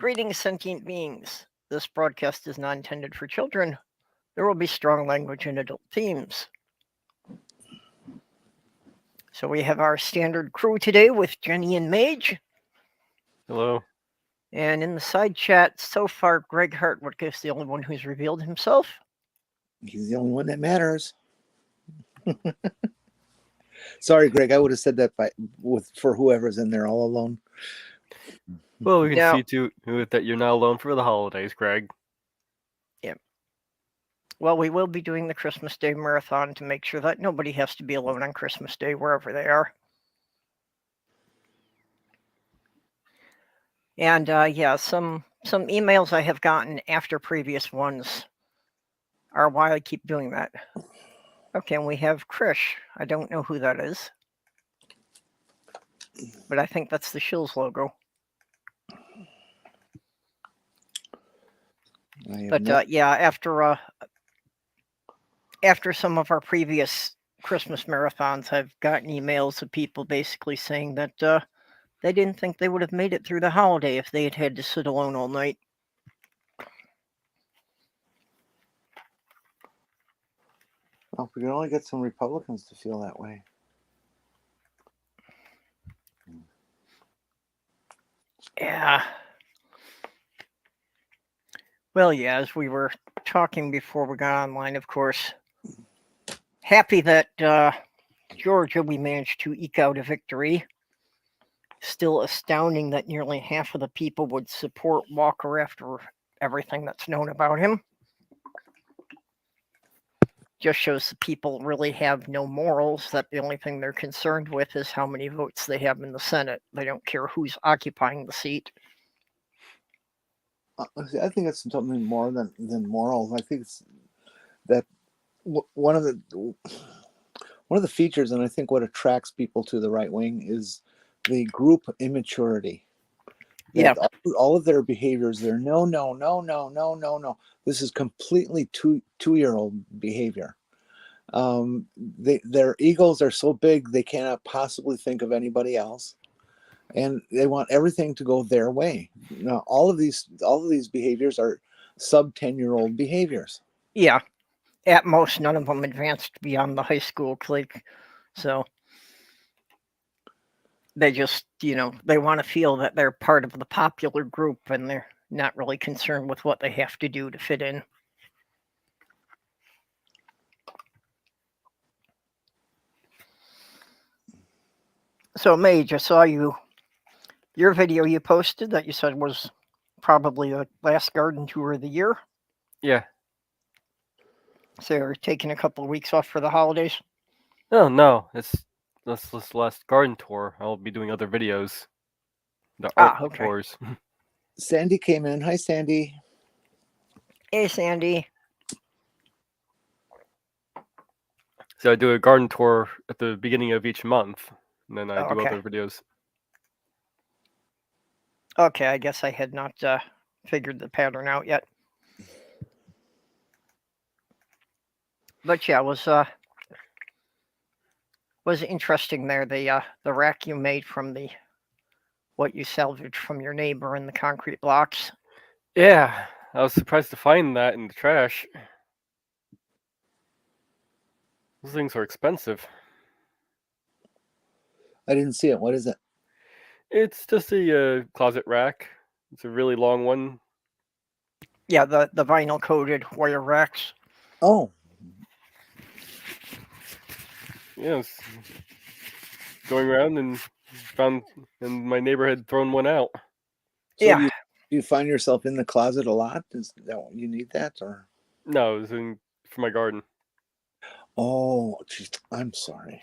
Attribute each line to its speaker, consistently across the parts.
Speaker 1: Greetings, sentient beings. This broadcast is not intended for children. There will be strong language and adult themes. So we have our standard crew today with Jenny and Mage.
Speaker 2: Hello.
Speaker 1: And in the side chat, so far, Greg Hartwick is the only one who's revealed himself.
Speaker 3: He's the only one that matters. Sorry, Greg. I would have said that for whoever's in there all alone.
Speaker 2: Well, we can
Speaker 1: Now-
Speaker 2: see too that you're not alone for the holidays, Greg.
Speaker 1: Yeah. Well, we will be doing the Christmas Day marathon to make sure that nobody has to be alone on Christmas Day, wherever they are. And yeah, some emails I have gotten after previous ones are why I keep doing that. Okay, and we have Krish. I don't know who that is, but I think that's the Shills logo. But yeah, after some of our previous Christmas marathons, I've gotten emails of people basically saying that they didn't think they would have made it through the holiday if they had had to sit alone all night.
Speaker 3: Well, if we can only get some Republicans to feel that way.
Speaker 1: Yeah. Well, yeah, as we were talking before we got online, of course, happy that Georgia, we managed to eke out a victory. Still astounding that nearly half of the people would support Walker after everything that's known about him. Just shows the people really have no morals, that the only thing they're concerned with is how many votes they have in the Senate. They don't care who's occupying the seat.
Speaker 3: I think it's something more than morals. I think it's that one of the features, and I think what attracts people to the right wing is the group immaturity.
Speaker 1: Yeah.
Speaker 3: All of their behaviors, they're no. This is completely two-year-old behavior. Their egos are so big they cannot possibly think of anybody else, and they want everything to go their way. Now, all of these behaviors are sub 10-year-old behaviors.
Speaker 1: Yeah. At most, none of them advanced beyond the high school clique. So they just, they want to feel that they're part of the popular group, and they're not really concerned with what they have to do to fit in. So, Mage, I saw your video you posted that you said was probably the last garden tour of the year.
Speaker 2: Yeah.
Speaker 1: So you're taking a couple of weeks off for the holidays?
Speaker 2: Oh, no. That's this last garden tour. I'll be doing other videos. The art tours.
Speaker 3: Sandy came in. Hi, Sandy.
Speaker 1: Hey, Sandy.
Speaker 2: So I do a garden tour at the beginning of each month, and then I do other videos.
Speaker 1: Okay, I guess I had not figured the pattern out yet. But yeah, was interesting there. The rack you made from what you salvaged from your neighbor in the concrete blocks.
Speaker 2: Yeah, I was surprised to find that in the trash. Those things are expensive.
Speaker 3: I didn't see it. What is it?
Speaker 2: It's just a closet rack. It's a really long one.
Speaker 1: Yeah, the vinyl coated wire racks.
Speaker 3: Oh.
Speaker 2: Yes. Going around and found, and my neighbor had thrown one out.
Speaker 3: So
Speaker 1: yeah.
Speaker 3: Do you find yourself in the closet a lot? Is that you need that, or?
Speaker 2: No, it was for my garden.
Speaker 3: Oh, geez, I'm sorry.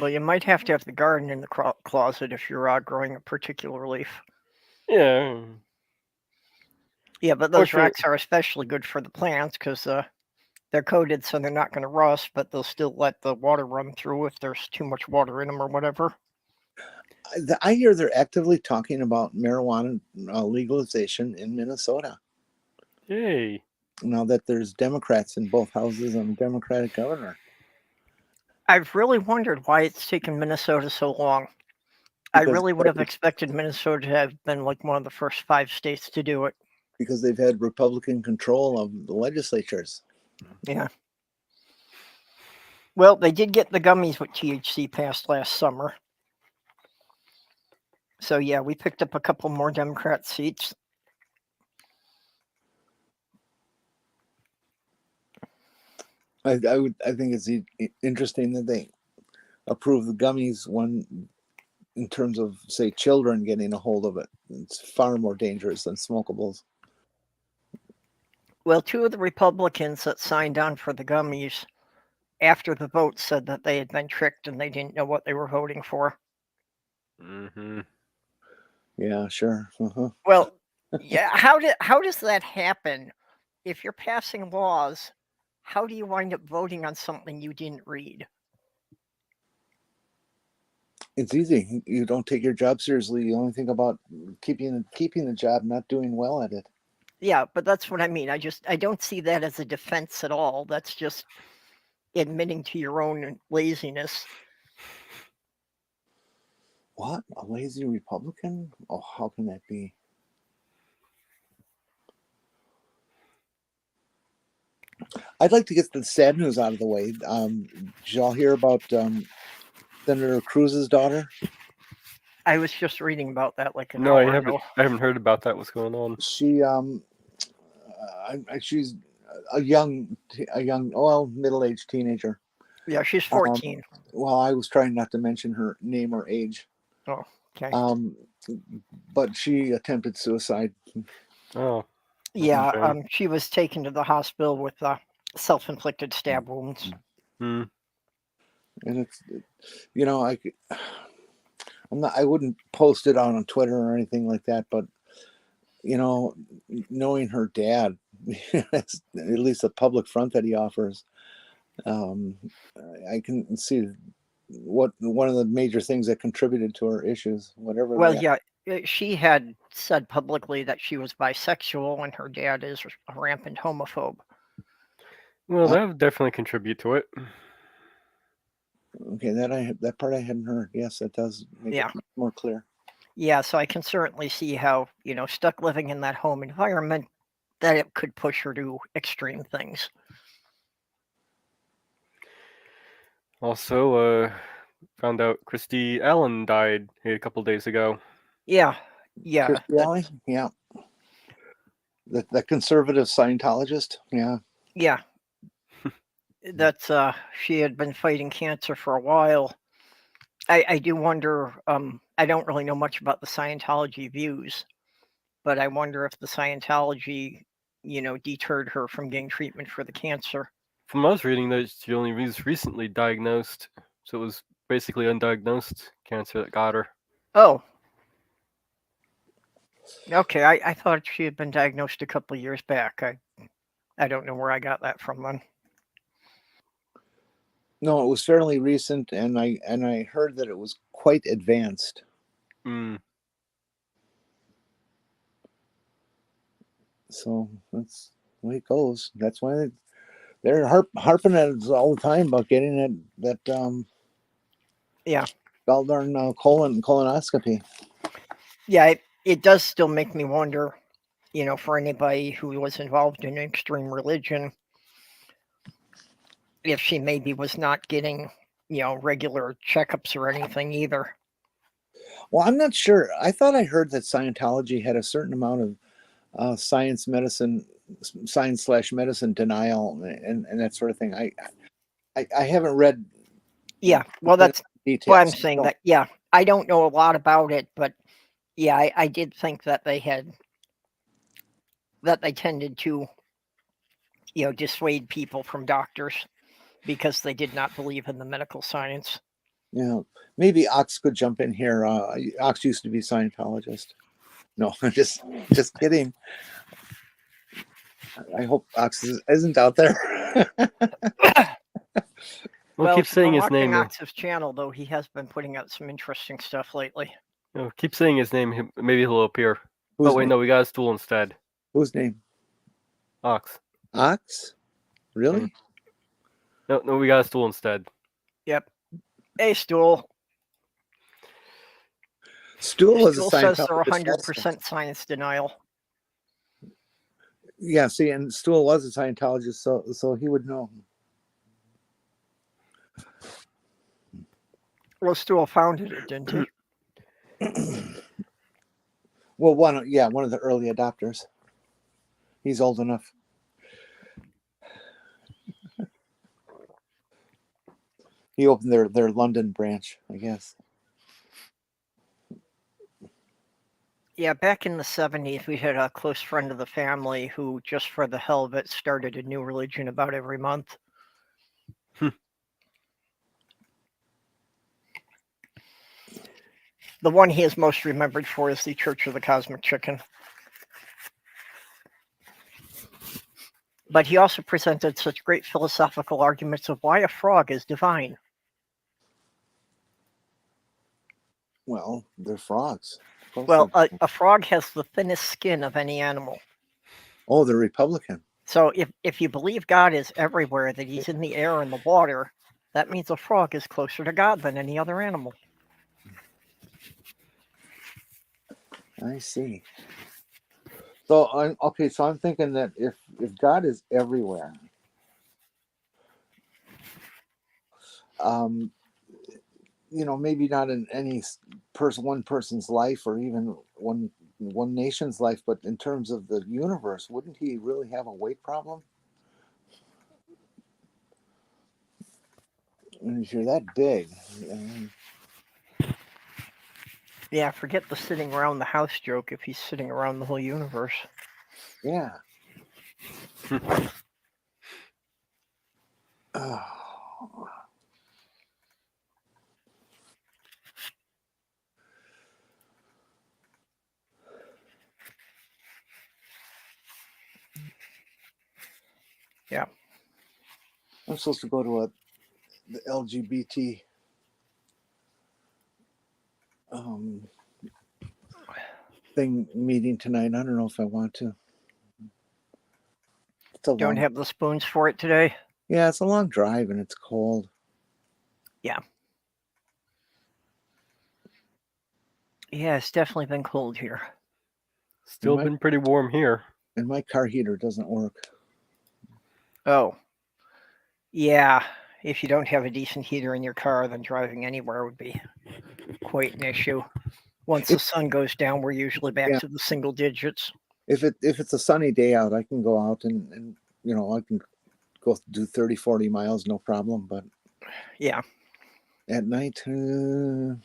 Speaker 1: Well, you might have to have the garden in the closet if you're growing a particular leaf.
Speaker 2: Yeah.
Speaker 1: Yeah, but those racks are especially good for the plants because they're coated so they're not going to rust, but they'll still let the water run through if there's too much water in them or whatever.
Speaker 3: I hear they're actively talking about marijuana legalization in Minnesota.
Speaker 2: Yay.
Speaker 3: Now that there's Democrats in both houses and a Democratic governor.
Speaker 1: I've really wondered why it's taken Minnesota so long. I
Speaker 3: Because-
Speaker 1: really would have expected Minnesota to have been like one of the first 5 states to do it.
Speaker 3: because they've had Republican control of the legislatures.
Speaker 1: Yeah. Well, they did get the gummies with THC passed last summer. So yeah, we picked up a couple more Democrat seats.
Speaker 3: I think it's interesting that they approve the gummies one in terms of, say, children getting a hold of it. It's far more dangerous than smokables.
Speaker 1: Well, 2 of the Republicans that signed on for the gummies after the vote said that they had been tricked and they didn't know what they were voting for.
Speaker 2: Mm-hmm.
Speaker 3: Yeah, sure. Uh-huh.
Speaker 1: Well, yeah, how does that happen? If you're passing laws, how do you wind up voting on something you didn't read?
Speaker 3: It's easy. You don't take your job seriously. You only think about keeping the job, not doing well at it.
Speaker 1: Yeah, but that's what I mean. I don't see that as a defense at all. That's just admitting to your own laziness.
Speaker 3: What? A lazy Republican? Oh, how can that be? I'd like to get the sad news out of the way. Did y'all hear about Senator Cruz's daughter?
Speaker 1: I was just reading about that like an
Speaker 2: No,
Speaker 1: hour
Speaker 2: I haven't.
Speaker 1: ago.
Speaker 2: I haven't heard about that. What's going on?
Speaker 3: She she's a young, middle-aged teenager.
Speaker 1: Yeah, she's 14.
Speaker 3: Well, I was trying not to mention her name or age.
Speaker 1: Oh, okay.
Speaker 3: But she attempted suicide.
Speaker 2: Oh,
Speaker 1: Yeah,
Speaker 2: shame.
Speaker 1: she was taken to the hospital with self-inflicted stab wounds.
Speaker 2: Hmm.
Speaker 3: And it's, I wouldn't post it on Twitter or anything like that, but knowing her dad, at least the public front that he offers, I can see what one of the major things that contributed to her issues, whatever.
Speaker 1: Well, yeah, she had said publicly that she was bisexual, and her dad is a rampant homophobe.
Speaker 2: Well, that would definitely contribute to it.
Speaker 3: Okay, that part I hadn't heard. Yes, that does make it more clear.
Speaker 1: Yeah, so I can certainly see how, stuck living in that home environment, that it could push her to extreme things.
Speaker 2: Also, found out Christy Allen died a couple days ago.
Speaker 1: Yeah.
Speaker 3: Christy Alley? Yeah. The conservative Scientologist? Yeah.
Speaker 1: Yeah. That's she had been fighting cancer for a while. I do wonder, I don't really know much about the Scientology views, but I wonder if the Scientology, deterred her from getting treatment for the cancer.
Speaker 2: From what I was reading, that she only was recently diagnosed, so it was basically undiagnosed cancer that got her.
Speaker 1: Oh. Okay, I thought she had been diagnosed a couple of years back. I don't know where I got that from then.
Speaker 3: No, it was fairly recent, and I heard that it was quite advanced.
Speaker 2: Mm.
Speaker 3: So that's the way it goes. That's why they're harping at us all the time about getting that god darn colonoscopy.
Speaker 1: Yeah, it does still make me wonder, for anybody who was involved in extreme religion, if she maybe was not getting, regular checkups or anything either.
Speaker 3: Well, I'm not sure. I thought I heard that Scientology had a certain amount of science/medicine denial and that sort of thing. I haven't read.
Speaker 1: Yeah, well, that's
Speaker 3: details.
Speaker 1: why I'm saying that. Yeah, I don't know a lot about it, but yeah, I did think that they tended to, dissuade people from doctors because they did not believe in the medical science.
Speaker 3: Yeah, maybe Ox could jump in here. Ox used to be Scientologist. No, just kidding. I hope Ox isn't out there.
Speaker 2: Well, keep saying his name.
Speaker 1: Ox's channel, though, he has been putting out some interesting stuff lately.
Speaker 2: Keep saying his name. Maybe he'll appear.
Speaker 3: Whose
Speaker 2: wait,
Speaker 3: name?
Speaker 2: no, we got a stool instead.
Speaker 3: Whose name?
Speaker 2: Ox.
Speaker 3: Ox? Really?
Speaker 2: No, we got a stool instead.
Speaker 1: Yep. Hey, Stool.
Speaker 3: Stool was a
Speaker 1: Still says they're
Speaker 3: Scientologist also.
Speaker 1: 100% science denial.
Speaker 3: Yeah, see, and Stool was a Scientologist, so he would know.
Speaker 1: Well, Stool founded it, didn't he?
Speaker 3: Well, one of the early adopters. He's old enough. He opened their London branch, I guess.
Speaker 1: Yeah, back in the 70s, we had a close friend of the family who, just for the hell of it, started a new religion about every month. The one he is most remembered for is the Church of the Cosmic Chicken. But he also presented such great philosophical arguments of why a frog is divine.
Speaker 3: Well, they're frogs.
Speaker 1: Well, a frog has the thinnest skin of any animal.
Speaker 3: Oh, they're Republican.
Speaker 1: So if you believe God is everywhere, that he's in the air and the water, that means a frog is closer to God than any other animal.
Speaker 3: I see. So okay, so I'm thinking that if God is everywhere, maybe not in any one person's life or even one nation's life, but in terms of the universe, wouldn't he really have a weight problem? And if you're that big,
Speaker 1: Yeah, forget the sitting around the house joke if he's sitting around the whole universe.
Speaker 3: yeah. Oh.
Speaker 1: Yeah.
Speaker 3: I'm supposed to go to the LGBT meeting tonight. I don't know if I want to.
Speaker 1: Don't have the spoons for it today?
Speaker 3: Yeah, it's a long drive and it's cold.
Speaker 1: Yeah. Yeah, it's definitely been cold here.
Speaker 2: Still been pretty warm here.
Speaker 3: And my car heater doesn't work.
Speaker 1: Oh. Yeah, if you don't have a decent heater in your car, then driving anywhere would be quite an issue. Once the sun goes down, we're usually back to the single digits.
Speaker 3: If it's a sunny day out, I can go out and I can go do 30, 40 miles, no problem. But
Speaker 1: yeah,
Speaker 3: at night,
Speaker 1: I'm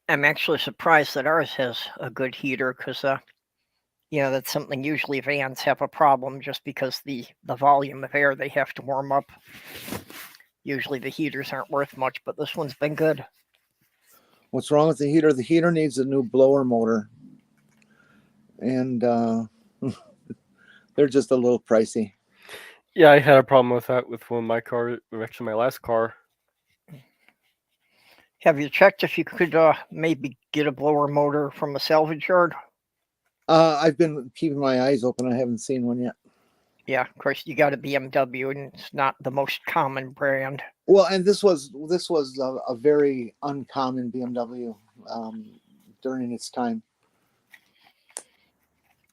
Speaker 1: actually surprised that ours has a good heater because, that's something usually vans have a problem just because the volume of air they have to warm up. Usually the heaters aren't worth much, but this one's been good.
Speaker 3: What's wrong with the heater? The heater needs a new blower motor. And they're just a little pricey.
Speaker 2: Yeah, I had a problem with that with one of my car, actually my last car.
Speaker 1: Have you checked if you could maybe get a blower motor from a salvage yard?
Speaker 3: I've been keeping my eyes open. I haven't seen one yet.
Speaker 1: Yeah, of course, you got a BMW, and it's not the most common brand.
Speaker 3: Well, and this was a very uncommon BMW during its time.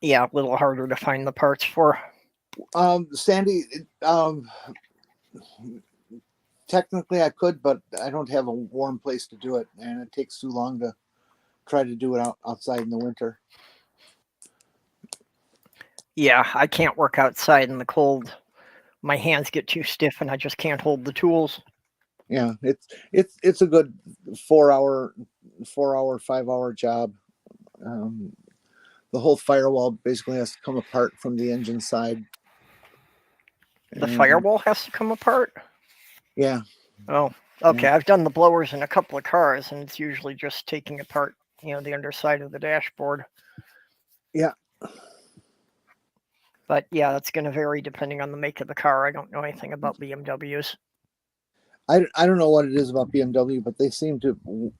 Speaker 1: Yeah, a little harder to find the parts for.
Speaker 3: Sandy, technically I could, but I don't have a warm place to do it, and it takes too long to try to do it outside in the winter.
Speaker 1: Yeah, I can't work outside in the cold. My hands get too stiff, and I just can't hold the tools.
Speaker 3: Yeah, it's a good 4 hour, 5 hour job. The whole firewall basically has to come apart from the engine side.
Speaker 1: The firewall has to come apart?
Speaker 3: Yeah.
Speaker 1: Oh, okay. Yeah. I've done the blowers in a couple of cars, and it's usually just taking apart, the underside of the dashboard.
Speaker 3: Yeah.
Speaker 1: But yeah, that's going to vary depending on the make of the car. I don't know anything about BMWs.
Speaker 3: I don't know what it is about BMW, but they seem to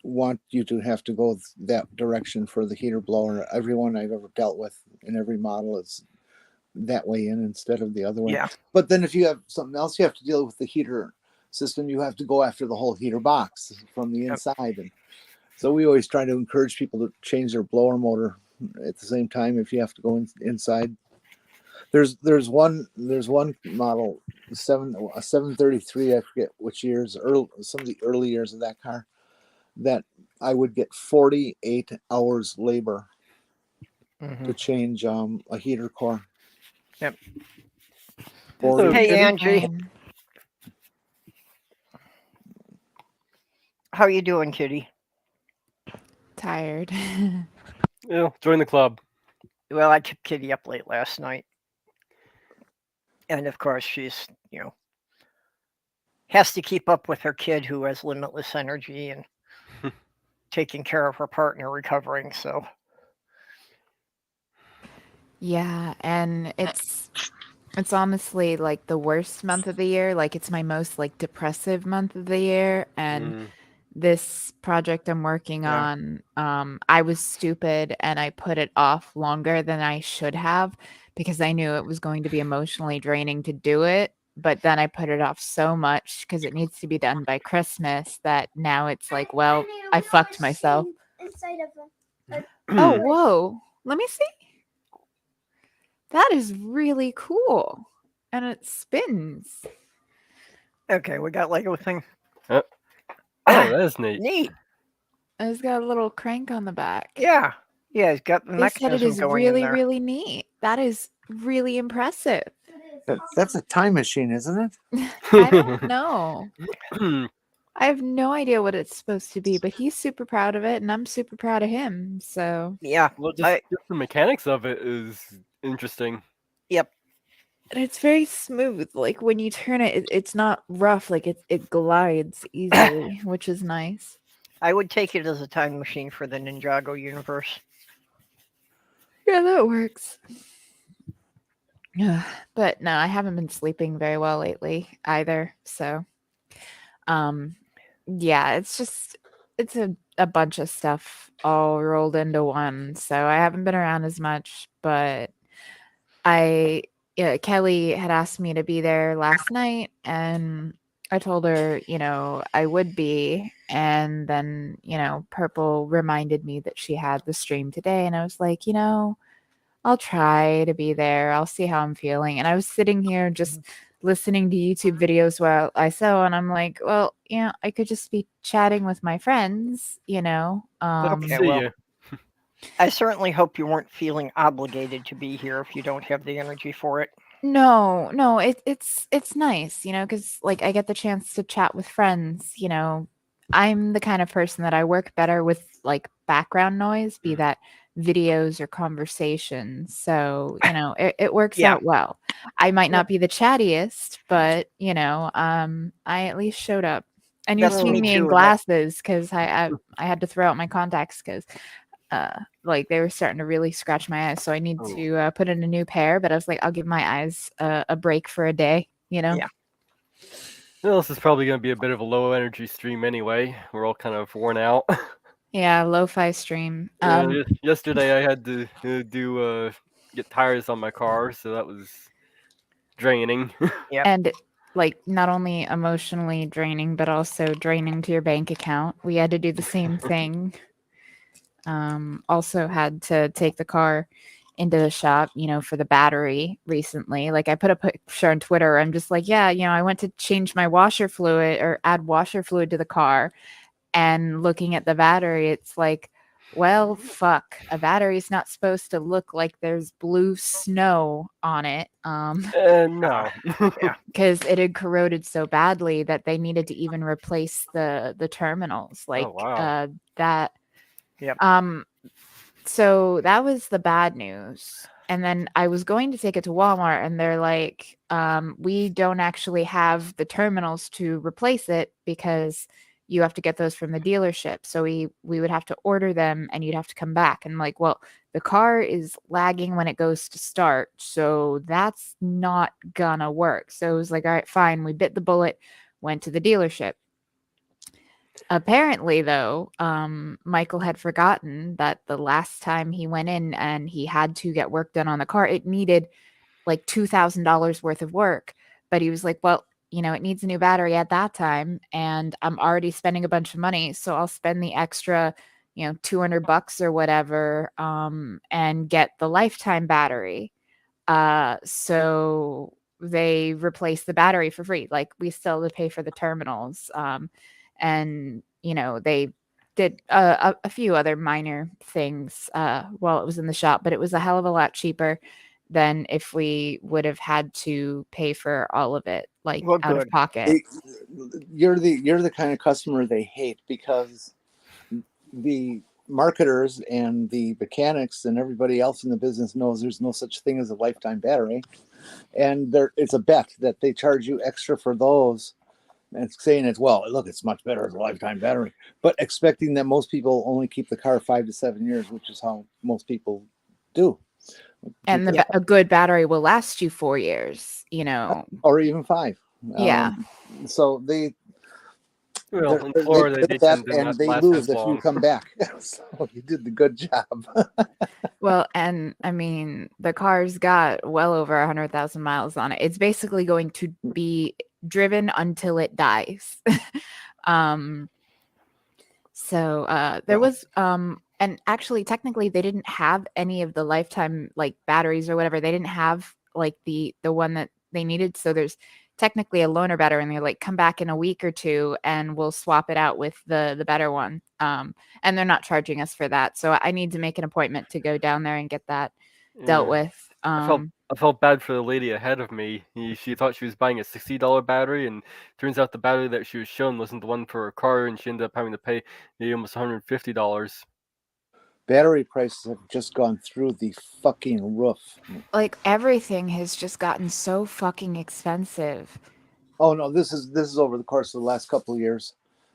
Speaker 3: want you to have to go that direction for the heater blower. Everyone I've ever dealt with in every model is that way in instead of the other way.
Speaker 1: Yeah.
Speaker 3: But then if you have something else, you have to deal with the heater system, you have to go after the whole heater box from the
Speaker 1: Yep.
Speaker 3: inside. And so we always try to encourage people to change their blower motor at the same time if you have to go inside. There's one model, a 733, I forget which years, some of the early years of that car, that I would get 48 hours labor
Speaker 1: Mhm.
Speaker 3: to change a heater core.
Speaker 1: Yep.
Speaker 3: 40.
Speaker 1: Hey,
Speaker 2: Kitty?
Speaker 1: Angie. How you doing, Kitty?
Speaker 4: Tired.
Speaker 2: Yeah, join the club.
Speaker 1: Well, I kept Kitty up late last night. And of course, she's, has to keep up with her kid who has limitless energy and taking care of her partner recovering. So,
Speaker 4: Yeah, and it's honestly like the worst month of the year. Like it's my most like depressive month of the year. And
Speaker 2: Mm.
Speaker 4: this project I'm working
Speaker 1: Yeah.
Speaker 4: on, I was stupid and I put it off longer than I should have because I knew it was going to be emotionally draining to do it. But then I put it off so much because it needs to be done by Christmas that now it's like, well, I fucked myself.
Speaker 5: Inside of
Speaker 4: Oh, whoa. Let me see. That is really cool. And it spins.
Speaker 1: okay, we got Lego thing.
Speaker 2: Oh, that is neat.
Speaker 1: Neat.
Speaker 4: It's got a little crank on the back.
Speaker 1: Yeah. Yeah, it's got the
Speaker 4: They said it
Speaker 1: mechanism
Speaker 4: is
Speaker 1: going
Speaker 4: really,
Speaker 1: in there.
Speaker 4: really neat. That is really impressive.
Speaker 3: That's a time machine, isn't it?
Speaker 4: I don't know. I have no idea what it's supposed to be, but he's super proud of it, and I'm super proud of him. So,
Speaker 1: Yeah.
Speaker 2: Well, just,
Speaker 1: I-
Speaker 2: just the mechanics of it is interesting.
Speaker 1: Yep.
Speaker 4: and it's very smooth. Like when you turn it, it's not rough. Like it glides easily, which is nice.
Speaker 1: I would take it as a time machine for the Ninjago universe.
Speaker 4: Yeah, that works. But no, I haven't been sleeping very well lately either. So, yeah, it's a bunch of stuff all rolled into one. So I haven't been around as much, but Kelly had asked me to be there last night, and I told her, I would be. And then, Purple reminded me that she had the stream today, and I was like, I'll try to be there. I'll see how I'm feeling. And I was sitting here just listening to YouTube videos while I sew, and I'm like, well, I could just be chatting with my friends,
Speaker 2: Hope to
Speaker 1: Okay,
Speaker 2: see
Speaker 1: well,
Speaker 2: you.
Speaker 1: I certainly hope you weren't feeling obligated to be here if you don't have the energy for it.
Speaker 4: No, it's nice, because like I get the chance to chat with friends. I'm the kind of person that I work better with like background noise, be that videos or conversations. So, it works
Speaker 1: Yeah.
Speaker 4: out well. I might not be the chattiest, but I at least showed up. And you're
Speaker 1: That's
Speaker 4: seeing
Speaker 1: me
Speaker 4: me in
Speaker 1: too,
Speaker 4: glasses because I had to throw out my contacts because like they were starting to really scratch my eyes. So I need to put in a new pair, but I was like, I'll give my eyes a break for a day,
Speaker 1: Yeah.
Speaker 2: Well, this is probably going to be a bit of a low energy stream anyway. We're all kind of worn out.
Speaker 4: Yeah, lo-fi stream.
Speaker 2: Yesterday I had to get tires on my car, so that was draining.
Speaker 1: Yep.
Speaker 4: And like not only emotionally draining, but also draining to your bank account. We had to do the same thing. Also had to take the car into the shop, for the battery recently. Like I put a picture on Twitter. I'm just like, yeah, I went to change my washer fluid or add washer fluid to the car, and looking at the battery, it's like, well, fuck, a battery is not supposed to look like there's blue snow on it.
Speaker 2: No.
Speaker 4: Because it had corroded so badly that they needed to even replace the terminals. Like
Speaker 2: wow.
Speaker 4: that.
Speaker 1: Yep.
Speaker 4: So that was the bad news. And then I was going to take it to Walmart, and they're like, we don't actually have the terminals to replace it because you have to get those from the dealership. So we would have to order them, and you'd have to come back. And I'm like, well, the car is lagging when it goes to start, so that's not gonna work. So it was like, all right, fine. We bit the bullet, went to the dealership. Apparently, though, Michael had forgotten that the last time he went in and he had to get work done on the car, it needed like $2,000 worth of work. But he was like, well, it needs a new battery at that time, and I'm already spending a bunch of money, so I'll spend the extra, $200 or whatever, and get the lifetime battery. So they replace the battery for free. Like, we still have to pay for the terminals. And they did a few other minor things while it was in the shop, but it was a hell of a lot cheaper than if we would have had to pay for all of it, like,
Speaker 1: Well,
Speaker 4: out of
Speaker 1: good.
Speaker 4: pocket.
Speaker 3: You're the kind of customer they hate, because the marketers and the mechanics and everybody else in the business knows there's no such thing as a lifetime battery, and it's a bet that they charge you extra for those, and saying it's much better as a lifetime battery, but expecting that most people only keep the car 5 to 7 years, which is how most people do.
Speaker 4: And a good battery will last you 4 years,
Speaker 3: or even 5.
Speaker 4: Yeah.
Speaker 3: So they
Speaker 2: Well, in Florida, they
Speaker 3: that,
Speaker 2: tend to
Speaker 3: and
Speaker 2: not
Speaker 3: they
Speaker 2: last
Speaker 3: lose
Speaker 2: as
Speaker 3: if you
Speaker 2: long.
Speaker 3: come back. So you did the good job.
Speaker 4: Well, and I mean, the car's got well over 100,000 miles on it. It's basically going to be driven until it dies. So there was and actually technically they didn't have any of the lifetime like batteries or whatever. They didn't have like the one that they needed. So there's technically a loaner battery, and they're like, come back in a week or two and we'll swap it out with the better one. And they're not charging us for that. So I need to make an appointment to go down there and get that dealt
Speaker 2: Yeah.
Speaker 4: with.
Speaker 2: I felt bad for the lady ahead of me. She thought she was buying a $60 battery, and turns out the battery that she was shown wasn't the one for her car, and she ended up having to pay almost $150.
Speaker 3: Battery prices have just gone through the fucking roof.
Speaker 4: Like, everything has just gotten so fucking expensive.
Speaker 3: Oh no, this is over the course of the last couple of years.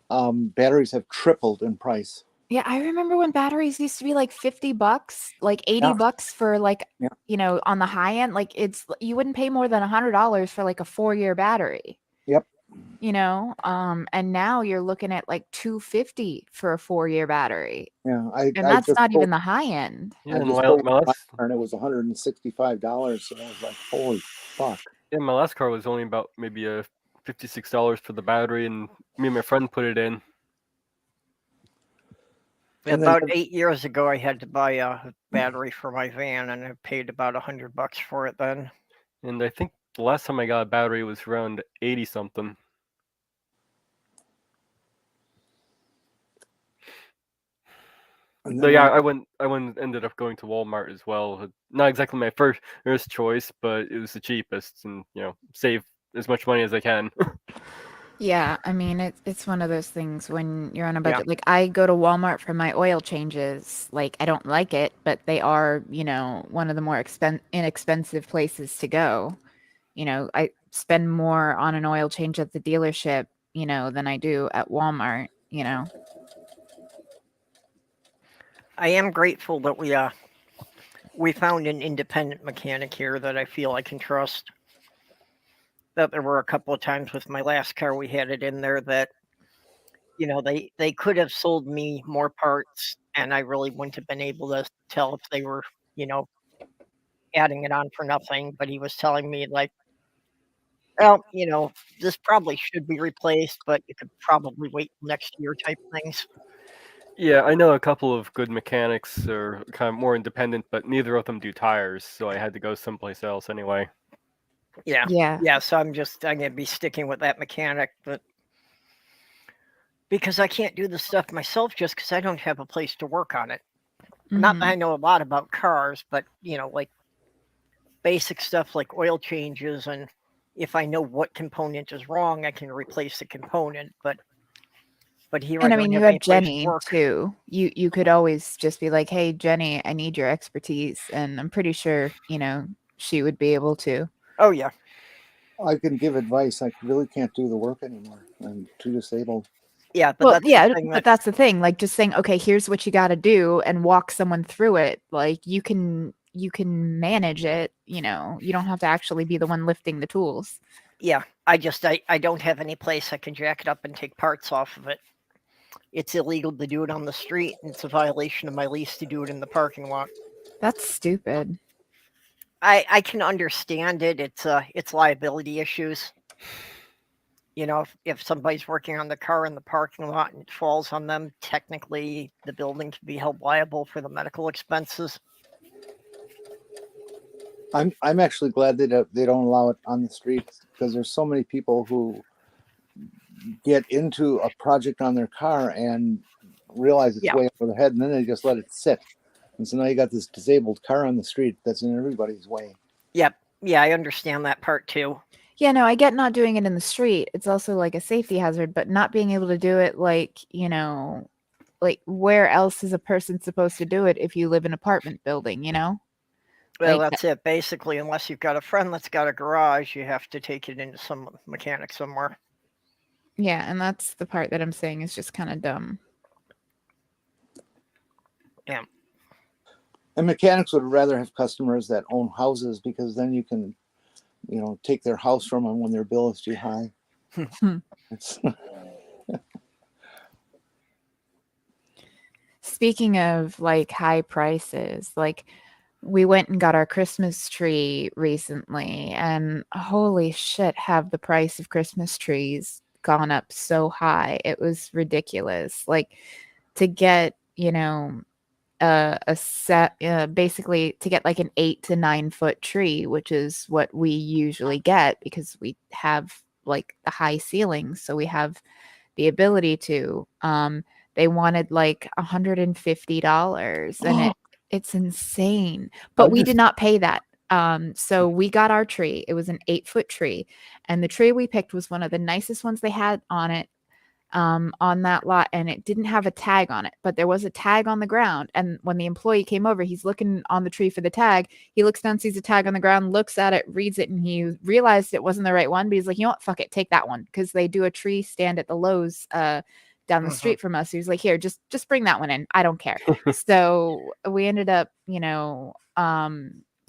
Speaker 3: Batteries have tripled in price.
Speaker 4: Yeah, I remember when batteries used to be like $50, like $80 for like, on the high end. Like, you wouldn't pay more than $100 for like a 4-year battery.
Speaker 3: Yep.
Speaker 4: And now you're looking at like $250 for a 4-year battery.
Speaker 3: Yeah,
Speaker 4: And that's not even the high end.
Speaker 2: Yeah,
Speaker 3: I
Speaker 2: and
Speaker 3: just
Speaker 2: my
Speaker 3: pulled
Speaker 2: last,
Speaker 3: and it was $165. So I was like, holy fuck.
Speaker 2: my last car was only about maybe $56 for the battery, and me and my friend put it in.
Speaker 3: And
Speaker 1: About
Speaker 3: then-
Speaker 1: 8 years ago, I had to buy a battery for my van, and I paid about $100 for it then.
Speaker 2: And I think the last time I got a battery was around 80 something.
Speaker 3: And
Speaker 2: So
Speaker 3: then
Speaker 2: yeah, ended up going to Walmart as well. Not exactly my first choice, but it was the cheapest, and save as much money as I can.
Speaker 4: Yeah, I mean, it's one of those things when you're on a budget. Like, I go to Walmart for my oil changes. Like, I don't like it, but they are, one of the more inexpensive places to go. I spend more on an oil change at the dealership, than I do at Walmart,
Speaker 1: I am grateful that we found an independent mechanic here that I feel I can trust. That there were a couple of times with my last car, we had it in there that, they could have sold me more parts, and I really wouldn't have been able to tell if they were, adding it on for nothing. But he was telling me like, well, this probably should be replaced, but you could probably wait next year type things.
Speaker 2: Yeah, I know a couple of good mechanics are kind of more independent, but neither of them do tires, so I had to go someplace else anyway.
Speaker 4: Yeah.
Speaker 1: So I'm gonna be sticking with that mechanic, but because I can't do the stuff myself, just because I don't have a place to work on it. Not that I know a lot about cars, but like basic stuff like oil changes, and if I know what component is wrong, I can replace the component. But here,
Speaker 4: And
Speaker 1: I
Speaker 4: I mean,
Speaker 1: don't
Speaker 4: you
Speaker 1: have any
Speaker 4: have
Speaker 1: place to
Speaker 4: Jenny
Speaker 1: work.
Speaker 4: too. You could always just be like, "Hey, Jenny, I need your expertise," and I'm pretty sure she would be able to.
Speaker 1: Oh yeah,
Speaker 3: I can give advice. I really can't do the work anymore. I'm too disabled.
Speaker 1: yeah. But
Speaker 4: Well,
Speaker 1: that's
Speaker 4: yeah,
Speaker 1: the thing
Speaker 4: but that's the thing. Like, just saying, "Okay, here's what you got to do," and walk someone through it. Like, you can manage it. You don't have to actually be the one lifting the tools.
Speaker 1: Yeah, I don't have any place I can jack it up and take parts off of it. It's illegal to do it on the street, and it's a violation of my lease to do it in the parking lot.
Speaker 4: That's stupid.
Speaker 1: I can understand it. It's liability issues. you know, if somebody's working on the car in the parking lot and it falls on them, technically the building can be held liable for the medical expenses.
Speaker 3: I'm actually glad they don't allow it on the streets, because there's so many people who get into a project on their car and realize it's
Speaker 1: Yeah.
Speaker 3: way over their head, and then they just let it sit. And so now you got this disabled car on the street that's in everybody's way.
Speaker 1: Yep. Yeah, I understand that part too.
Speaker 4: Yeah, no, I get not doing it in the street. It's also like a safety hazard, but not being able to do it like, you know, like where else is a person supposed to do it if you live in an apartment building, you know?
Speaker 1: Well,
Speaker 4: Like,
Speaker 1: that's it. Basically, unless you've got a friend that's got a garage, you have to take it into some mechanic somewhere.
Speaker 4: yeah, and that's the part that I'm saying is just kind of dumb.
Speaker 1: Yeah.
Speaker 3: And mechanics would rather have customers that own houses, because then you can, you know, take their house from them when their bill is too high. It's,
Speaker 4: Speaking of like high prices, like we went and got our Christmas tree recently, and holy shit, have the price of Christmas trees gone up so high. It was ridiculous. Like to get, you know, a set, basically to get like an 8 to 9 foot tree, which is what we usually get because we have like the high ceilings, so we have the ability to. They wanted like $150, and it's insane. But we did not pay that. So we got our tree. It was an 8-foot tree, and the tree we picked was one of the nicest ones they had on it, on that lot, and it didn't have a tag on it, but there was a tag on the ground. And when the employee came over, he's looking on the tree for the tag. He looks down, sees a tag on the ground, looks at it, reads it, and he realized it wasn't the right one. But he's like, you know what, fuck it, take that one, because they do a tree stand at the Lowe's down the street from us. He was like, here, just bring that one in, I don't care. So we ended up, you know,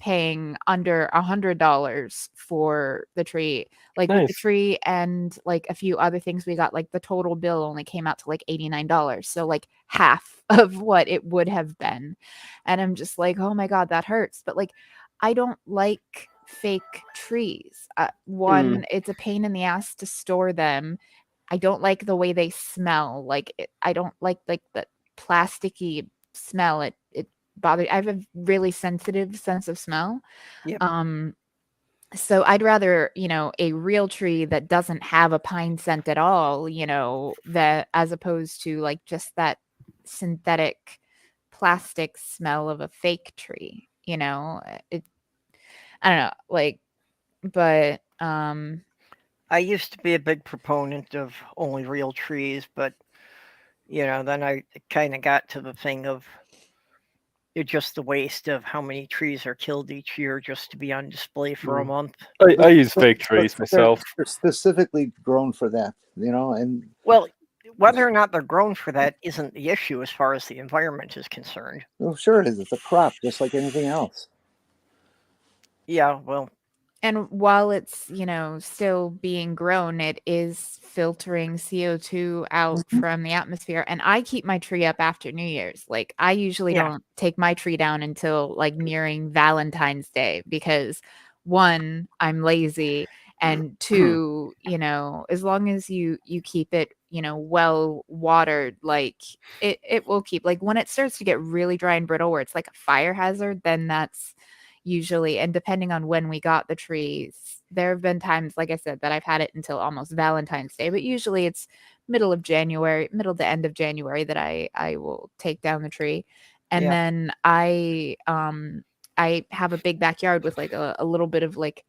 Speaker 4: paying under $100 for the tree. Like with the
Speaker 2: Nice.
Speaker 4: tree and like a few other things we got, like the total bill only came out to like $89. So like half of what it would have been. And I'm just like, oh my God, that hurts. But like, I don't like fake trees. One, it's a pain in the ass to store them. I don't like the way they smell. Like I don't like the plasticky smell. It bothers. I have a really sensitive sense of smell.
Speaker 1: Yep.
Speaker 4: So I'd rather, you know, a real tree that doesn't have a pine scent at all, you know, that as opposed to like just that synthetic plastic smell of a fake tree, you know. I don't know, like, but
Speaker 1: I used to be a big proponent of only real trees, but you know, then I kind of got to the thing of it's just the waste of how many trees are killed each year just to be on display for a month.
Speaker 2: I use fake trees myself.
Speaker 3: they're specifically grown for that, you know. And
Speaker 1: Well, whether or not they're grown for that isn't the issue as far as the environment is concerned.
Speaker 3: well, sure it is. It's a crop, just like anything else.
Speaker 1: Yeah, well,
Speaker 4: and while it's, you know, still being grown, it is filtering CO2 out from the atmosphere. And I keep my tree up after New Year's. Like I usually
Speaker 1: Yeah.
Speaker 4: don't take my tree down until like nearing Valentine's Day, because one, I'm lazy, and two, you know, as long as you keep it, you know, well watered, like it will keep. Like when it starts to get really dry and brittle where it's like a fire hazard, then that's usually, and depending on when we got the trees, there have been times, like I said, that I've had it until almost Valentine's Day, but usually it's middle to end of January that I will take down the tree. And
Speaker 1: Yeah.
Speaker 4: then I have a big backyard with like a little bit of like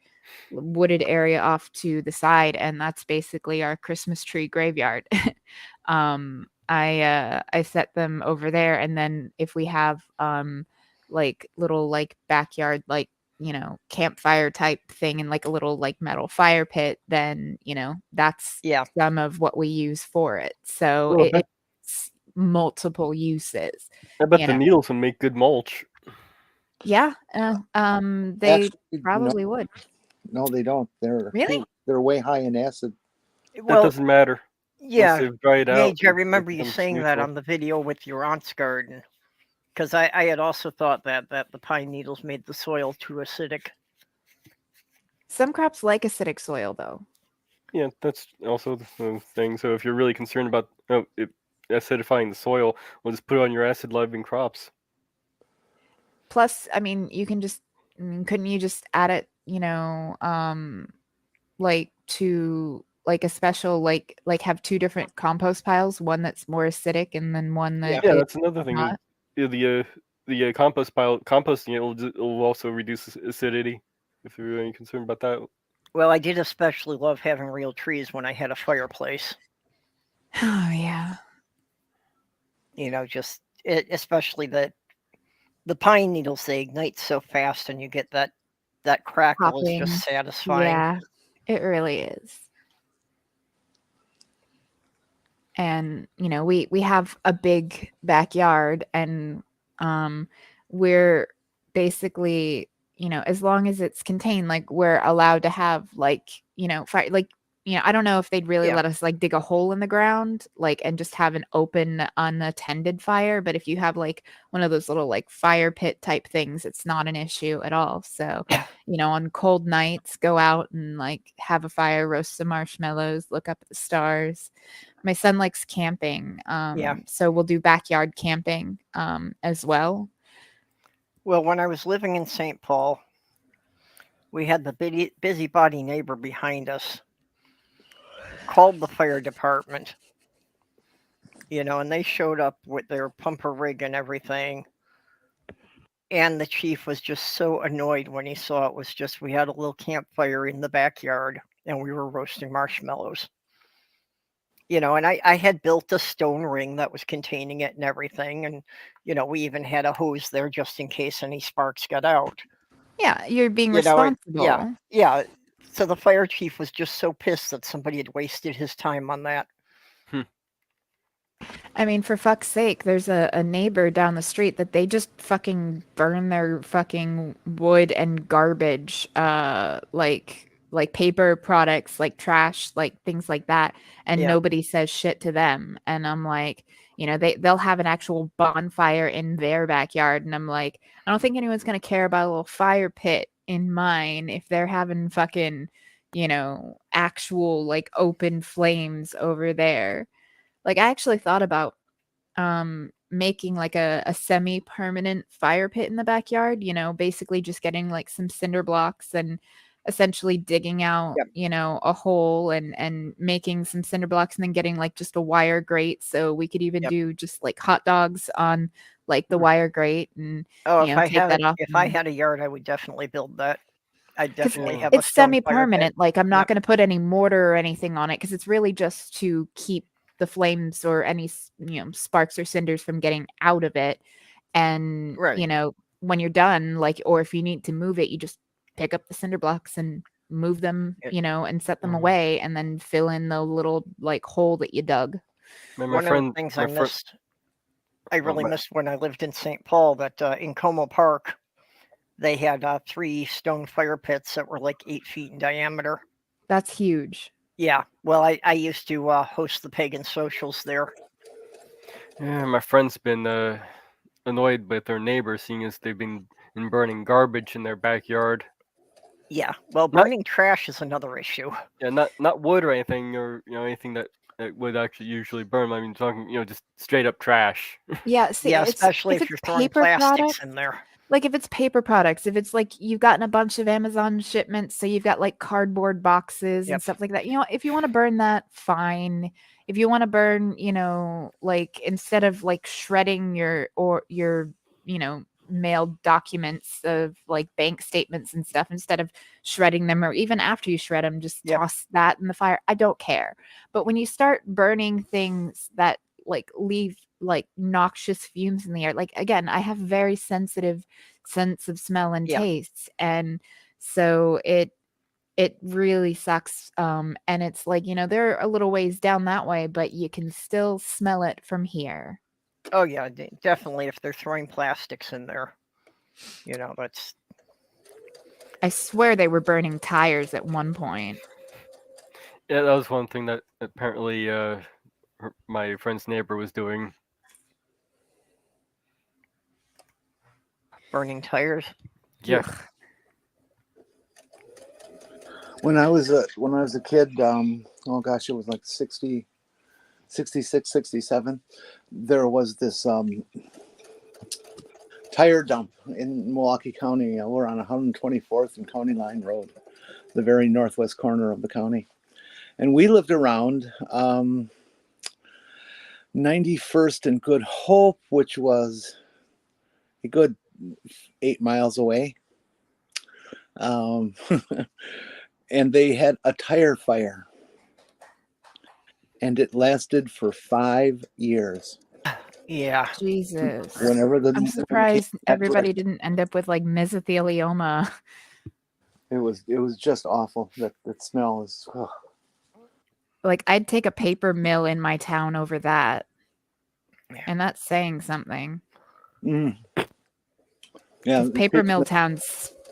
Speaker 4: wooded area off to the side, and that's basically our Christmas tree graveyard. I set them over there, and then if we have like little like backyard, like, you know, campfire type thing, and like a little like metal fire pit, then, you know, that's
Speaker 1: yeah.
Speaker 4: some of what we use for it. So
Speaker 2: Well,
Speaker 4: it's multiple uses.
Speaker 2: I bet
Speaker 4: you
Speaker 2: the
Speaker 4: know.
Speaker 2: needles would make good mulch.
Speaker 4: Yeah. They
Speaker 3: Actually,
Speaker 4: probably would.
Speaker 3: no, they don't.
Speaker 4: Really?
Speaker 3: They're way high in acid.
Speaker 2: That
Speaker 1: Well,
Speaker 2: doesn't matter.
Speaker 1: yeah.
Speaker 2: Once they've dried out,
Speaker 1: Mage, I
Speaker 2: it
Speaker 1: remember you
Speaker 2: becomes
Speaker 1: saying that
Speaker 2: neutral.
Speaker 1: on the video with your aunt's garden. Because I had also thought that the pine needles made the soil too acidic.
Speaker 4: Some crops like acidic soil, though.
Speaker 2: Yeah, that's also the thing. So if you're really concerned about acidifying the soil, we'll just put it on your acid-loving crops.
Speaker 4: Plus, I mean, you can just couldn't you just add it, like to like a special like have two different compost piles, one that's more acidic and then one that
Speaker 2: Yeah,
Speaker 4: is
Speaker 2: that's another thing.
Speaker 4: not.
Speaker 2: The compost pile, composting it'll also reduce acidity. If you're really concerned about that.
Speaker 1: Well, I did especially love having real trees when I had a fireplace.
Speaker 4: Oh yeah.
Speaker 1: Just especially the pine needles, they ignite so fast, and you get that crackle is
Speaker 4: Popping.
Speaker 1: just satisfying.
Speaker 4: Yeah, it really is. And we have a big backyard, and we're basically, as long as it's contained, like we're allowed to have like fire, like I don't know if they'd really
Speaker 1: Yeah.
Speaker 4: let us like dig a hole in the ground like and just have an open unattended fire, but if you have like one of those little like fire pit type things, it's not an issue at all. So on cold nights, go out and like have a fire, roast some marshmallows, look up at the stars. My son likes camping, so we'll do backyard camping as well.
Speaker 1: Well, when I was living in St. Paul, we had the busybody neighbor behind us called the fire department, and they showed up with their pumper rig and everything. And the chief was just so annoyed when he saw it was just we had a little campfire in the backyard and we were roasting marshmallows. And I had built a stone ring that was containing it and everything. And, we even had a hose there just in case any sparks got out.
Speaker 4: Yeah, you're being
Speaker 1: You know,
Speaker 4: responsible.
Speaker 1: Yeah. So the fire chief was just so pissed that somebody had wasted his time on that.
Speaker 4: I mean, for fuck's sake, there's a neighbor down the street that they just fucking burn their fucking wood and garbage, like paper products, like trash, like things like that, and
Speaker 1: Yeah.
Speaker 4: nobody says shit to them. And I'm like, they'll have an actual bonfire in their backyard, and I'm like, I don't think anyone's gonna care about a little fire pit in mine if they're having fucking, actual like open flames over there. Like I actually thought about making like a semi-permanent fire pit in the backyard, basically just getting like some cinder blocks and essentially digging out,
Speaker 1: Yep.
Speaker 4: a hole and making some cinder blocks and then getting like just a wire grate, so we could even
Speaker 1: Yep.
Speaker 4: do just like hot dogs on like the wire grate and
Speaker 1: Oh,
Speaker 4: take that off.
Speaker 1: if I had a yard, I would definitely build that. I'd
Speaker 4: Because
Speaker 1: definitely have a
Speaker 4: it's
Speaker 1: stone fire pit.
Speaker 4: semi-permanent. Like I'm not
Speaker 1: Yep.
Speaker 4: going to put any mortar or anything on it because it's really just to keep the flames or any sparks or cinders from getting out of it. And
Speaker 1: Right.
Speaker 4: when you're done, like, or if you need to move it, you just pick up the cinder blocks and move them,
Speaker 1: It-
Speaker 4: and set them
Speaker 2: Mhm.
Speaker 4: away, and then fill in the little like hole that you dug.
Speaker 2: Man,
Speaker 1: One of the things I really missed when I lived in St. Paul, that in Como Park, they had 3 stone fire pits that were like 8 feet in diameter.
Speaker 4: That's huge.
Speaker 1: Yeah. Well, I used to host the pagan socials there.
Speaker 2: Yeah, my friend's been annoyed with their neighbors, seeing as they've been burning garbage in their backyard.
Speaker 1: Yeah. Well,
Speaker 2: Not-
Speaker 1: burning trash is another issue.
Speaker 2: Yeah, not wood or anything, or anything that would actually usually burn. I mean, talking just straight up trash.
Speaker 4: Yeah, see,
Speaker 1: Yeah,
Speaker 4: it's,
Speaker 1: especially if
Speaker 4: if
Speaker 1: you're
Speaker 4: it's
Speaker 1: throwing
Speaker 4: paper
Speaker 1: plastics
Speaker 4: products,
Speaker 1: in there.
Speaker 4: like if it's paper products, if it's like you've gotten a bunch of Amazon shipments, so you've got like cardboard boxes and
Speaker 1: Yep.
Speaker 4: stuff like that. If you want to burn that, fine. If you want to burn, like instead of like shredding your mailed documents of like bank statements and stuff, instead of shredding them, or even after you shred them, just
Speaker 1: Yep.
Speaker 4: toss that in the fire. I don't care. But when you start burning things that like leave like noxious fumes in the air, like again, I have very sensitive sense of smell and
Speaker 1: Yeah.
Speaker 4: taste, and so it really sucks. And it's like, they're a little ways down that way, but you can still smell it from here.
Speaker 1: Oh yeah, definitely. If they're throwing plastics in there, that's.
Speaker 4: I swear they were burning tires at one point.
Speaker 2: Yeah, that was one thing that apparently my friend's neighbor was doing.
Speaker 1: Burning tires.
Speaker 2: Yeah.
Speaker 4: Ugh.
Speaker 3: When I was a kid, oh gosh, it was like 60, 66, 67. There was this tire dump in Milwaukee County. We're on 124th and County Line Road, the very northwest corner of the county. And we lived around 91st and Good Hope, which was a good 8 miles away. And they had a tire fire. And it lasted for 5 years.
Speaker 1: Yeah.
Speaker 4: Jesus.
Speaker 3: Whenever the
Speaker 4: I'm surprised everybody didn't end up with like mesothelioma.
Speaker 3: it was just awful. That smell is. Oh.
Speaker 4: Like I'd take a paper mill in my town over that.
Speaker 1: Yeah.
Speaker 4: And that's saying something.
Speaker 3: Mm. Yeah,
Speaker 4: 'Cause paper mill towns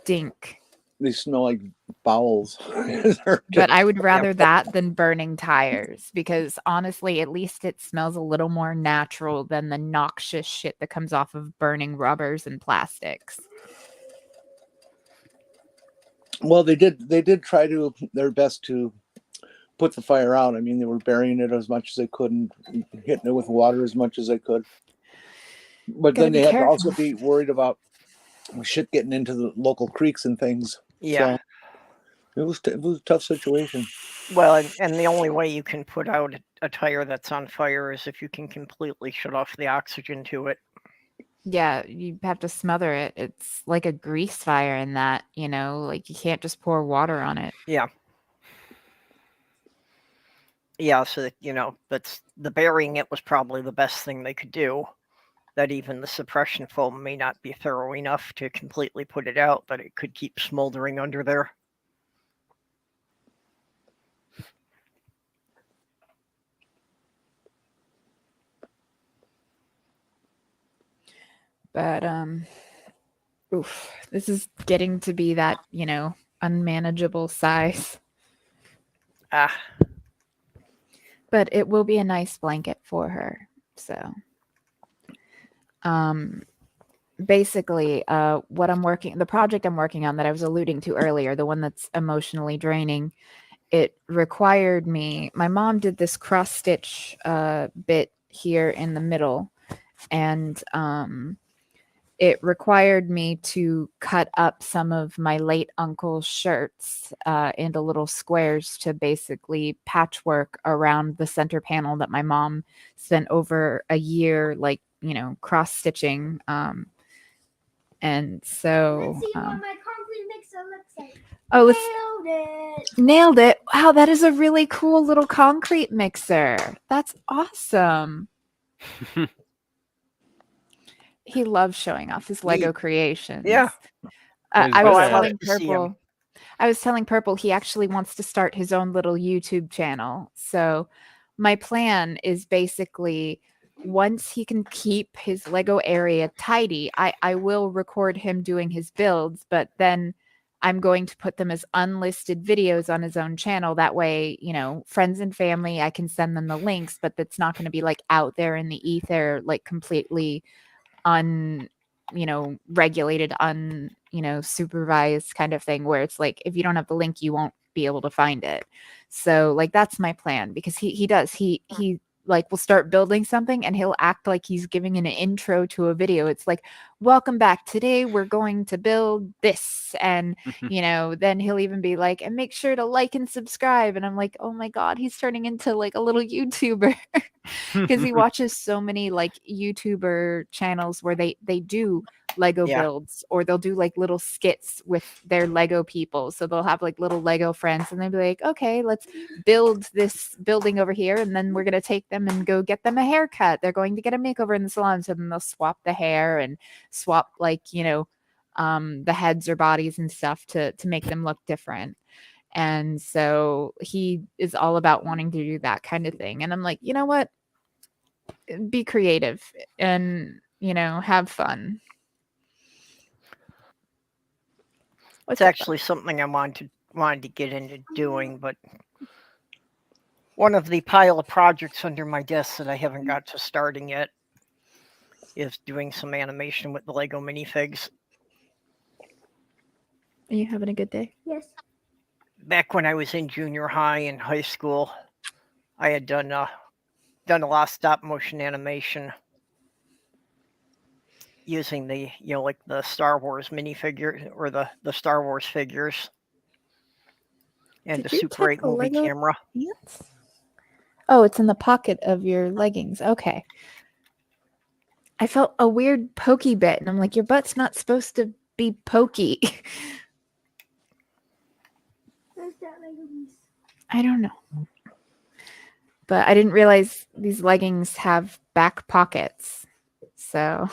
Speaker 4: stink.
Speaker 3: they smell like bowels.
Speaker 4: But I would rather that than burning tires because honestly, at least it smells a little more natural than the noxious shit that comes off of burning rubbers and plastics.
Speaker 3: Well, they did try to their best to put the fire out. I mean, they were burying it as much as they could and hitting it with water as much as they could. But
Speaker 4: Gotta
Speaker 3: then
Speaker 4: be
Speaker 3: they had to
Speaker 4: careful.
Speaker 3: also be worried about shit getting into the local creeks and things.
Speaker 1: Yeah.
Speaker 3: So it was a tough situation.
Speaker 1: Well, and the only way you can put out a tire that's on fire is if you can completely shut off the oxygen to it.
Speaker 4: Yeah, you have to smother it. It's like a grease fire in that, you know, like you can't just pour water on it.
Speaker 1: Yeah. Yeah, so that, you know, that's the burying it was probably the best thing they could do. That even the suppression foam may not be thorough enough to completely put it out, but it could keep smoldering under there.
Speaker 4: But this is getting to be that, you know, unmanageable size.
Speaker 1: Ah,
Speaker 4: But it will be a nice blanket for her. So basically the project I'm working on that I was alluding to earlier, the one that's emotionally draining, it required me, my mom did this cross stitch bit here in the middle, and it required me to cut up some of my late uncle's shirts into little squares to basically patchwork around the center panel that my mom spent over a year, like, you know, cross stitching. And so,
Speaker 5: Let's see what my concrete mixer looks like.
Speaker 4: oh, let's
Speaker 5: Nailed it.
Speaker 4: nailed it. Wow, that is a really cool little concrete mixer. That's awesome. He loves showing off his Lego creations.
Speaker 1: yeah.
Speaker 4: I
Speaker 2: Oh,
Speaker 4: was
Speaker 2: I love
Speaker 4: telling
Speaker 1: to see him.
Speaker 4: Purple he actually wants to start his own little YouTube channel. So my plan is basically once he can keep his Lego area tidy, I will record him doing his builds, but then I'm going to put them as unlisted videos on his own channel. That way, you know, friends and family, I can send them the links, but that's not going to be like out there in the ether, like completely regulated, supervised kind of thing, where it's like if you don't have the link you won't be able to find it. So like that's my plan, because he like will start building something and he'll act like he's giving an intro to a video. It's like, welcome back, today we're going to build this, and then he'll even be like, and make sure to like and subscribe, and I'm like, oh my god, he's turning into like a little YouTuber. Because he watches so many like YouTuber channels where they do Lego builds, or they'll do like little skits with their Lego people. So they'll have like little Lego friends and they'll be like, okay, let's build this building over here, and then we're gonna take them and go get them a haircut. They're going to get a makeover in the salon. So then they'll swap the hair and swap like the heads or bodies and stuff to make them look different. And so he is all about wanting to do that kind of thing. And I'm like, you know what? Be creative and, have fun.
Speaker 1: It's actually something I wanted to get into doing, but one of the pile of projects under my desk that I haven't got to starting yet is doing some animation with the Lego minifigs.
Speaker 4: Are you having a good day?
Speaker 5: Yes.
Speaker 1: back when I was in junior high and high school, I had done a lot of stop motion animation using the like the Star Wars minifigure or the Star Wars figures and
Speaker 4: Did
Speaker 1: the
Speaker 4: you
Speaker 1: Super
Speaker 4: check
Speaker 1: 8
Speaker 4: the
Speaker 1: movie
Speaker 4: Lego
Speaker 1: camera.
Speaker 4: pants? Oh, it's in the pocket of your leggings. Okay. I felt a weird pokey bit, and I'm like, your butt's not supposed to be pokey.
Speaker 5: Where's that Lego piece?
Speaker 4: I don't know. But I didn't realize these leggings have back pockets. So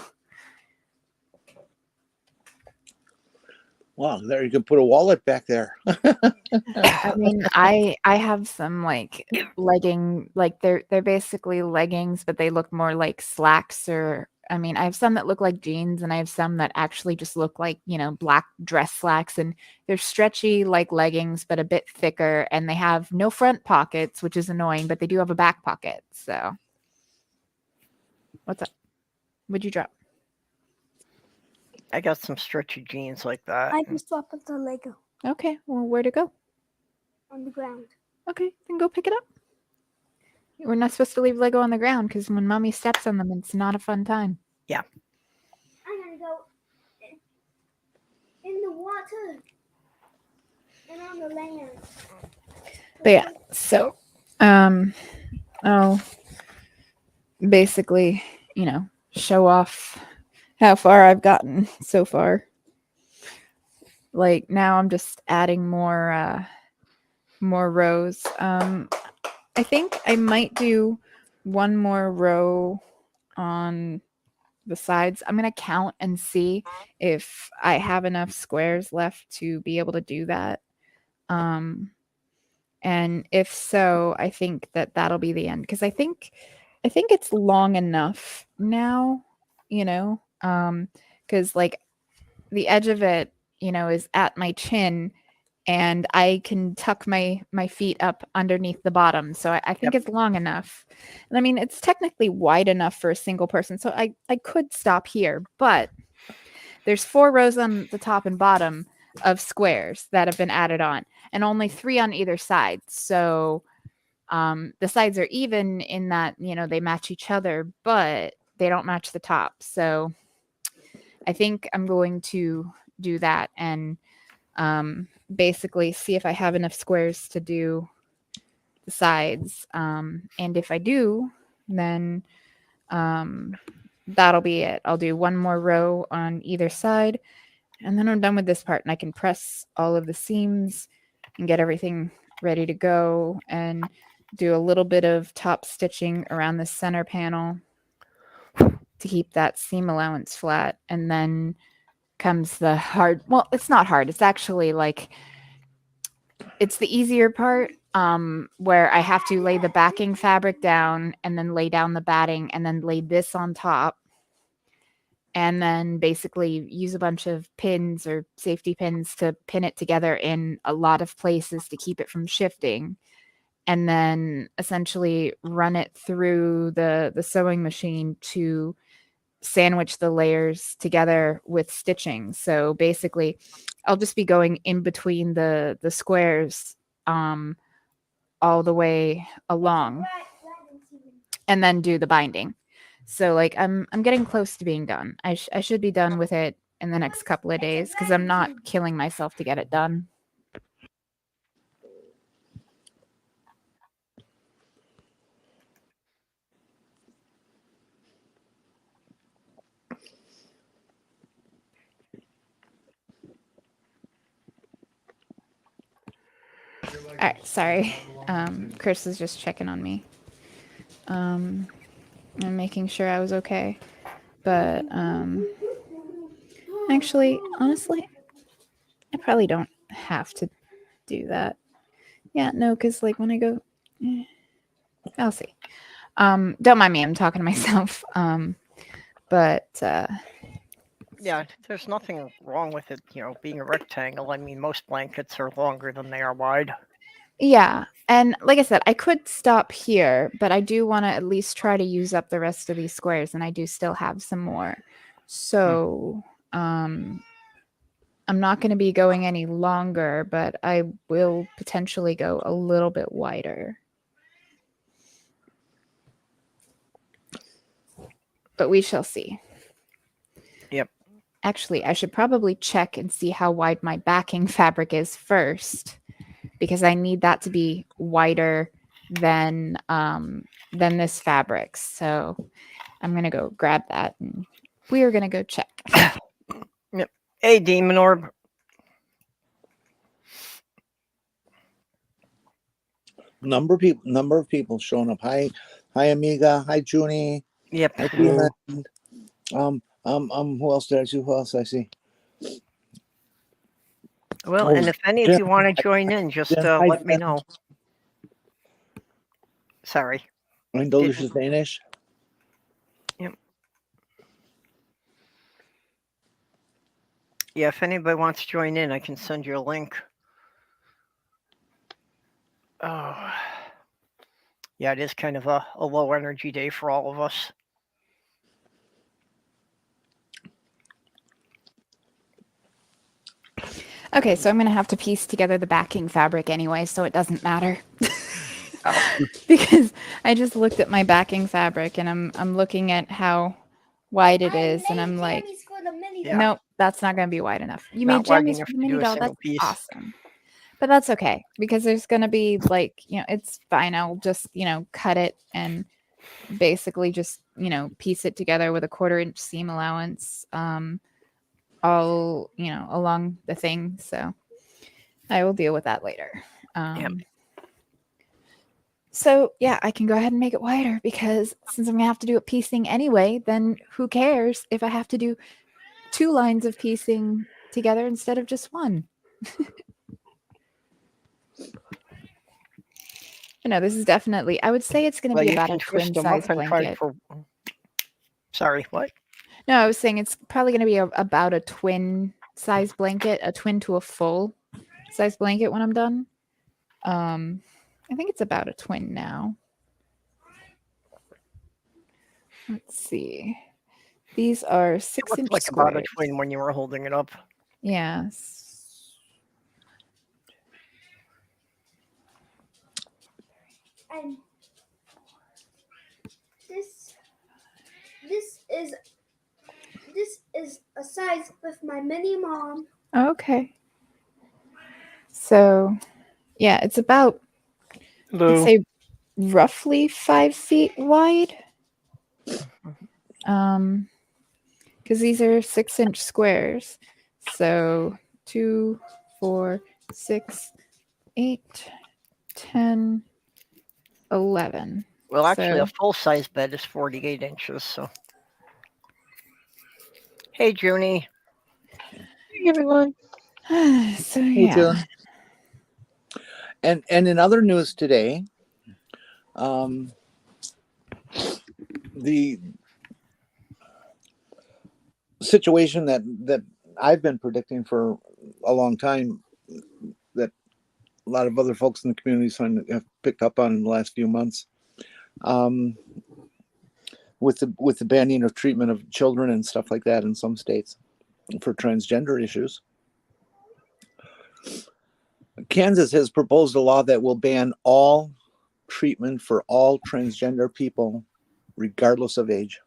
Speaker 3: Wow, there you can put a wallet back there.
Speaker 4: I mean, I have some like legging, like they're basically leggings, but they look more like slacks. Or I mean, I have some that look like jeans, and I have some that actually just look like, black dress slacks, and they're stretchy like leggings, but a bit thicker, and they have no front pockets, which is annoying, but they do have a back pocket. So what's up? What'd you drop?
Speaker 1: I got some stretchy jeans like that.
Speaker 5: I just dropped the Lego
Speaker 4: Okay, well, where to go?
Speaker 5: on the ground.
Speaker 4: Okay, then go pick it up. We're not supposed to leave Lego on the ground, because when mommy steps on them, it's not a fun time.
Speaker 5: I'm gonna go in the water and on the land.
Speaker 4: But yeah, so I'll basically, show off how far I've gotten so far. Like now I'm just adding more rows. I think I might do one more row on the sides. I'm going to count and see if I have enough squares left to be able to do that. And if so, I think that'll be the end, because I think it's long enough now, because like the edge of it, is at my chin, and I can tuck my feet up underneath the bottom. So I think it's long enough. And I mean, it's technically wide enough for a single person. So I could stop here, but there's 4 rows on the top and bottom of squares that have been added on, and only 3 on either side. So the sides are even in that, they match each other, but they don't match the top. So I think I'm going to do that and basically see if I have enough squares to do the sides. And if I do, then that'll be it. I'll do one more row on either side, and then I'm done with this part, and I can press all of the seams and get everything ready to go, and do a little bit of top stitching around the center panel to keep that seam allowance flat. And then comes the hard, well, it's not hard, it's actually like, it's the easier part, where I have to lay the backing fabric down, and then lay down the batting, and then lay this on top, and then basically use a bunch of pins or safety pins to pin it together in a lot of places to keep it from shifting, and then essentially run it through the sewing machine to sandwich the layers together with stitching. So basically I'll just be going in between the squares all the way along, and then do the binding. So like I'm getting close to being done. I should be done with it in the next couple of days, because I'm not killing myself to get it done. All right, sorry. Chris is just checking on me. I'm making sure I was okay. But actually, honestly, I probably don't have to do that. Yeah, no, because like when I go, I'll see. Don't mind me, I'm talking to myself. But
Speaker 1: Yeah, there's nothing wrong with it, being a rectangle. I mean, most blankets are longer than they are wide.
Speaker 4: yeah, and like I said, I could stop here, but I do want to at least try to use up the rest of these squares, and I do still have some more. So I'm not going to be going any longer, but I will potentially go a little bit wider. But we shall see.
Speaker 1: Yep.
Speaker 4: Actually, I should probably check and see how wide my backing fabric is first, because I need that to be wider than this fabric. So I'm gonna go grab that, and we are gonna go check.
Speaker 1: Yep. Hey, Demon Orb.
Speaker 3: Number of people showing up. Hi, Amiga. Hi, Junie.
Speaker 1: Yep.
Speaker 3: Hi, Demon. Who else did I see? Who else did I see?
Speaker 1: Well,
Speaker 3: Oh,
Speaker 1: and if any of
Speaker 3: Jen.
Speaker 1: you want to join in, just
Speaker 3: Jen. Hi,
Speaker 1: let me
Speaker 3: Jen.
Speaker 1: know. Sorry.
Speaker 3: And delicious Danish.
Speaker 1: Yep. Yeah, if anybody wants to join in, I can send you a link. Oh. Yeah, it is kind of a low energy day for all of us.
Speaker 4: Okay, so I'm gonna have to piece together the backing fabric anyway, so it doesn't matter. Because I just looked at my backing fabric and I'm looking at how wide it is, and I'm like,
Speaker 1: Yeah.
Speaker 4: nope, that's not gonna be wide enough. You
Speaker 1: Not
Speaker 4: made
Speaker 1: wide
Speaker 4: jammies
Speaker 1: enough
Speaker 4: for
Speaker 1: to
Speaker 4: the
Speaker 1: do
Speaker 4: mini
Speaker 1: a
Speaker 4: doll.
Speaker 1: single
Speaker 4: That's
Speaker 1: piece.
Speaker 4: awesome. But that's okay, because there's gonna be like, it's fine. I'll just, cut it and basically just, piece it together with a 1/4 inch seam allowance, all, along the thing. So I will deal with that later.
Speaker 1: Yep.
Speaker 4: So yeah, I can go ahead and make it wider, because since I'm gonna have to do it piecing anyway, then who cares if I have to do 2 lines of piecing together instead of just 1? No, this is definitely, I would say it's going to
Speaker 1: Well,
Speaker 4: be
Speaker 1: you
Speaker 4: about
Speaker 1: can
Speaker 4: a
Speaker 1: twist
Speaker 4: twin
Speaker 1: them
Speaker 4: size
Speaker 1: up and try
Speaker 4: blanket.
Speaker 1: for. Sorry, what?
Speaker 4: No, I was saying it's probably going to be about a twin size blanket, a twin to a full size blanket when I'm done. I think it's about a twin now. Let's see. These are
Speaker 1: It
Speaker 4: 6-inch
Speaker 1: looked like
Speaker 4: squares.
Speaker 1: about a twin when you were holding it up.
Speaker 4: Yes.
Speaker 5: And this is a size with my mini mom.
Speaker 4: Okay. So, yeah, it's about,
Speaker 1: Hello.
Speaker 4: I'd say, roughly 5 feet wide. Because these are 6-inch squares. So 2, 4, 6, 8, 10, 11.
Speaker 1: Well, actually,
Speaker 4: So-
Speaker 1: a full-size bed is 48 inches. So, hey, Junie.
Speaker 6: Hey, everyone.
Speaker 4: So
Speaker 3: Hey,
Speaker 4: yeah.
Speaker 3: June. And in other news today, the situation that I've been predicting for a long time, that a lot of other folks in the community have picked up on in the last few months, with the banning of treatment of children and stuff like that in some states for transgender issues. Kansas has proposed a law that will ban all treatment for all transgender people, regardless of age.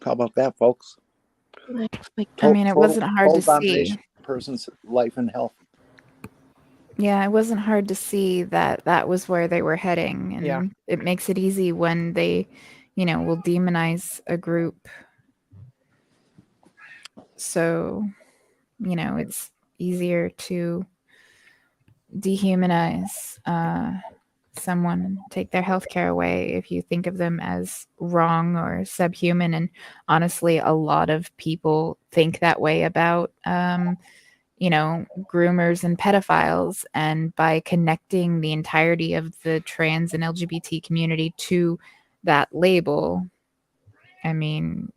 Speaker 3: How about that, folks?
Speaker 4: I mean, it wasn't hard to
Speaker 3: Total
Speaker 4: see.
Speaker 3: domination of a person's life and health.
Speaker 4: Yeah, it wasn't hard to see that was where they were heading. And
Speaker 1: Yeah.
Speaker 4: it makes it easy when they, will demonize a group. So, it's easier to dehumanize someone and take their healthcare away if you think of them as wrong or subhuman. And honestly, a lot of people think that way about groomers and pedophiles. And by connecting the entirety of the trans and LGBT community to that label, I mean,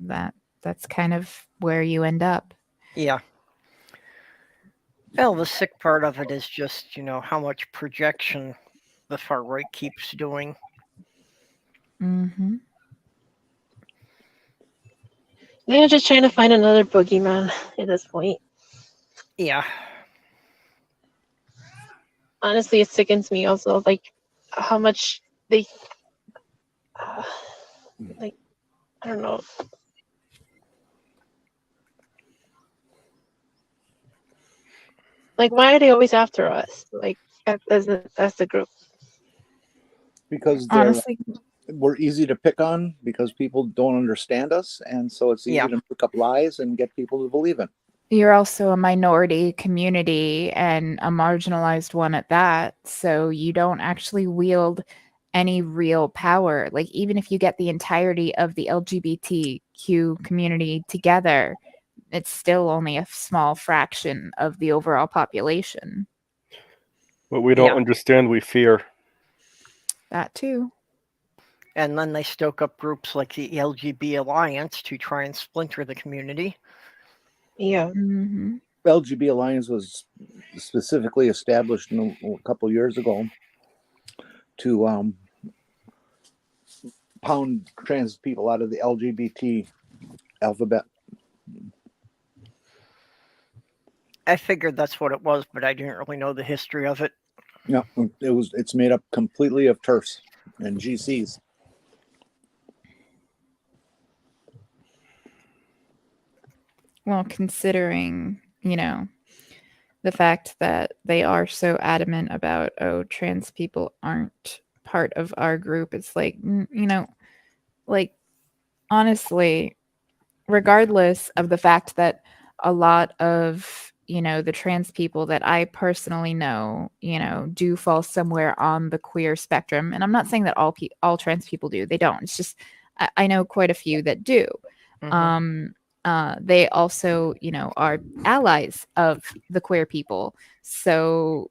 Speaker 4: that's kind of where you end up.
Speaker 1: Yeah. Well, the sick part of it is just, how much projection the far right keeps doing.
Speaker 4: Mm-hmm.
Speaker 6: They're just trying to find another boogeyman at this point.
Speaker 1: Yeah.
Speaker 6: Honestly, it sickens me also, like how much they, like, I don't know. Like, why are they always after us? Like, as the group.
Speaker 3: Because
Speaker 4: Honestly,
Speaker 3: we're easy to pick on because people don't understand us, and so it's easy
Speaker 1: Yeah.
Speaker 3: to pick up lies and get people to believe it.
Speaker 4: you're also a minority community and a marginalized one at that. So you don't actually wield any real power. Like, even if you get the entirety of the LGBTQ community together, it's still only a small fraction of the overall population.
Speaker 2: What we don't
Speaker 1: Yeah.
Speaker 2: understand, we fear.
Speaker 4: That too.
Speaker 1: And then they stoke up groups like the LGB Alliance to try and splinter the community.
Speaker 6: Yeah.
Speaker 4: Mm-hmm.
Speaker 3: LGB Alliance was specifically established a couple years ago to pound trans people out of the LGBT alphabet.
Speaker 1: I figured that's what it was, but I didn't really know the history of it.
Speaker 3: No, it's made up completely of TERFs and GCs.
Speaker 4: Well, considering, the fact that they are so adamant about, oh, trans people aren't part of our group, it's like, like, honestly, regardless of the fact that a lot of, the trans people that I personally know, do fall somewhere on the queer spectrum. And I'm not saying that all trans people do. They don't. It's just, I know quite a few that do.
Speaker 1: Mhm.
Speaker 4: They also, are allies of the queer people. So,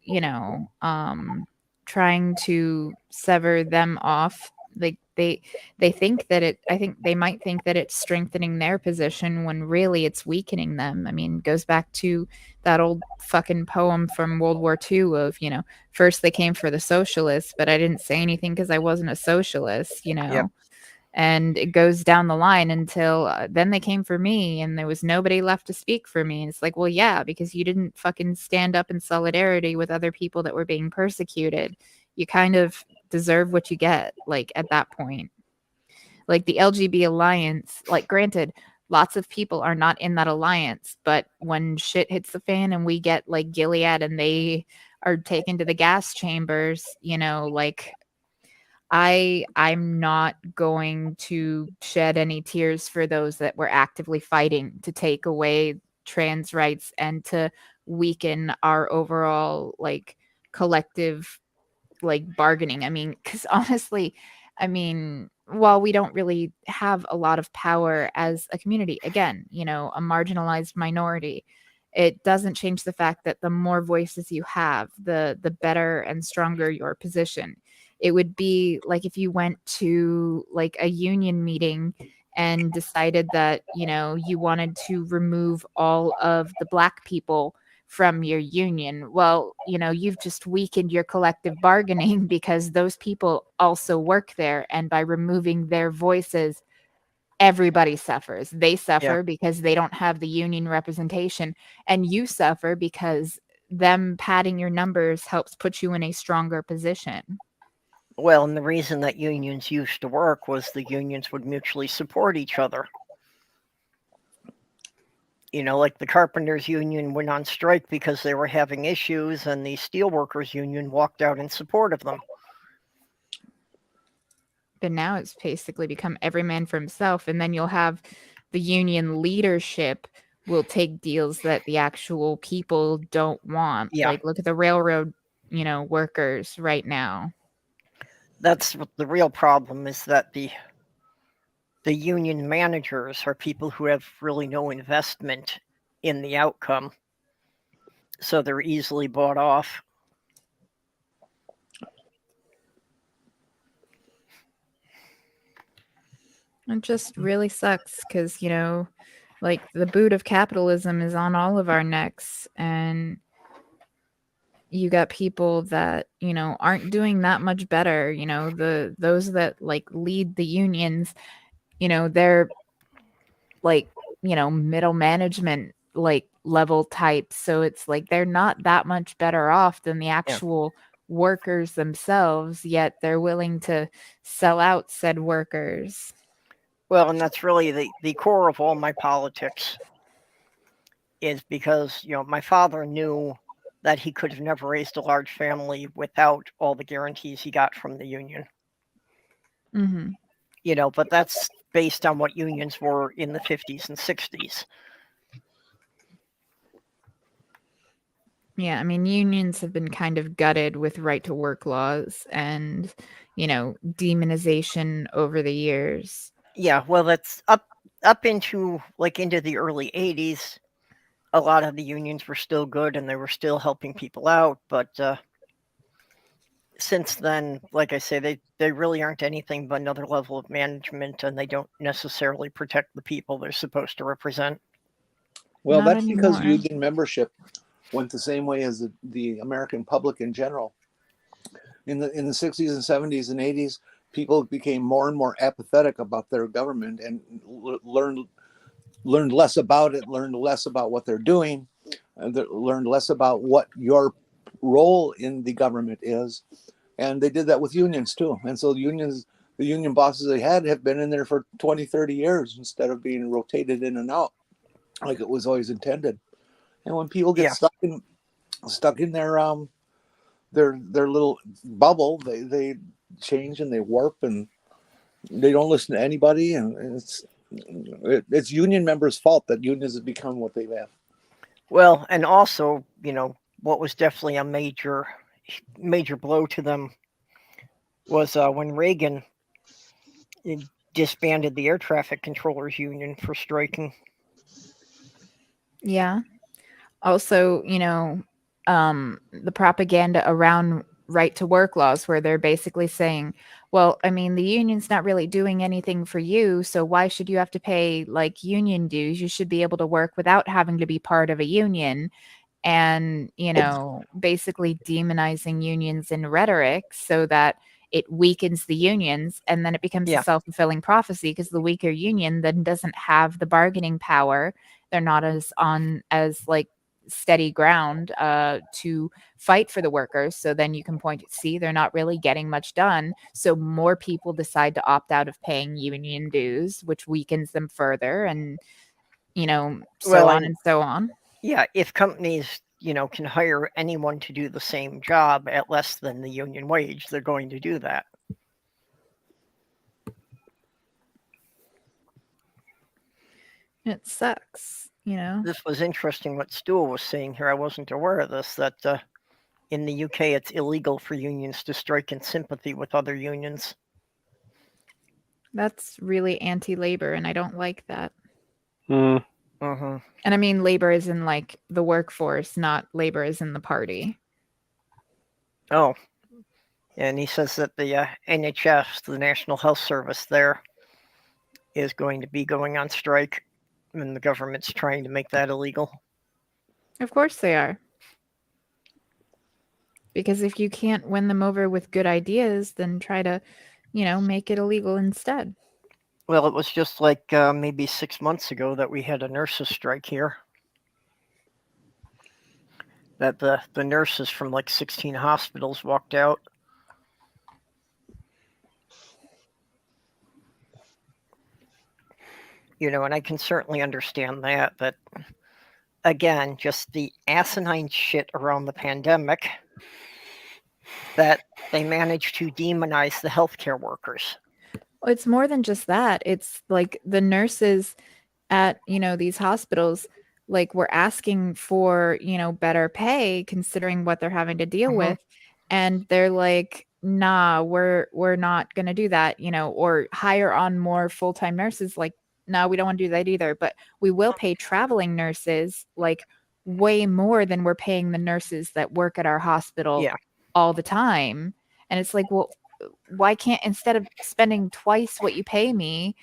Speaker 4: trying to sever them off, like they think that I think they might think that it's strengthening their position when really it's weakening them. I mean, it goes back to that old fucking poem from World War II of, first they came for the socialists, but I didn't say anything because I wasn't a socialist,
Speaker 1: Yep.
Speaker 4: And it goes down the line until then they came for me and there was nobody left to speak for me. And it's like, well, yeah, because you didn't fucking stand up in solidarity with other people that were being persecuted. You kind of deserve what you get, like, at that point. Like the LGB Alliance, like, granted, lots of people are not in that alliance, but when shit hits the fan and we get like Gilead and they are taken to the gas chambers, like, I'm not going to shed any tears for those that were actively fighting to take away trans rights and to weaken our overall, like, collective, like, bargaining. I mean, because honestly, I mean, while we don't really have a lot of power as a community, again, a marginalized minority, it doesn't change the fact that the more voices you have, the better and stronger your position. It would be like if you went to like a union meeting and decided that, you wanted to remove all of the Black people from your union. Well, you've just weakened your collective bargaining because those people also work there. And by removing their voices, everybody suffers. They suffer because they don't have the union representation, and you suffer because them padding your numbers helps put you in a stronger position.
Speaker 1: Well, and the reason that unions used to work was the unions would mutually support each other. Like the carpenters union went on strike because they were having issues, and the steelworkers union walked out in support of them.
Speaker 4: But now it's basically become every man for himself, and then you'll have the union leadership will take deals that the actual people don't want.
Speaker 1: Yeah.
Speaker 4: Like, look at the railroad, workers right now.
Speaker 1: That's what the real problem is, that the union managers are people who have really no investment in the outcome, so they're easily bought off.
Speaker 4: It just really sucks because, like, the boot of capitalism is on all of our necks, and you got people that, aren't doing that much better. Those that like lead the unions, they're like middle management like level types. So it's like they're not that much better off than the actual workers themselves, yet they're willing to sell out said workers.
Speaker 1: Well, and that's really the core of all my politics, is because, my father knew that he could have never raised a large family without all the guarantees he got from the union.
Speaker 4: Mm-hmm.
Speaker 1: But that's based on what unions were in the 50s and 60s.
Speaker 4: Yeah, I mean, unions have been kind of gutted with right to work laws and, demonization over the years.
Speaker 1: Yeah, well, that's up into the early 80s. A lot of the unions were still good and they were still helping people out, but since then, like I say, they really aren't anything but another level of management, and they don't necessarily protect the people they're supposed to represent.
Speaker 3: Well,
Speaker 4: Not
Speaker 3: that's because
Speaker 4: anymore.
Speaker 3: union membership went the same way as the American public in general. In the 60s and 70s and 80s, people became more and more apathetic about their government and learned less about it, learned less about what they're doing, learned less about what your role in the government is. And they did that with unions too. And so the union bosses they have been in there for 20, 30 years instead of being rotated in and out like it was always intended. And when people get stuck in their little bubble, they change and they warp and they don't listen to anybody. And it's union members' fault that unions have become what they have.
Speaker 1: Well, and also, what was definitely a major blow to them was when Reagan disbanded the air traffic controllers union for striking.
Speaker 4: Yeah. Also, the propaganda around right to work laws where they're basically saying, well, I mean, the union's not really doing anything for you, so why should you have to pay like union dues? You should be able to work without having to be part of a union. And, basically demonizing unions in rhetoric so that it weakens the unions, and then it becomes a self-fulfilling prophecy because the weaker union then doesn't have the bargaining power. They're not as like steady ground to fight for the workers. So then you can point to see they're not really getting much done. So more people decide to opt out of paying union dues, which weakens them further, and and so on.
Speaker 1: Yeah, if companies can hire anyone to do the same job at less than the union wage, they're going to do that.
Speaker 4: It sucks,
Speaker 1: This was interesting what Stu was saying here. I wasn't aware of this, that in the UK it's illegal for unions to strike in sympathy with other unions.
Speaker 4: That's really anti-labor, and I don't like that.
Speaker 1: Mm-hmm.
Speaker 4: And I mean, labor is in like the workforce, not labor is in the party.
Speaker 1: Oh, and he says that the NHS, the National Health Service there, is going to be going on strike, and the government's trying to make that illegal.
Speaker 4: Of course they are. Because if you can't win them over with good ideas, then try to, make it illegal instead.
Speaker 1: Well, it was just like maybe 6 months ago that we had a nurses' strike here. That the nurses from like 16 hospitals walked out. And I can certainly understand that. But again, just the asinine shit around the pandemic, that they managed to demonize the healthcare workers.
Speaker 4: It's more than just that. It's like the nurses at, these hospitals, like we're asking for, better pay considering what they're having to deal with. And they're like, nah, we're not going to do that, or hire on more full-time nurses. Like, no, we don't want to do that either. But we will pay traveling nurses like way more than we're paying the nurses that work at our hospital all the time. And it's like, well, why can't, instead of spending twice what you pay me,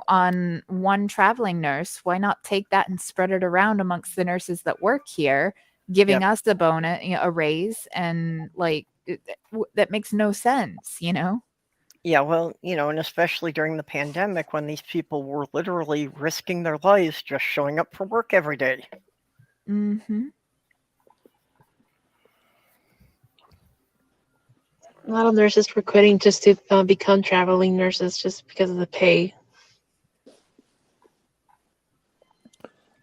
Speaker 4: on one traveling nurse, why not take that and spread it around amongst the nurses that work here, giving us a bonus, a raise, and like that makes no sense,
Speaker 1: Yeah, well, and especially during the pandemic when these people were literally risking their lives just showing up for work every day.
Speaker 4: Mm-hmm.
Speaker 6: A lot of nurses were quitting just to become traveling nurses just because of the pay.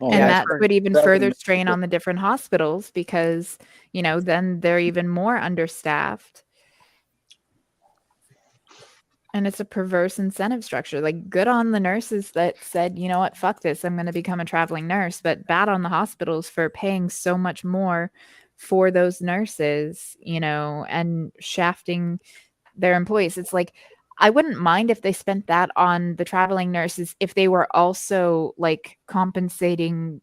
Speaker 3: Oh,
Speaker 4: And
Speaker 1: Yeah, I've
Speaker 4: that
Speaker 1: heard.
Speaker 4: would even
Speaker 3: traveling
Speaker 4: further
Speaker 3: nurses
Speaker 4: strain
Speaker 3: are-
Speaker 4: on the different hospitals because, then they're even more understaffed. And it's a perverse incentive structure. Like, good on the nurses that said, you know what, fuck this, I'm going to become a traveling nurse. But bad on the hospitals for paying so much more for those nurses, and shafting their employees. It's like, I wouldn't mind if they spent that on the traveling nurses if they were also like compensating,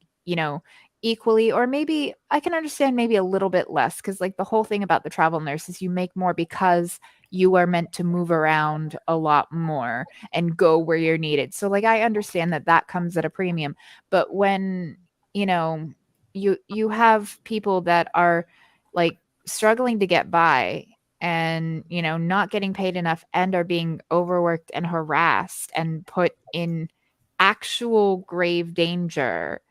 Speaker 4: equally, or maybe I can understand maybe a little bit less, because like the whole thing about the travel nurses, you make more because you are meant to move around a lot more and go where you're needed. So like I understand that comes at a premium, but when you have people that are like struggling to get by and not getting paid enough and are being overworked and harassed and put in actual grave danger,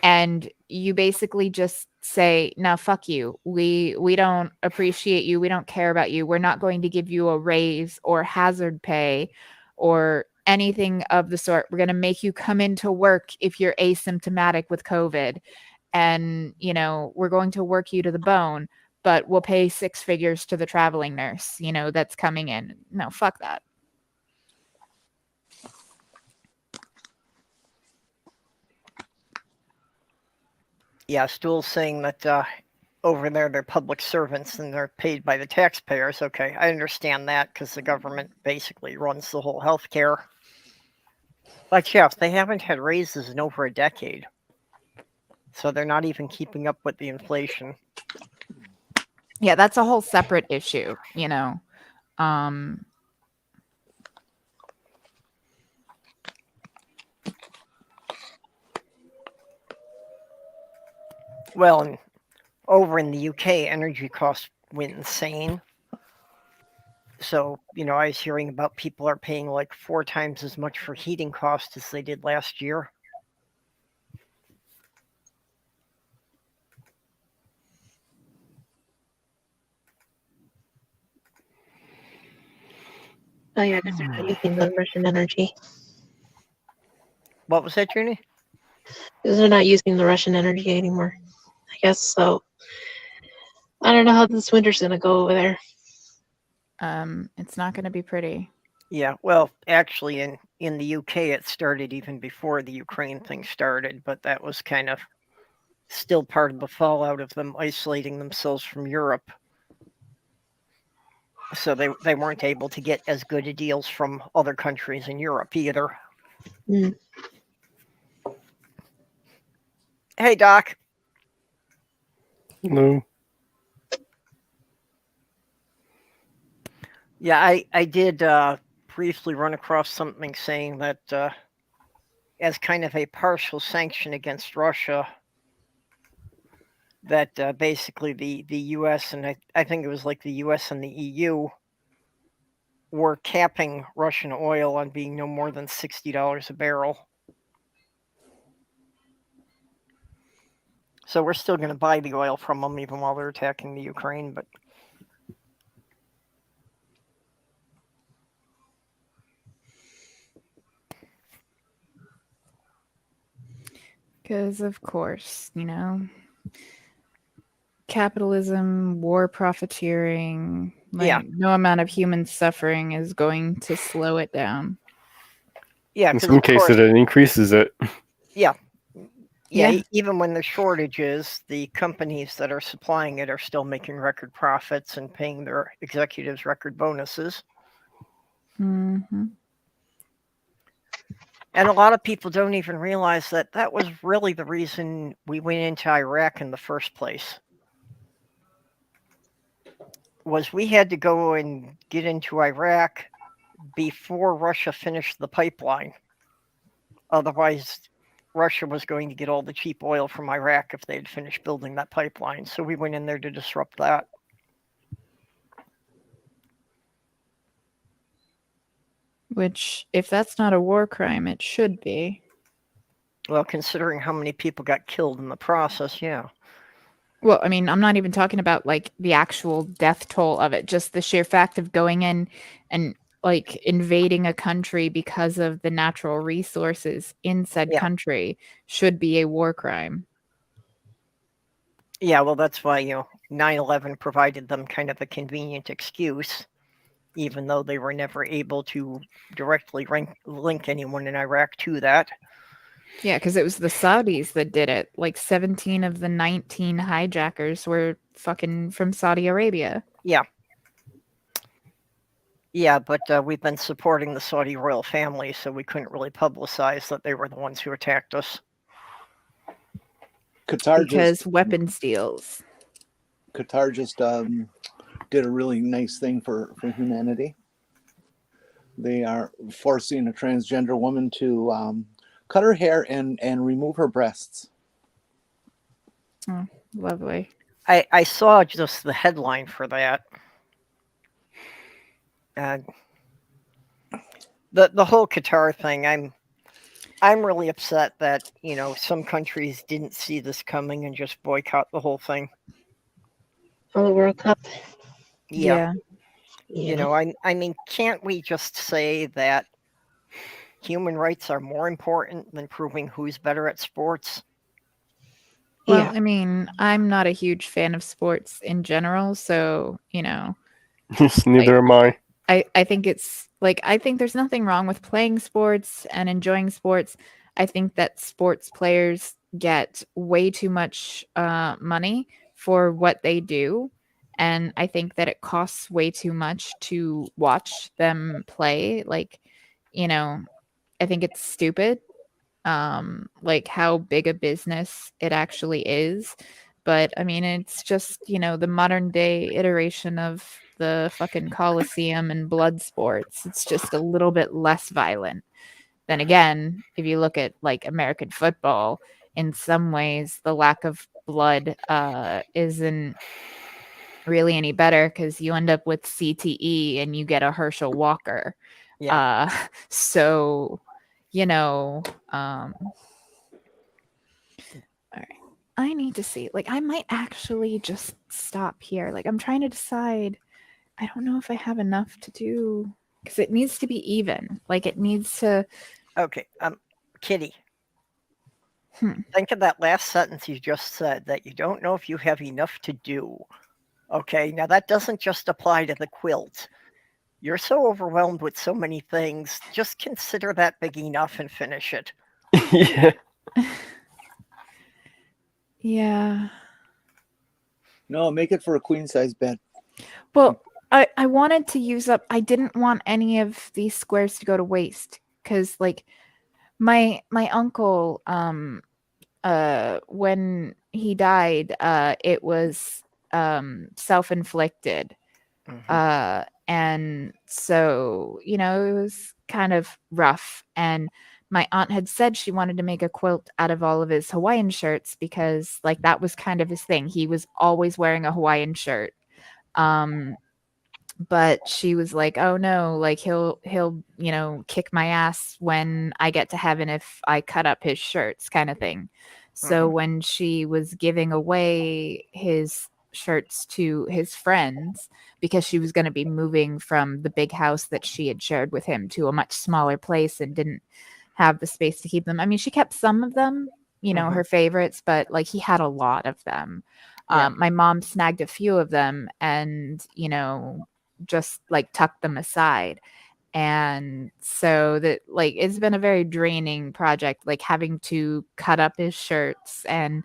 Speaker 4: and you basically just say, no, fuck you, we don't appreciate you, we don't care about you, we're not going to give you a raise or hazard pay or anything of the sort, we're going to make you come into work if you're asymptomatic with COVID, and we're going to work you to the bone, but we'll pay 6 figures to the traveling nurse that's coming in. No, fuck that.
Speaker 1: Yeah, Stool's saying that over there they're public servants and they're paid by the taxpayers. Okay, I understand that because the government basically runs the whole healthcare. But yeah, they haven't had raises in over a decade, so they're not even keeping up with the inflation.
Speaker 4: Yeah, that's a whole separate issue, um
Speaker 1: Well, and over in the UK, energy costs went insane. So, I was hearing about people are paying like 4 times as much for heating costs as they did last year.
Speaker 6: Oh yeah, because they're not using the Russian energy.
Speaker 1: What was that, Junie?
Speaker 6: Because they're not using the Russian energy anymore. I guess so. I don't know how this winter's gonna go over there.
Speaker 4: it's not going to be pretty.
Speaker 1: Yeah, well, actually, in the UK, it started even before the Ukraine thing started, but that was kind of still part of the fallout of them isolating themselves from Europe. So they weren't able to get as good a deals from other countries in Europe either.
Speaker 6: Mm.
Speaker 1: Hey, Doc.
Speaker 2: No.
Speaker 1: Yeah, I did briefly run across something saying that as kind of a partial sanction against Russia, that basically the U.S. and I think it was like the U.S. and the EU were capping Russian oil on being no more than $60 a barrel. So we're still going to buy the oil from them even while they're attacking the Ukraine. But
Speaker 4: Because of course, capitalism, war profiteering,
Speaker 1: Yeah.
Speaker 4: no amount of human suffering is going to slow it down.
Speaker 1: yeah,
Speaker 2: In
Speaker 1: because
Speaker 2: some
Speaker 1: of course,
Speaker 2: cases, it increases it.
Speaker 1: yeah,
Speaker 4: Yeah.
Speaker 1: even when there's shortages, the companies that are supplying it are still making record profits and paying their executives record bonuses.
Speaker 4: Mm-hmm.
Speaker 1: And a lot of people don't even realize that that was really the reason we went into Iraq in the first place. Was we had to go and get into Iraq before Russia finished the pipeline. Otherwise, Russia was going to get all the cheap oil from Iraq if they had finished building that pipeline. So we went in there to disrupt that.
Speaker 4: Which, if that's not a war crime, it should be.
Speaker 1: Well, considering how many people got killed in the process, yeah.
Speaker 4: Well, I mean, I'm not even talking about like the actual death toll of it, just the sheer fact of going in and like invading a country because of the natural resources in said
Speaker 1: Yeah.
Speaker 4: country should be a war crime.
Speaker 1: Yeah, well, that's why, 9/11 provided them kind of a convenient excuse, even though they were never able to directly link anyone in Iraq to that.
Speaker 4: Yeah, because it was the Saudis that did it. Like 17 of the 19 hijackers were fucking from Saudi Arabia.
Speaker 1: Yeah. Yeah, but we've been supporting the Saudi royal family, so we couldn't really publicize that they were the ones who attacked us.
Speaker 3: Qatar
Speaker 4: because weapons deals.
Speaker 3: just did a really nice thing for humanity. They are forcing a transgender woman to cut her hair and remove her breasts.
Speaker 4: Oh, lovely.
Speaker 1: I saw just the headline for that. And the whole Qatar thing, I'm really upset that, some countries didn't see this coming and just boycott the whole thing.
Speaker 6: Oh, the World Cup.
Speaker 1: Yeah.
Speaker 6: Yeah.
Speaker 1: I mean, can't we just say that human rights are more important than proving who's better at sports?
Speaker 4: Well,
Speaker 6: Yeah.
Speaker 4: I mean, I'm not a huge fan of sports in general, so,
Speaker 2: Neither am I.
Speaker 4: I think it's like I think there's nothing wrong with playing sports and enjoying sports. I think that sports players get way too much money for what they do, and I think that it costs way too much to watch them play. Like, I think it's stupid, like how big a business it actually is. But I mean, it's just, the modern day iteration of the fucking Coliseum and blood sports. It's just a little bit less violent. Then again, if you look at like American football, in some ways, the lack of blood isn't really any better because you end up with CTE and you get a Herschel Walker.
Speaker 1: Yeah.
Speaker 4: So, all right. I need to see. Like, I might actually just stop here. Like, I'm trying to decide. I don't know if I have enough to do because it needs to be even. Like, it needs to.
Speaker 1: Okay. Kitty.
Speaker 4: Hmm.
Speaker 1: Think of that last sentence you just said, that you don't know if you have enough to do. Okay, now that doesn't just apply to the quilt. You're so overwhelmed with so many things. Just consider that big enough and finish it.
Speaker 2: Yeah.
Speaker 4: Yeah.
Speaker 3: No, make it for a queen size bed.
Speaker 4: Well, I wanted to use up. I didn't want any of these squares to go to waste because, like, my uncle, when he died, it was self-inflicted.
Speaker 1: Mhm.
Speaker 4: And so, it was kind of rough. And my aunt had said she wanted to make a quilt out of all of his Hawaiian shirts because, like, that was kind of his thing. He was always wearing a Hawaiian shirt. But she was like, "Oh no, like he'll kick my ass when I get to heaven if I cut up his shirts," kind of thing. So
Speaker 1: Mhm.
Speaker 4: when she was giving away his shirts to his friends because she was going to be moving from the big house that she had shared with him to a much smaller place and didn't have the space to keep them. I mean, she kept some of them,
Speaker 1: Mhm.
Speaker 4: her favorites, but like he had a lot of them.
Speaker 1: Yeah.
Speaker 4: My mom snagged a few of them and, just like tucked them aside. And so that, like, it's been a very draining project, like having to cut up his shirts and,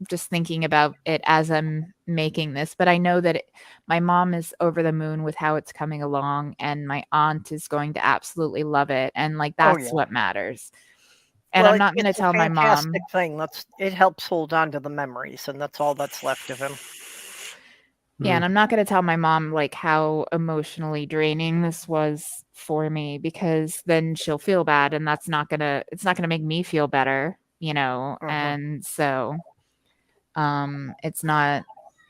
Speaker 4: just thinking about it as I'm making this. But I know that my mom is over the moon with how it's coming along, and my aunt is going to absolutely love it. And like,
Speaker 1: Oh,
Speaker 4: that's
Speaker 1: yeah.
Speaker 4: what matters. And
Speaker 1: Well,
Speaker 4: I'm not going to
Speaker 1: it's a
Speaker 4: tell my
Speaker 1: fantastic
Speaker 4: mom.
Speaker 1: thing. It helps hold on to the memories, and that's all that's left of him.
Speaker 4: Yeah, and I'm not going to tell my mom like how emotionally draining this was for me because then she'll feel bad and it's not going to make me feel better,
Speaker 1: Mhm.
Speaker 4: And so it's not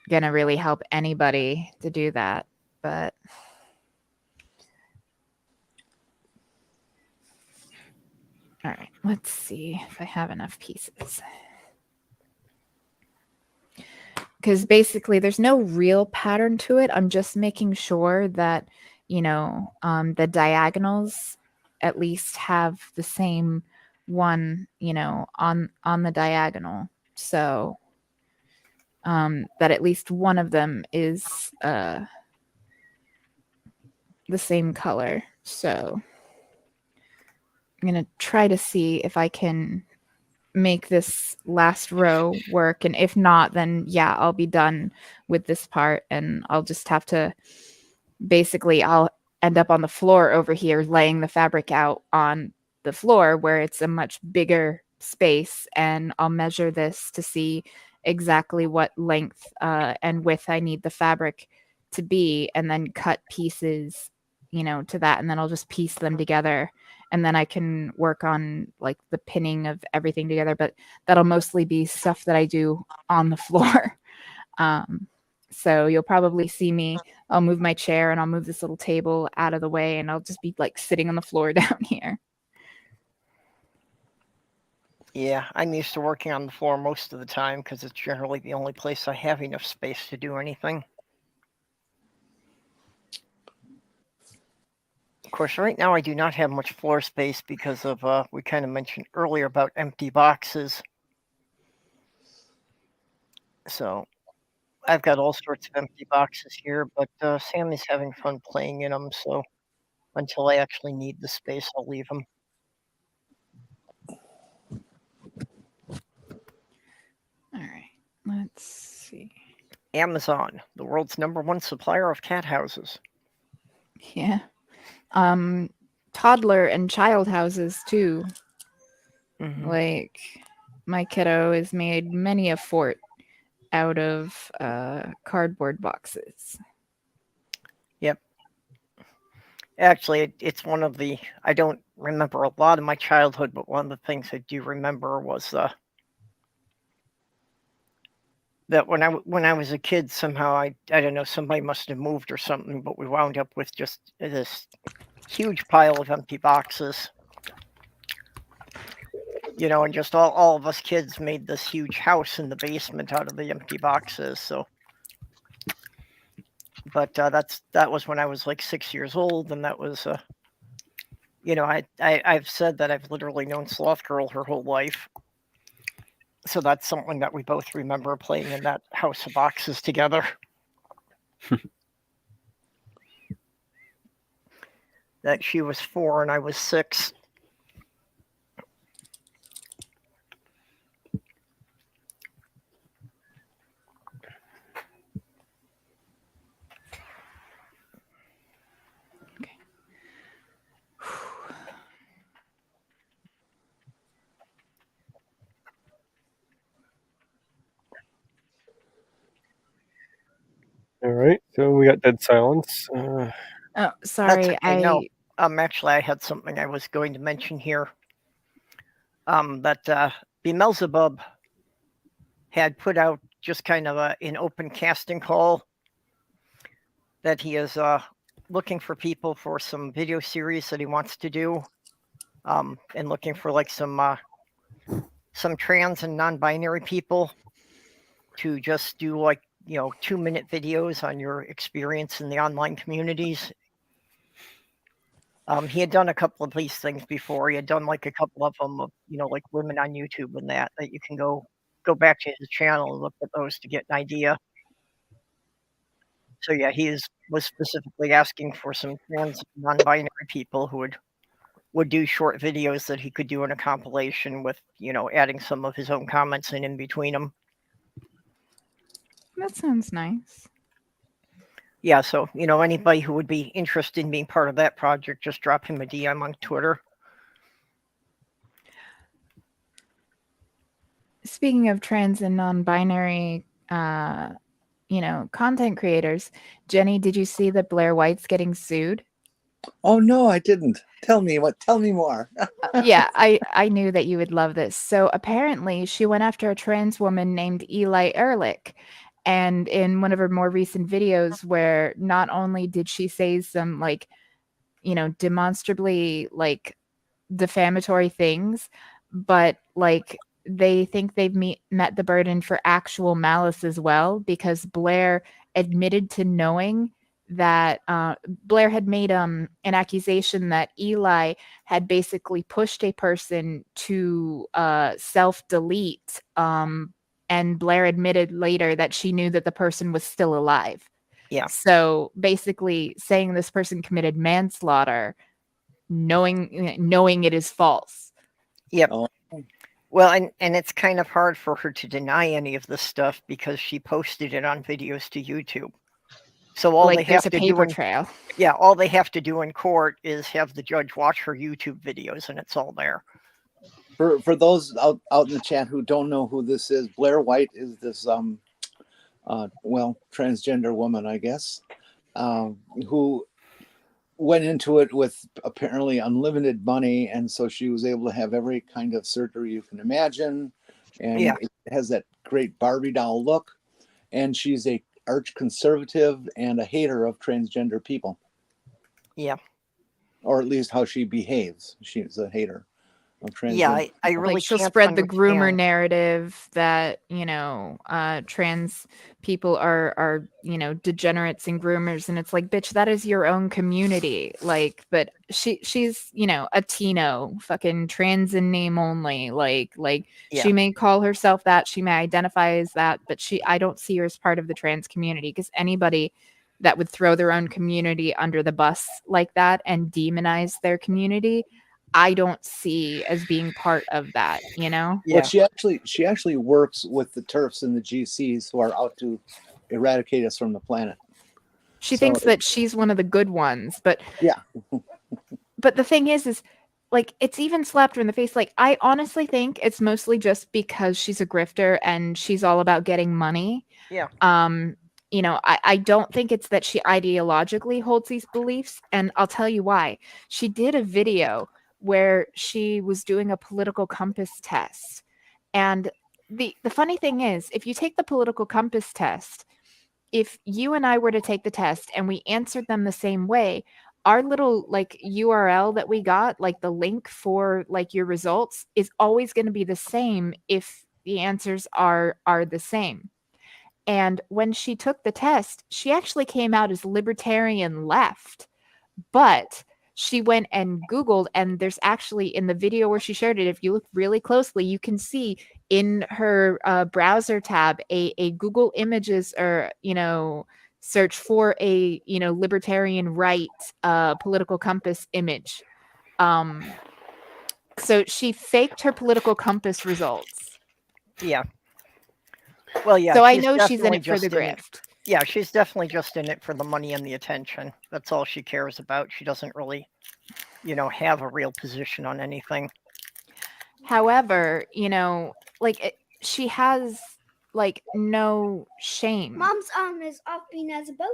Speaker 4: going to really help anybody to do that, but All right, let's see if I have enough pieces. Because basically there's no real pattern to it. I'm just making sure that, the diagonals at least have the same one, on the diagonal. So that at least one of them is the same color. So I'm going to try to see if I can make this last row work, and if not, then yeah, I'll be done with this part, and I'll just have to I'll end up on the floor over here laying the fabric out on the floor where it's a much bigger space, and I'll measure this to see exactly what length and width I need the fabric to be, and then cut pieces to that, and then I'll just piece them together, and then I can work on like the pinning of everything together, but that'll mostly be stuff that I do on the floor. So you'll probably see me, I'll move my chair and I'll move this little table out of the way, and I'll just be like sitting on the floor down here.
Speaker 1: Yeah, I'm used to working on the floor most of the time because it's generally the only place I have enough space to do anything. Of course, right now I do not have much floor space because of, we kind of mentioned earlier about empty boxes. So I've got all sorts of empty boxes here, but Sam is having fun playing in them, so until I actually need the space, I'll leave them.
Speaker 4: All right, let's see.
Speaker 1: Amazon, the world's #1 supplier of cat houses.
Speaker 4: Yeah. Toddler and child houses too.
Speaker 1: Mhm.
Speaker 4: Like my kiddo has made many a fort out of cardboard boxes.
Speaker 1: Yep. Actually, it's one of the, I don't remember a lot of my childhood, but one of the things I do remember was that when I was a kid, somehow I don't know, somebody must have moved or something, but we wound up with just this huge pile of empty boxes. And just all of us kids made this huge house in the basement out of the empty boxes. So, but that was when I was like 6 years old, and that was, I've said that I've literally known Sloth Girl her whole life. So that's something that we both remember, playing in that house of boxes together. That she was 4 and I was 6.
Speaker 2: All right, so we got dead silence.
Speaker 4: Oh, sorry.
Speaker 1: Okay. No, actually, I had something I was going to mention here. That Beelzebub had put out just kind of an open casting call that he is looking for people for some video series that he wants to do, and looking for like some trans and non-binary people to just do like 2-minute videos on your experience in the online communities. He had done a couple of these things before. He had done like a couple of them of like women on YouTube and that you can go back to his channel and look at those to get an idea. So yeah, was specifically asking for some trans non-binary people who would do short videos that he could do in a compilation with adding some of his own comments in between them.
Speaker 4: That sounds nice.
Speaker 1: Yeah, so anybody who would be interested in being part of that project, just drop him a DM on Twitter.
Speaker 4: Speaking of trans and non-binary content creators, Jenny, did you see that Blair White's getting sued?
Speaker 3: Oh no, I didn't. Tell me more.
Speaker 4: Yeah, I knew that you would love this. So apparently she went after a trans woman named Eli Ehrlich. And in one of her more recent videos, where not only did she say some demonstrably defamatory things, but like they think they've met the burden for actual malice as well, because Blair admitted to knowing that Blair had made an accusation that Eli had basically pushed a person to self-delete, and Blair admitted later that she knew that the person was still alive.
Speaker 1: Yeah.
Speaker 4: So basically saying this person committed manslaughter, knowing it is false.
Speaker 1: Yep.
Speaker 3: Oh.
Speaker 1: Well, and it's kind of hard for her to deny any of this stuff because she posted it on videos to YouTube. So all
Speaker 4: Like
Speaker 1: they
Speaker 4: there's
Speaker 1: have
Speaker 4: a
Speaker 1: to
Speaker 4: paper
Speaker 1: do
Speaker 4: trail.
Speaker 1: all they have to do in court is have the judge watch her YouTube videos, and it's all there.
Speaker 3: For those out in the chat who don't know who this is, Blair White is this transgender woman, I guess, who went into it with apparently unlimited money, and so she was able to have every kind of surgery you can imagine, and it has that great Barbie doll look, and she's a arch conservative and a hater of transgender people.
Speaker 1: Yeah.
Speaker 3: Or at least how she behaves. She's a hater of transgender.
Speaker 1: Yeah, I really
Speaker 4: Like she'll
Speaker 1: can't
Speaker 4: spread the groomer
Speaker 1: understand.
Speaker 4: narrative that, trans people are, degenerates and groomers. And it's like, bitch, that is your own community. Like, but she's, a Tino, fucking trans in name only. Like
Speaker 1: Yeah.
Speaker 4: she may call herself that, she may identify as that, but I don't see her as part of the trans community, because anybody that would throw their own community under the bus like that and demonize their community, I don't see as being part of that,
Speaker 1: Yeah.
Speaker 3: Well, she actually works with the TERFs and the GCs who are out to eradicate us from the planet.
Speaker 4: She thinks that she's one of the good ones, but
Speaker 3: yeah.
Speaker 4: But the thing is like, it's even slapped her in the face. Like, I honestly think it's mostly just because she's a grifter and she's all about getting money.
Speaker 1: Yeah.
Speaker 4: I don't think it's that she ideologically holds these beliefs, and I'll tell you why. She did a video where she was doing a political compass test. And the funny thing is, if you take the political compass test, if you and I were to take the test and we answered them the same way, our little like URL that we got, like the link for like your results, is always going to be the same if the answers are the same. And when she took the test, she actually came out as libertarian left, but she went and Googled, and there's actually in the video where she shared it, if you look really closely, you can see in her browser tab a Google Images or, search for a, libertarian right political compass image. So she faked her political compass results.
Speaker 1: Yeah. Well, yeah.
Speaker 4: So I know she's in it for the grift.
Speaker 1: Yeah, she's definitely just in it for the money and the attention. That's all she cares about. She doesn't really, have a real position on anything.
Speaker 4: However, she has like no shame.
Speaker 5: Mom's arm is operating as a boat.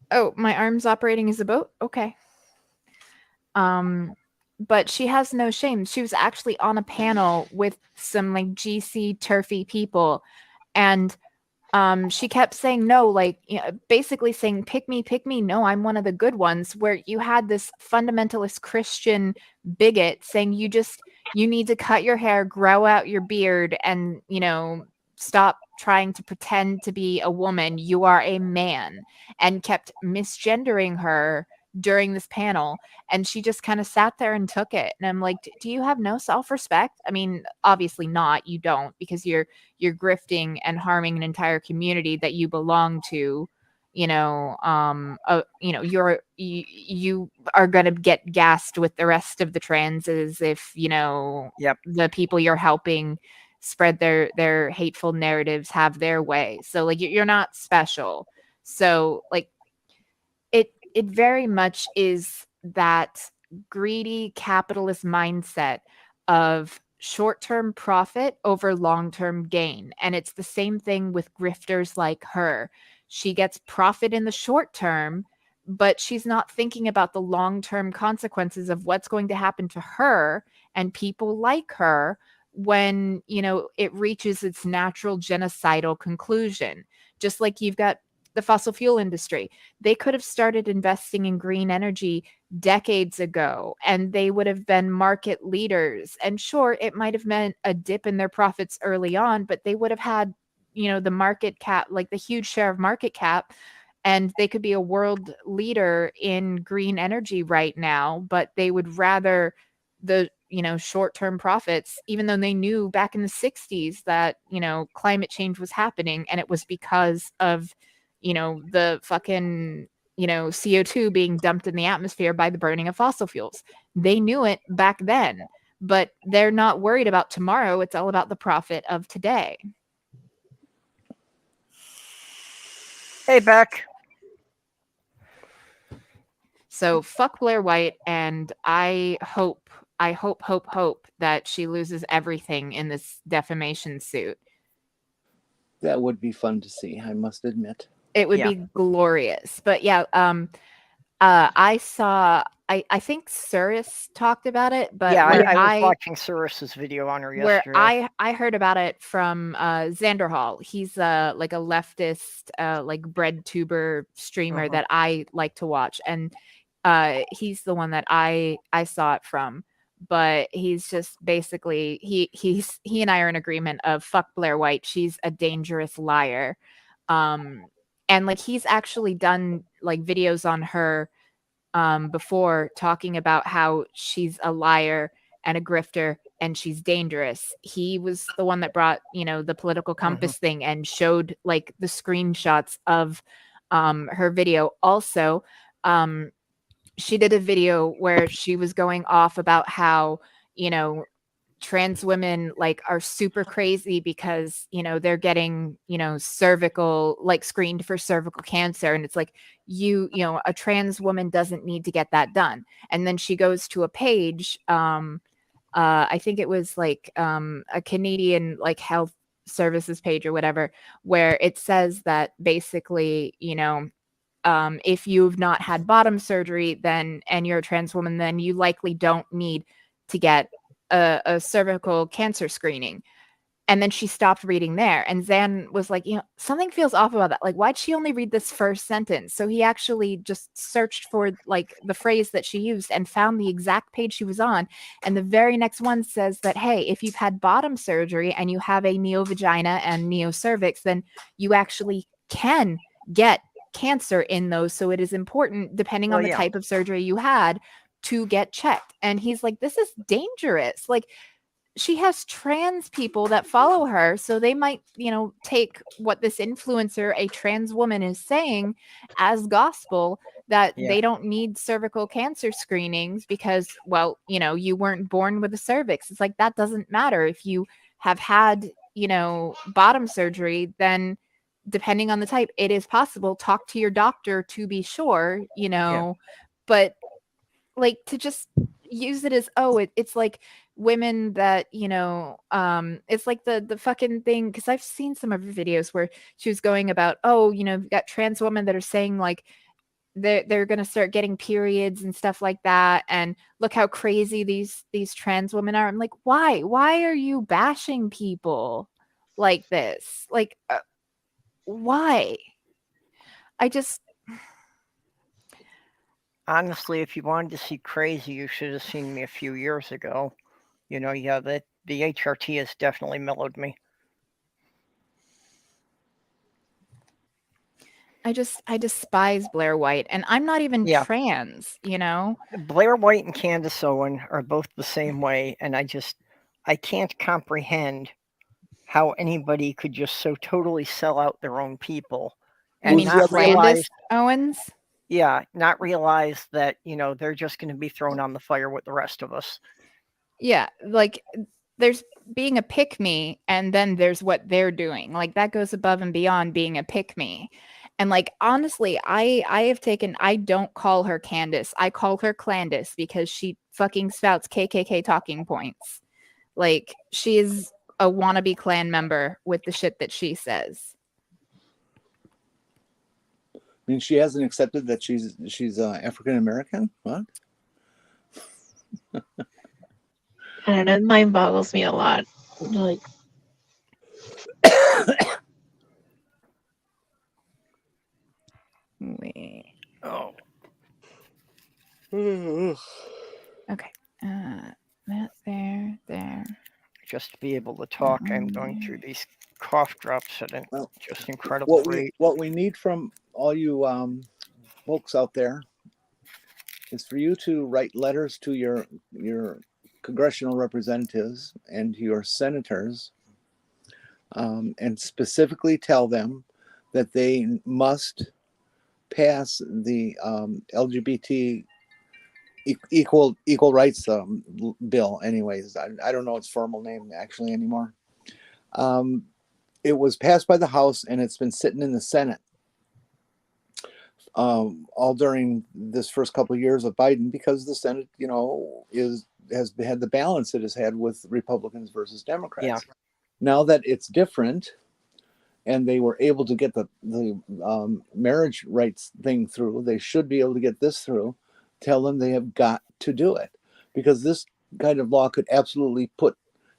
Speaker 4: Oh, my arm's operating as a boat? Okay. But she has no shame. She was actually on a panel with some like GC turfy people, and she kept saying no, like basically saying pick me, no, I'm one of the good ones, where you had this fundamentalist Christian bigot saying you need to cut your hair, grow out your beard, and stop trying to pretend to be a woman. You are a man, and kept misgendering her during this panel, and she just kind of sat there and took it. And I'm like, do you have no self-respect? I mean, obviously not, you don't, because you're grifting and harming an entire community that you belong to. You are going to get gassed with the rest of the transes if the people you're helping spread their hateful narratives have their way. So like, you're not special. So like, it very much is that greedy capitalist mindset of short-term profit over long-term gain. And it's the same thing with grifters like her. She gets profit in the short term, but she's not thinking about the long-term consequences of what's going to happen to her and people like her when, it reaches its natural genocidal conclusion. Just like you've got the fossil fuel industry. They could have started investing in green energy decades ago, and they would have been market leaders. And sure, it might have meant a dip in their profits early on, but they would have had, the market cap, like the huge share of market cap, and they could be a world leader in green energy right now, but they would rather the short-term profits, even though they knew back in the 60s that climate change was happening, and it was because of the fucking CO2 being dumped in the atmosphere by the burning of fossil fuels. They knew it back then, but they're not worried about tomorrow. It's all about the profit of today.
Speaker 1: Hey, Beck.
Speaker 4: So fuck Blair White, and I hope that she loses everything in this defamation suit.
Speaker 3: That would be fun to see, I must admit.
Speaker 4: It would
Speaker 1: Yeah.
Speaker 4: be glorious. But yeah, I saw, I think Suris talked about it, but
Speaker 1: Yeah,
Speaker 4: where
Speaker 1: I was watching Suris's video on her
Speaker 4: where
Speaker 1: yesterday.
Speaker 4: I heard about it from Xander Hall. He's like a leftist like bread tuber streamer that I like to watch, and he's the one that I saw it from. But he's just basically he and I are in agreement of fuck Blair White. She's a dangerous liar. And like he's actually done like videos on her before, talking about how she's a liar and a grifter and she's dangerous. He was the one that brought the political compass thing and showed like the screenshots of her video. Also, she did a video where she was going off about how trans women like are super crazy because they're getting cervical, like screened for cervical cancer, and it's like a trans woman doesn't need to get that done. And then she goes to a page, I think it was like a Canadian like health services page or whatever, where it says that basically if you've not had bottom surgery then and you're a trans woman, then you likely don't need to get a cervical cancer screening. And then she stopped reading there, and Zan was like, something feels off about that. Like, why'd she only read this first sentence? So he actually just searched for like the phrase that she used and found the exact page she was on. And the very next one says that, hey, if you've had bottom surgery and you have a neovagina and neocervix, then you actually can get cancer in those. So it is important, depending on the type of surgery you had, to get checked. And he's like, this is dangerous. Like, she has trans people that follow her, so they might take what this influencer, a trans woman, is saying as gospel, that they don't need cervical cancer screenings because, well, you weren't born with a cervix. It's like, that doesn't matter. If you have had bottom surgery, then depending on the type, it is possible. Talk to your doctor to be sure, but like to just use it as, it's like women that it's like the fucking thing, because I've seen some of her videos where she was going about, you've got trans women that are saying like they're gonna start getting periods and stuff like that, and look how crazy these trans women are. I'm like, why are you bashing people like this? Like why?
Speaker 1: Honestly, if you wanted to see crazy, you should have seen me a few years ago. The HRT has definitely mellowed me.
Speaker 4: I despise Blair White, and I'm not even trans,
Speaker 1: Blair White and Candace Owen are both the same way, and I can't comprehend how anybody could just so totally sell out their own people and not realize
Speaker 4: Owens.
Speaker 1: Yeah, not realize that, they're just going to be thrown on the fire with the rest of us.
Speaker 4: Yeah, like there's being a pick-me, and then there's what they're doing. Like that goes above and beyond being a pick-me. And like honestly, I don't call her Candace. I call her Clandis because she fucking spouts KKK talking points. Like she is a wannabe Klan member with the shit that she says.
Speaker 3: I mean, she hasn't accepted that she's African American. What?
Speaker 6: I don't know. Mind boggles me a lot. Like,
Speaker 1: Oh,
Speaker 4: Okay. That there.
Speaker 1: Just to be able to talk, I'm going
Speaker 4: there.
Speaker 1: through these cough drops at an
Speaker 3: Well,
Speaker 1: just incredible rate.
Speaker 3: what we need from all you folks out there is for you to write letters to your congressional representatives and your senators, and specifically tell them that they must pass the LGBT equal rights bill. Anyways, I don't know its formal name actually anymore. It was passed by the House and it's been sitting in the Senate all during this first couple of years of Biden, because the Senate, has had the balance it has had with Republicans versus Democrats.
Speaker 1: Yeah.
Speaker 3: Now that it's different, and they were able to get the marriage rights thing through, they should be able to get this through. Tell them they have got to do it, because this kind of law could absolutely put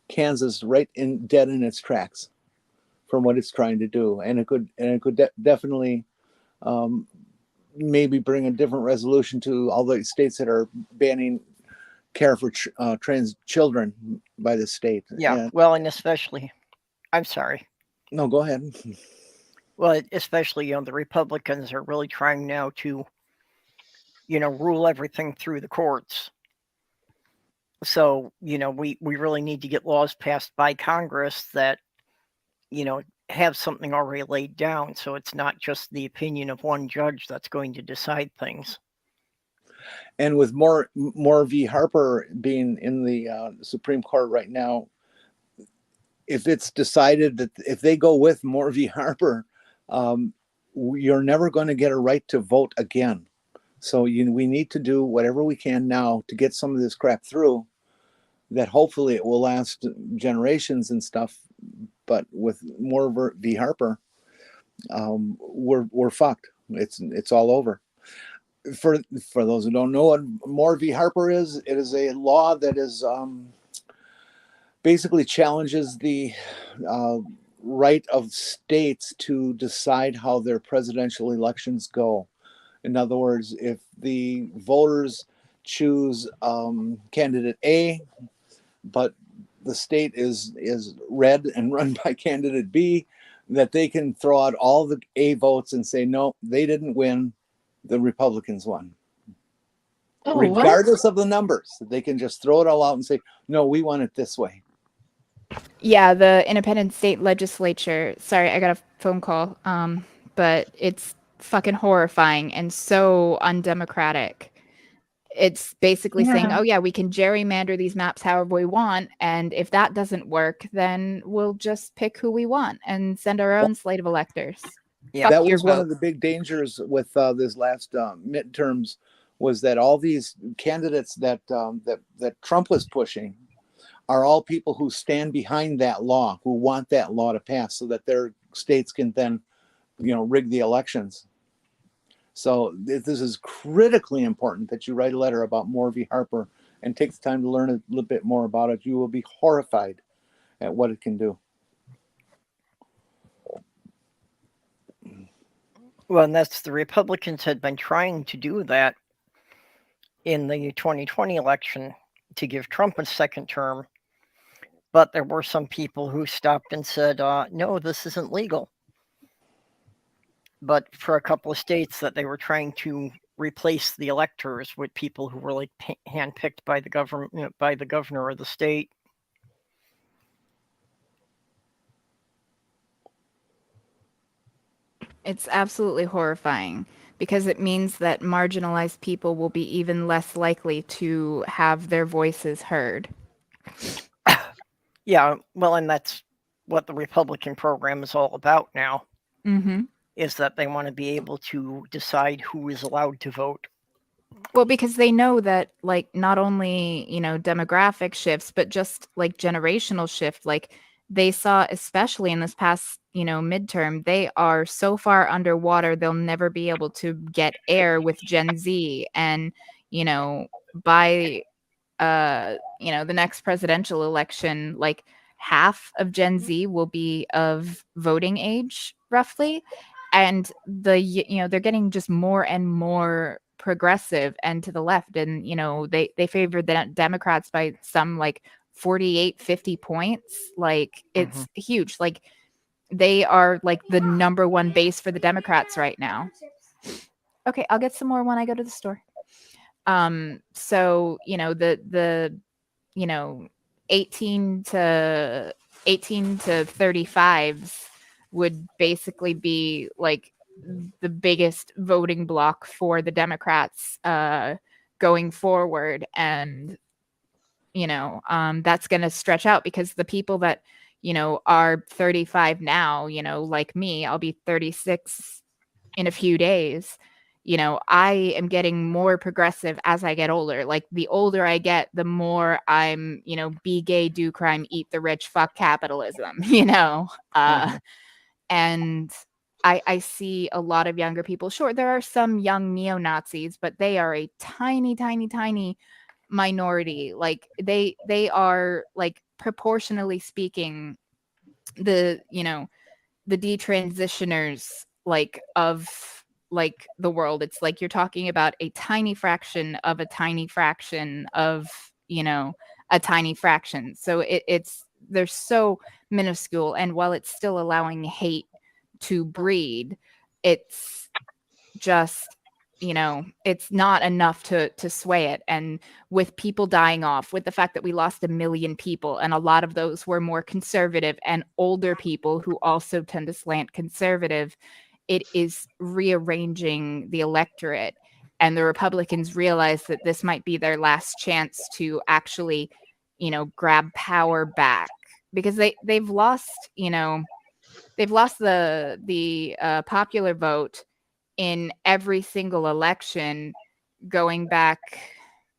Speaker 3: Kansas right in dead in its tracks from what it's trying to do, and it could definitely maybe bring a different resolution to all the states that are banning care for trans children by the state.
Speaker 1: Yeah, well, and especially, I'm sorry.
Speaker 3: No, go ahead.
Speaker 1: Well, especially, the Republicans are really trying now to, rule everything through the courts. So, we really need to get laws passed by Congress that, have something already laid down, so it's not just the opinion of one judge that's going to decide things.
Speaker 3: And with more V Harper being in the Supreme Court right now, if it's decided that if they go with more V Harper, you're never going to get a right to vote again. So we need to do whatever we can now to get some of this crap through, that hopefully it will last generations and stuff. But with more V Harper, we're fucked. It's all over. For those who don't know what more V Harper is, it is a law that is basically challenges the right of states to decide how their presidential elections go. In other words, if the voters choose candidate A, but the state is red and run by candidate B, that they can throw out all the A votes and say, no, they didn't win, the Republicans won.
Speaker 6: Oh,
Speaker 3: Regardless of the numbers, they can just throw it all out and say, no, we want it this way.
Speaker 4: Yeah, the independent state legislature. Sorry, I got a phone call. But it's fucking horrifying and so undemocratic. It's basically saying, oh yeah, we can gerrymander these maps however we want, and if that doesn't work, then we'll just pick who we want and send our own slate of electors.
Speaker 1: Yeah,
Speaker 3: that was one of the big dangers with this last midterms, was that all these candidates that Trump was pushing are all people who stand behind that law, who want that law to pass so that their states can then, rig the elections. So this is critically important that you write a letter about more V Harper and take the time to learn a little bit more about it. You will be horrified at what it can do.
Speaker 1: Well, and that's the Republicans had been trying to do that in the 2020 election to give Trump a second term. But there were some people who stopped and said, no, this isn't legal. But for a couple of states that they were trying to replace the electors with people who were like handpicked by the government, by the governor of the state.
Speaker 4: It's absolutely horrifying, because it means that marginalized people will be even less likely to have their voices heard.
Speaker 1: Yeah, well, and that's what the Republican program is all about now.
Speaker 4: Mm-hmm.
Speaker 1: Is that they want to be able to decide who is allowed to vote.
Speaker 4: Well, because they know that, like, not only, demographic shifts, but just like generational shift, like they saw, especially in this past, midterm, they are so far underwater, they'll never be able to get air with Gen Z. And, by, the next presidential election, like half of Gen Z will be of voting age, roughly. And they're getting just more and more progressive and to the left. And, you know, they favored the Democrats by some like 48, 50 points. Like it's huge. Like they are like the number one base for the Democrats right now. Okay, I'll get some more when I go to the store. So, you know, the you know, 18 to 35s would basically be like the biggest voting bloc for the Democrats going forward. And, you know, that's going to stretch out because the people that, you know, are 35 now, you know, like me, I'll be 36 in a few days. You know, I am getting more progressive as I get older. Like the older I get, the more I'm, you know, be gay, do crime, eat the rich, fuck capitalism, you know? And I see a lot of younger people. Sure, there are some young neo-Nazis, but they are a tiny, tiny, tiny minority. Like they are like proportionally speaking, the, you know, the detransitioners like of like the world. It's like you're talking about a tiny fraction of a tiny fraction of, you know, a tiny fraction. So it's they're so minuscule, and while it's still allowing hate to breed, it's just, you know, it's not enough to sway it. And with people dying off, with the fact that we lost 1 million people, and a lot of those were more conservative and older people who also tend to slant conservative, it is rearranging the electorate. And the Republicans realize that this might be their last chance to actually, you know, grab power back, because they've lost, you know, they've lost the popular vote in every single election going back.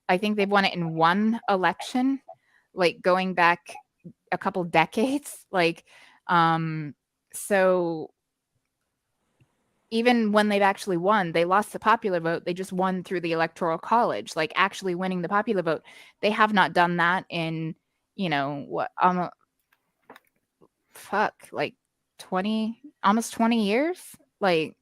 Speaker 4: I think they've won it in one election, like going back a couple decades. Like, so even when they've actually won, they lost the popular vote. They just won through the Electoral College, like actually winning the popular vote. They have not done that in, you know, what, like 20, almost 20 years. Like,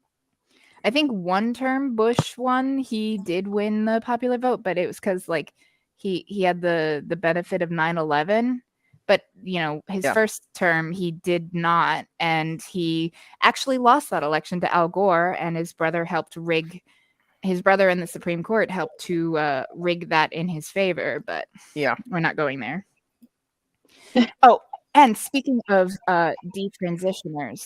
Speaker 4: I think one term Bush won, he did win the popular vote, but it was because like he had the benefit of 9/11. But, you know, his first term, he did not. And he actually lost that election to Al Gore, and his brother helped rig, his brother in the Supreme Court helped to rig that in his favor. But
Speaker 1: Yeah,
Speaker 4: we're not going there. Oh, and speaking of detransitioners,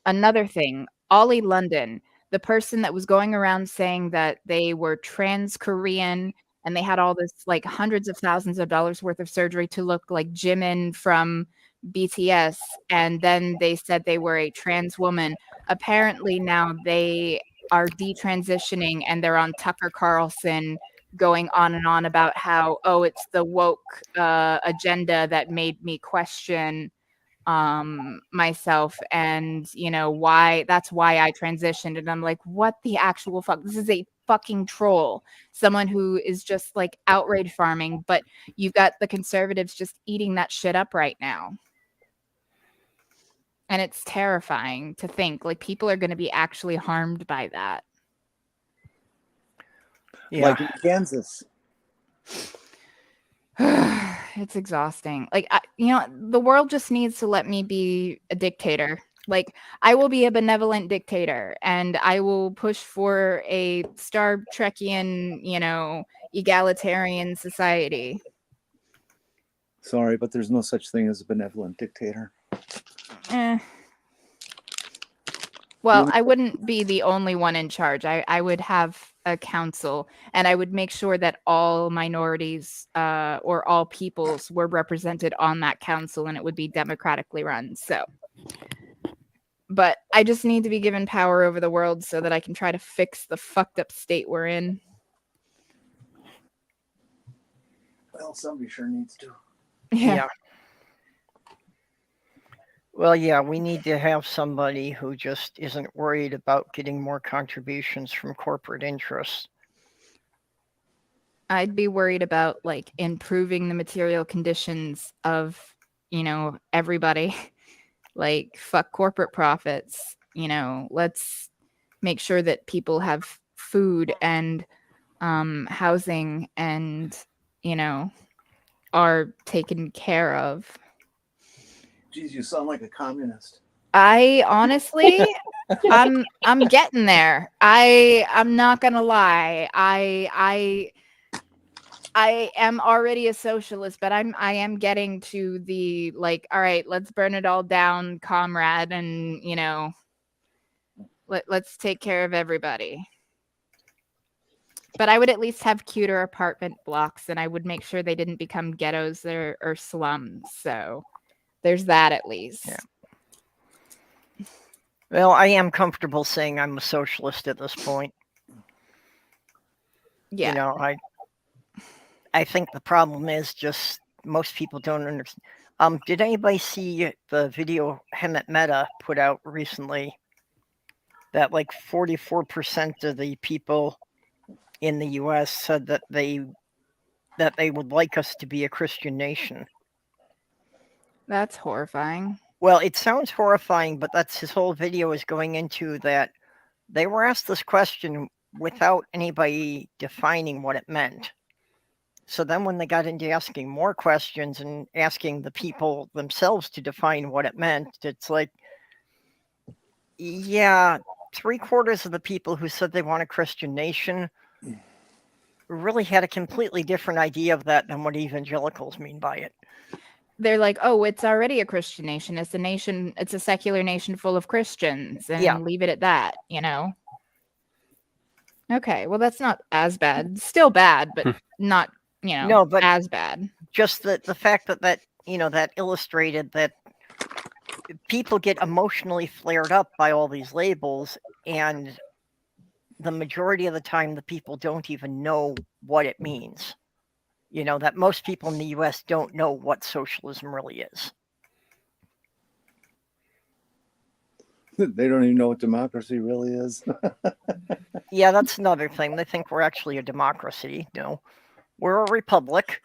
Speaker 4: another thing, Ollie London, the person that was going around saying that they were trans Korean and they had all this like hundreds of thousands of dollars worth of surgery to look like Jimin from BTS, and then they said they were a trans woman. Apparently now they are detransitioning and they're on Tucker Carlson going on and on about how, oh, it's the woke agenda that made me question myself, and, you know, why, that's why I transitioned. And I'm like, what the actual fuck? This is a fucking troll, someone who is just like outrage farming, but you've got the conservatives just eating that shit up right now. And it's terrifying to think like people are going to be actually harmed by that.
Speaker 1: yeah.
Speaker 3: Like in Kansas.
Speaker 4: It's exhausting. Like, you know, the world just needs to let me be a dictator. Like, I will be a benevolent dictator, and I will push for a Star Trekian, you know, egalitarian society.
Speaker 3: Sorry, but there's no such thing as a benevolent dictator.
Speaker 4: Well, I wouldn't be the only one in charge. I would have a council, and I would make sure that all minorities or all peoples were represented on that council, and it would be democratically run. So, but I just need to be given power over the world so that I can try to fix the fucked up state we're in.
Speaker 3: Well, somebody sure needs to.
Speaker 1: Yeah. Well, yeah, we need to have somebody who just isn't worried about getting more contributions from corporate interests.
Speaker 4: I'd be worried about like improving the material conditions of, you know, everybody. Like, fuck corporate profits. You know, let's make sure that people have food and housing and, are taken care of.
Speaker 3: Geez, you sound like a communist.
Speaker 4: I honestly, I'm getting there. I'm not gonna lie. I am already a socialist, but I am getting to the like, all right, let's burn it all down, comrade, and let's take care of everybody. But I would at least have cuter apartment blocks, and I would make sure they didn't become ghettos or slums. So there's that at least.
Speaker 1: Yeah. Well, I am comfortable saying I'm a socialist at this point.
Speaker 4: Yeah.
Speaker 1: I think the problem is just most people don't understand. Did anybody see the video Hemet Meta put out recently that like 44% of the people in the US said that they would like us to be a Christian nation?
Speaker 4: That's horrifying.
Speaker 1: Well, it sounds horrifying, but that's his whole video is going into that they were asked this question without anybody defining what it meant. So then when they got into asking more questions and asking the people themselves to define what it meant, it's like, yeah, 3/4 of the people who said they want a Christian nation really had a completely different idea of that than what evangelicals mean by it.
Speaker 4: They're like, oh, it's already a Christian nation. It's a secular nation full of Christians, and leave it at that, Okay, well, that's not as bad. Still bad, but not,
Speaker 1: No, but
Speaker 4: as bad.
Speaker 1: Just the fact that that illustrated that people get emotionally flared up by all these labels, and the majority of the time the people don't even know what it means. That most people in the US don't know what socialism really is.
Speaker 3: They don't even know what democracy really is.
Speaker 1: Yeah, that's another thing. They think we're actually a democracy. No, we're a republic.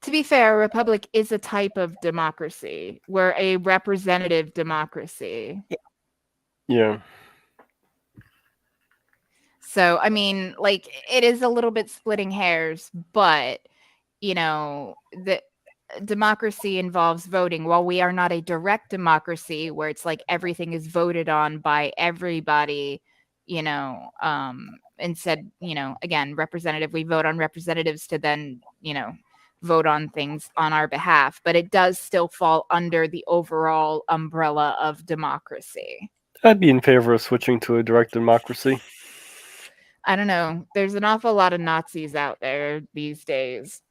Speaker 4: To be fair, a republic is a type of democracy. We're a representative democracy.
Speaker 2: Yeah.
Speaker 4: So, I mean, like, it is a little bit splitting hairs, but, the democracy involves voting. While we are not a direct democracy where it's like everything is voted on by everybody, instead, again, representative, we vote on representatives to then, vote on things on our behalf, but it does still fall under the overall umbrella of democracy.
Speaker 2: I'd be in favor of switching to a direct democracy.
Speaker 4: I don't know. There's an awful lot of Nazis out there these days.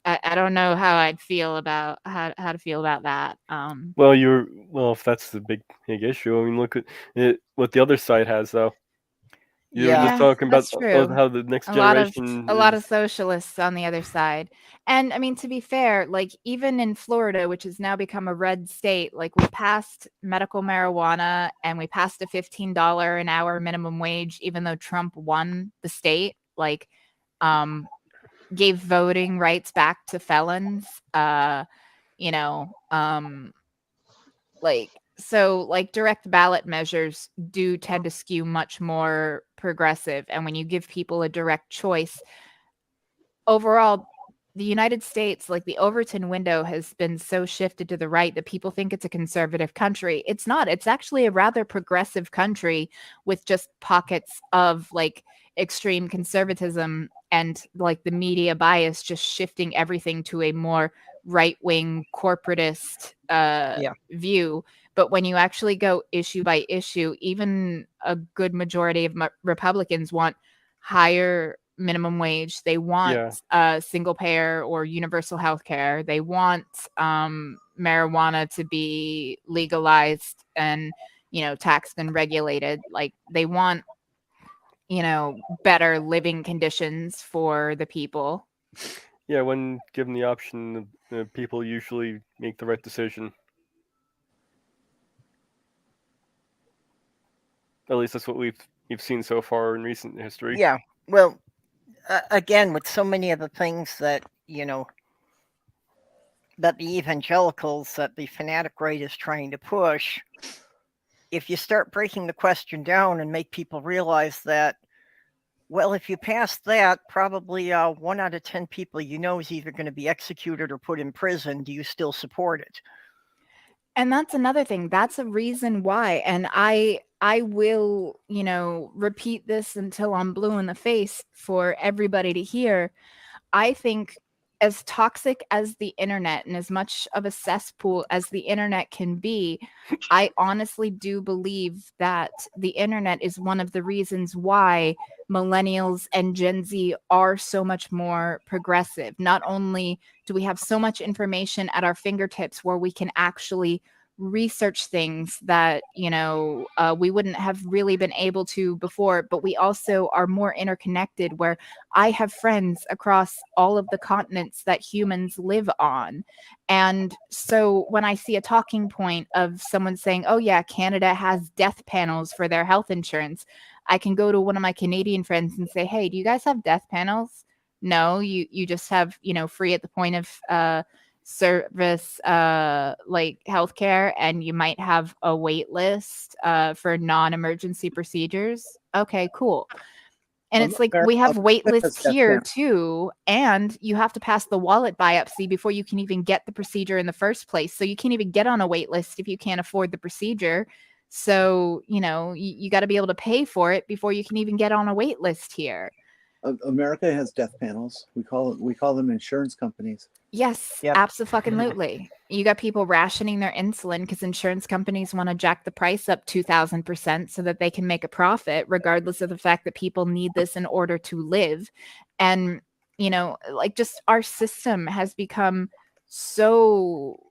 Speaker 4: I don't know how I'd feel about how to feel about that.
Speaker 2: Well, if that's the big issue, I mean, look at it, what the other side has, though. You were just talking about
Speaker 4: that's true.
Speaker 2: how the next
Speaker 4: a lot
Speaker 2: generation.
Speaker 4: of socialists on the other side. And I mean, to be fair, like even in Florida, which has now become a red state, like we passed medical marijuana and we passed a $15 an hour minimum wage, even though Trump won the state, like gave voting rights back to felons, like direct ballot measures do tend to skew much more progressive. And when you give people a direct choice, overall, the United States, like the Overton window has been so shifted to the right that people think it's a conservative country. It's not. It's actually a rather progressive country with just pockets of like extreme conservatism and like the media bias just shifting everything to a more right-wing corporatist view. But when you actually go issue by issue, even a good majority of Republicans want higher minimum wage. They want single payer or universal health care. They want marijuana to be legalized and, taxed and regulated. Like they want, better living conditions for the people.
Speaker 2: Yeah, when given the option, people usually make the right decision. At least that's what we've seen so far in recent history.
Speaker 1: Yeah, well, again, with so many of the things that that the evangelicals, that the fanatic right is trying to push, if you start breaking the question down and make people realize that Well, if you pass that, probably 1 out of 10 people you know is either going to be executed or put in prison. Do you still support it?
Speaker 4: And that's another thing. That's a reason why. And I will, repeat this until I'm blue in the face for everybody to hear. I think as toxic as the internet and as much of a cesspool as the internet can be, I honestly do believe that the internet is one of the reasons why millennials and Gen Z are so much more progressive. Not only do we have so much information at our fingertips where we can actually research things that we wouldn't have really been able to before, but we also are more interconnected where I have friends across all of the continents that humans live on. And so when I see a talking point of someone saying, oh yeah, Canada has death panels for their health insurance, I can go to one of my Canadian friends and say, hey, do you guys have death panels? No, you just have free at the point of service like healthcare, and you might have a wait list for non-emergency procedures. Okay, cool. And it's like we have wait lists here too, and you have to pass the wallet biopsy before you can even get the procedure in the first place. So you can't even get on a wait list if you can't afford the procedure. So you got to be able to pay for it before you can even get on a wait list here.
Speaker 3: America has death panels. We call them insurance companies.
Speaker 4: Yes,
Speaker 1: Yep.
Speaker 4: absolutely. You got people rationing their insulin because insurance companies want to jack the price up 2,000% so that they can make a profit, regardless of the fact that people need this in order to live. And, just our system has become so,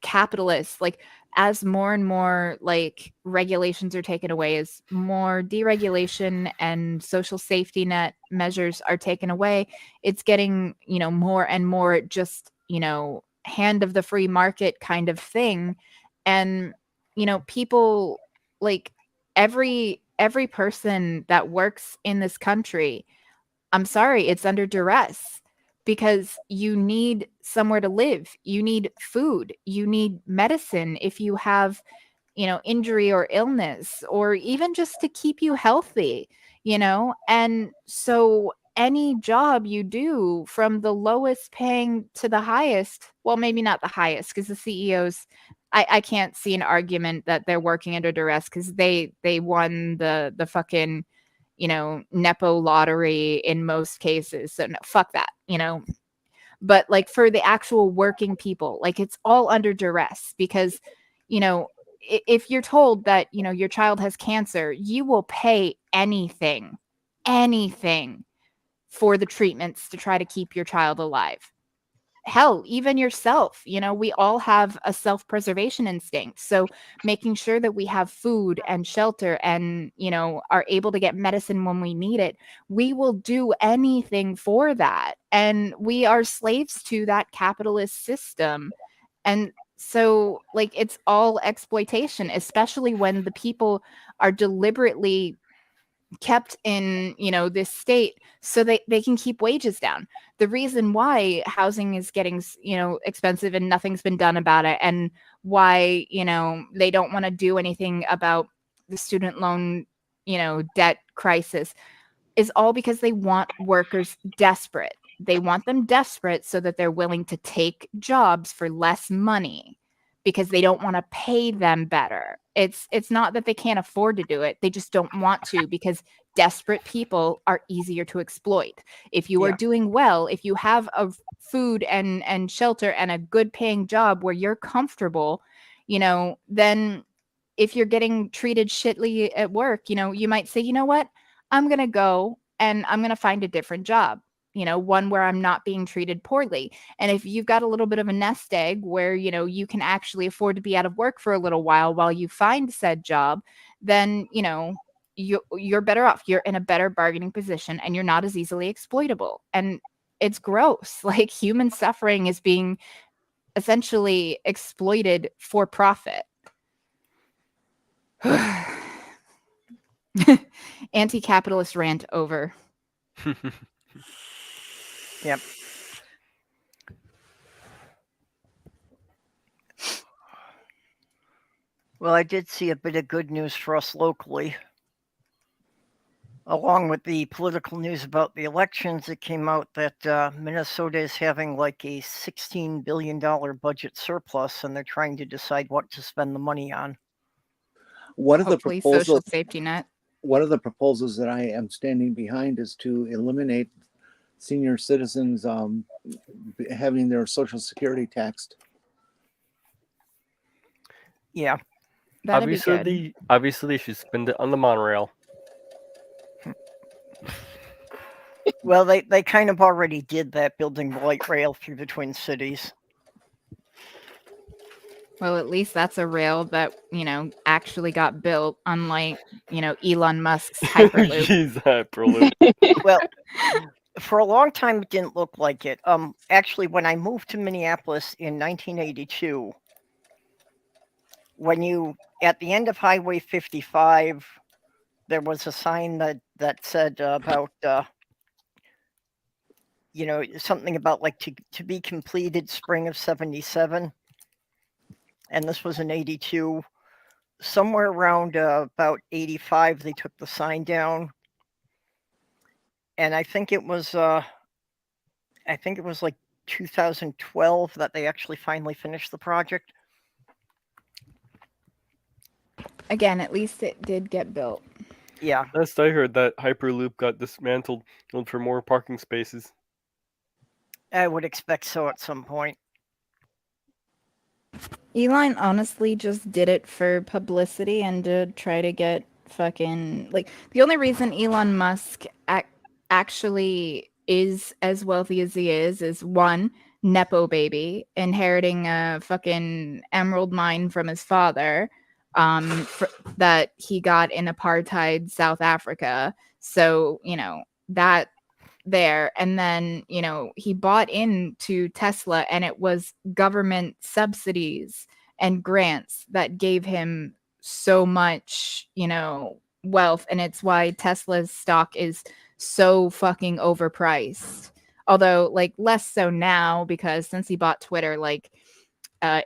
Speaker 4: capitalist. Like, as more and more regulations are taken away, as more deregulation and social safety net measures are taken away, it's getting more and more just hand of the free market kind of thing. And people, like, every person that works in this country, I'm sorry, it's under duress, because you need somewhere to live, you need food, you need medicine if you have injury or illness, or even just to keep you healthy. And so any job you do, from the lowest paying to the highest, well, maybe not the highest, because the CEOs, I can't see an argument that they're working under duress, because they won the fucking Nepo lottery in most cases. So no, fuck that, but like for the actual working people, like, it's all under duress, because if you're told that your child has cancer, you will pay anything for the treatments to try to keep your child alive. Hell, even yourself, we all have a self-preservation instinct. So making sure that we have food and shelter and are able to get medicine when we need it, we will do anything for that. And we are slaves to that capitalist system. And so, like, it's all exploitation, especially when the people are deliberately kept in this state so they can keep wages down. The reason why housing is getting expensive and nothing's been done about it, and why they don't want to do anything about the student loan debt crisis, is all because they want workers desperate. They want them desperate so that they're willing to take jobs for less money, because they don't want to pay them better. It's not that they can't afford to do it. They just don't want to, because desperate people are easier to exploit. If you are doing well, if you have a food and shelter and a good paying job where you're comfortable, then if you're getting treated shitly at work, you might say, you know what? I'm going to go and I'm going to find a different job, one where I'm not being treated poorly. And if you've got a little bit of a nest egg where, you can actually afford to be out of work for a little while you find said job, then, you're better off. You're in a better bargaining position and you're not as easily exploitable. And it's gross. Like, human suffering is being essentially exploited for profit. Anti-capitalist rant over.
Speaker 1: Yep. Well, I did see a bit of good news for us locally. along with the political news about the elections, it came out that Minnesota is having like a $16 billion budget surplus, and they're trying to decide what to spend the money on.
Speaker 3: One of the
Speaker 4: Hopefully, social
Speaker 3: proposals,
Speaker 4: safety net.
Speaker 3: one of the proposals that I am standing behind is to eliminate senior citizens having their Social Security taxed.
Speaker 1: Yeah.
Speaker 4: That'd be good.
Speaker 2: Obviously, they should spend it on the monorail.
Speaker 1: Well, they kind of already did that, building the light rail through the Twin Cities.
Speaker 4: Well, at least that's a rail that, actually got built, unlike, Elon Musk's Hyperloop.
Speaker 2: Jeez, Hyperloop.
Speaker 1: Well, for a long time, it didn't look like it. Actually, when I moved to Minneapolis in 1982, at the end of Highway 55, there was a sign that said about, something about like to be completed spring of 77. And this was in 82. Somewhere around about 85, they took the sign down. And I think it was like 2012 that they actually finally finished the project.
Speaker 4: Again, at least it did get built.
Speaker 1: Yeah.
Speaker 2: Last I heard, that Hyperloop got dismantled for more parking spaces.
Speaker 1: I would expect so at some point.
Speaker 4: Elon honestly just did it for publicity and to try to get fucking, like, the only reason Elon Musk actually is as wealthy as he is one, Nepo baby, inheriting a fucking emerald mine from his father, that he got in apartheid South Africa. So, that there. And then, he bought into Tesla, and it was government subsidies and grants that gave him so much, wealth. And it's why Tesla's stock is so fucking overpriced. Although, like, less so now, because since he bought Twitter, like,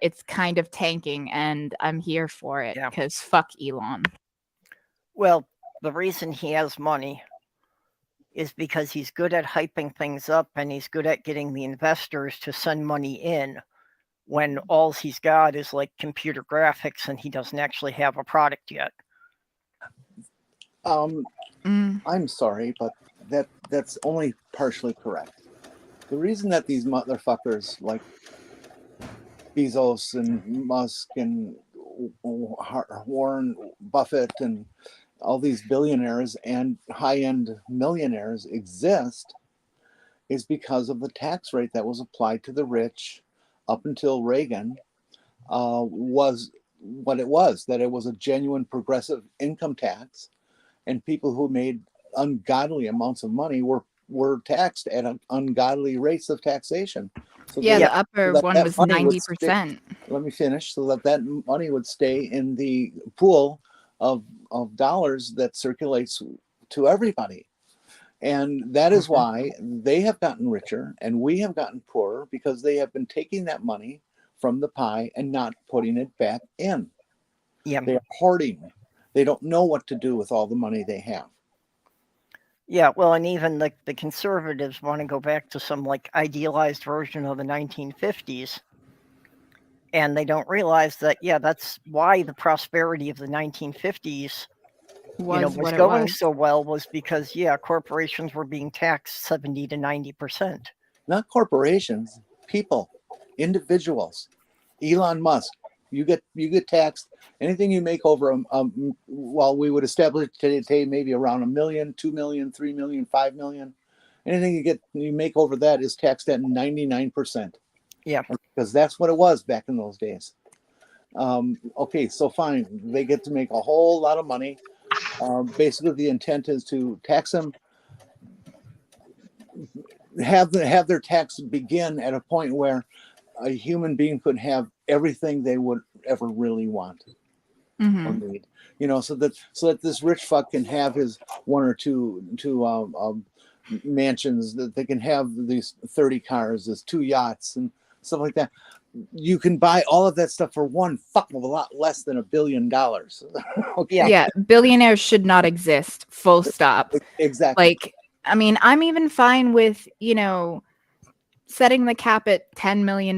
Speaker 4: it's kind of tanking, and I'm here for it because fuck Elon.
Speaker 1: Well, the reason he has money is because he's good at hyping things up, and he's good at getting the investors to send money in when all he's got is like computer graphics and he doesn't actually have a product yet.
Speaker 3: I'm sorry, but that's only partially correct. The reason that these motherfuckers like Bezos and Musk and Warren Buffett and all these billionaires and high-end millionaires exist is because of the tax rate that was applied to the rich up until Reagan was what it was, that it was a genuine progressive income tax, and people who made ungodly amounts of money were taxed at ungodly rates of taxation. So
Speaker 4: the upper one was 90%.
Speaker 3: Let me finish. So that money would stay in the pool of dollars that circulates to everybody. And that is why they have gotten richer and we have gotten poorer, because they have been taking that money from the pie and not putting it back in.
Speaker 1: Yeah.
Speaker 3: They're hoarding. They don't know what to do with all the money they have.
Speaker 1: Yeah, well, and even the conservatives want to go back to some like idealized version of the 1950s. And they don't realize that, that's why the prosperity of the 1950s was going so well, was because, corporations were being taxed 70 to 90%.
Speaker 3: Not corporations, people, individuals. Elon Musk, you get taxed. Anything you make over, well, we would establish today maybe around $1 million, $2 million, $3 million, $5 million. Anything you make over that is taxed at 99%.
Speaker 1: Yeah,
Speaker 3: because that's what it was back in those days. Okay, so fine, they get to make a whole lot of money. Basically, the intent is to tax them, have their tax begin at a point where a human being could have everything they would ever really want or need. So that this rich fuck can have his one or two mansions, that they can have these 30 cars, there's 2 yachts and stuff like that. you can buy all of that stuff for one fuck of a lot less than $1 billion. Okay.
Speaker 4: Yeah, billionaires should not exist. Full stop.
Speaker 3: Exactly.
Speaker 4: Like, I mean, I'm even fine with, setting the cap at $10 million,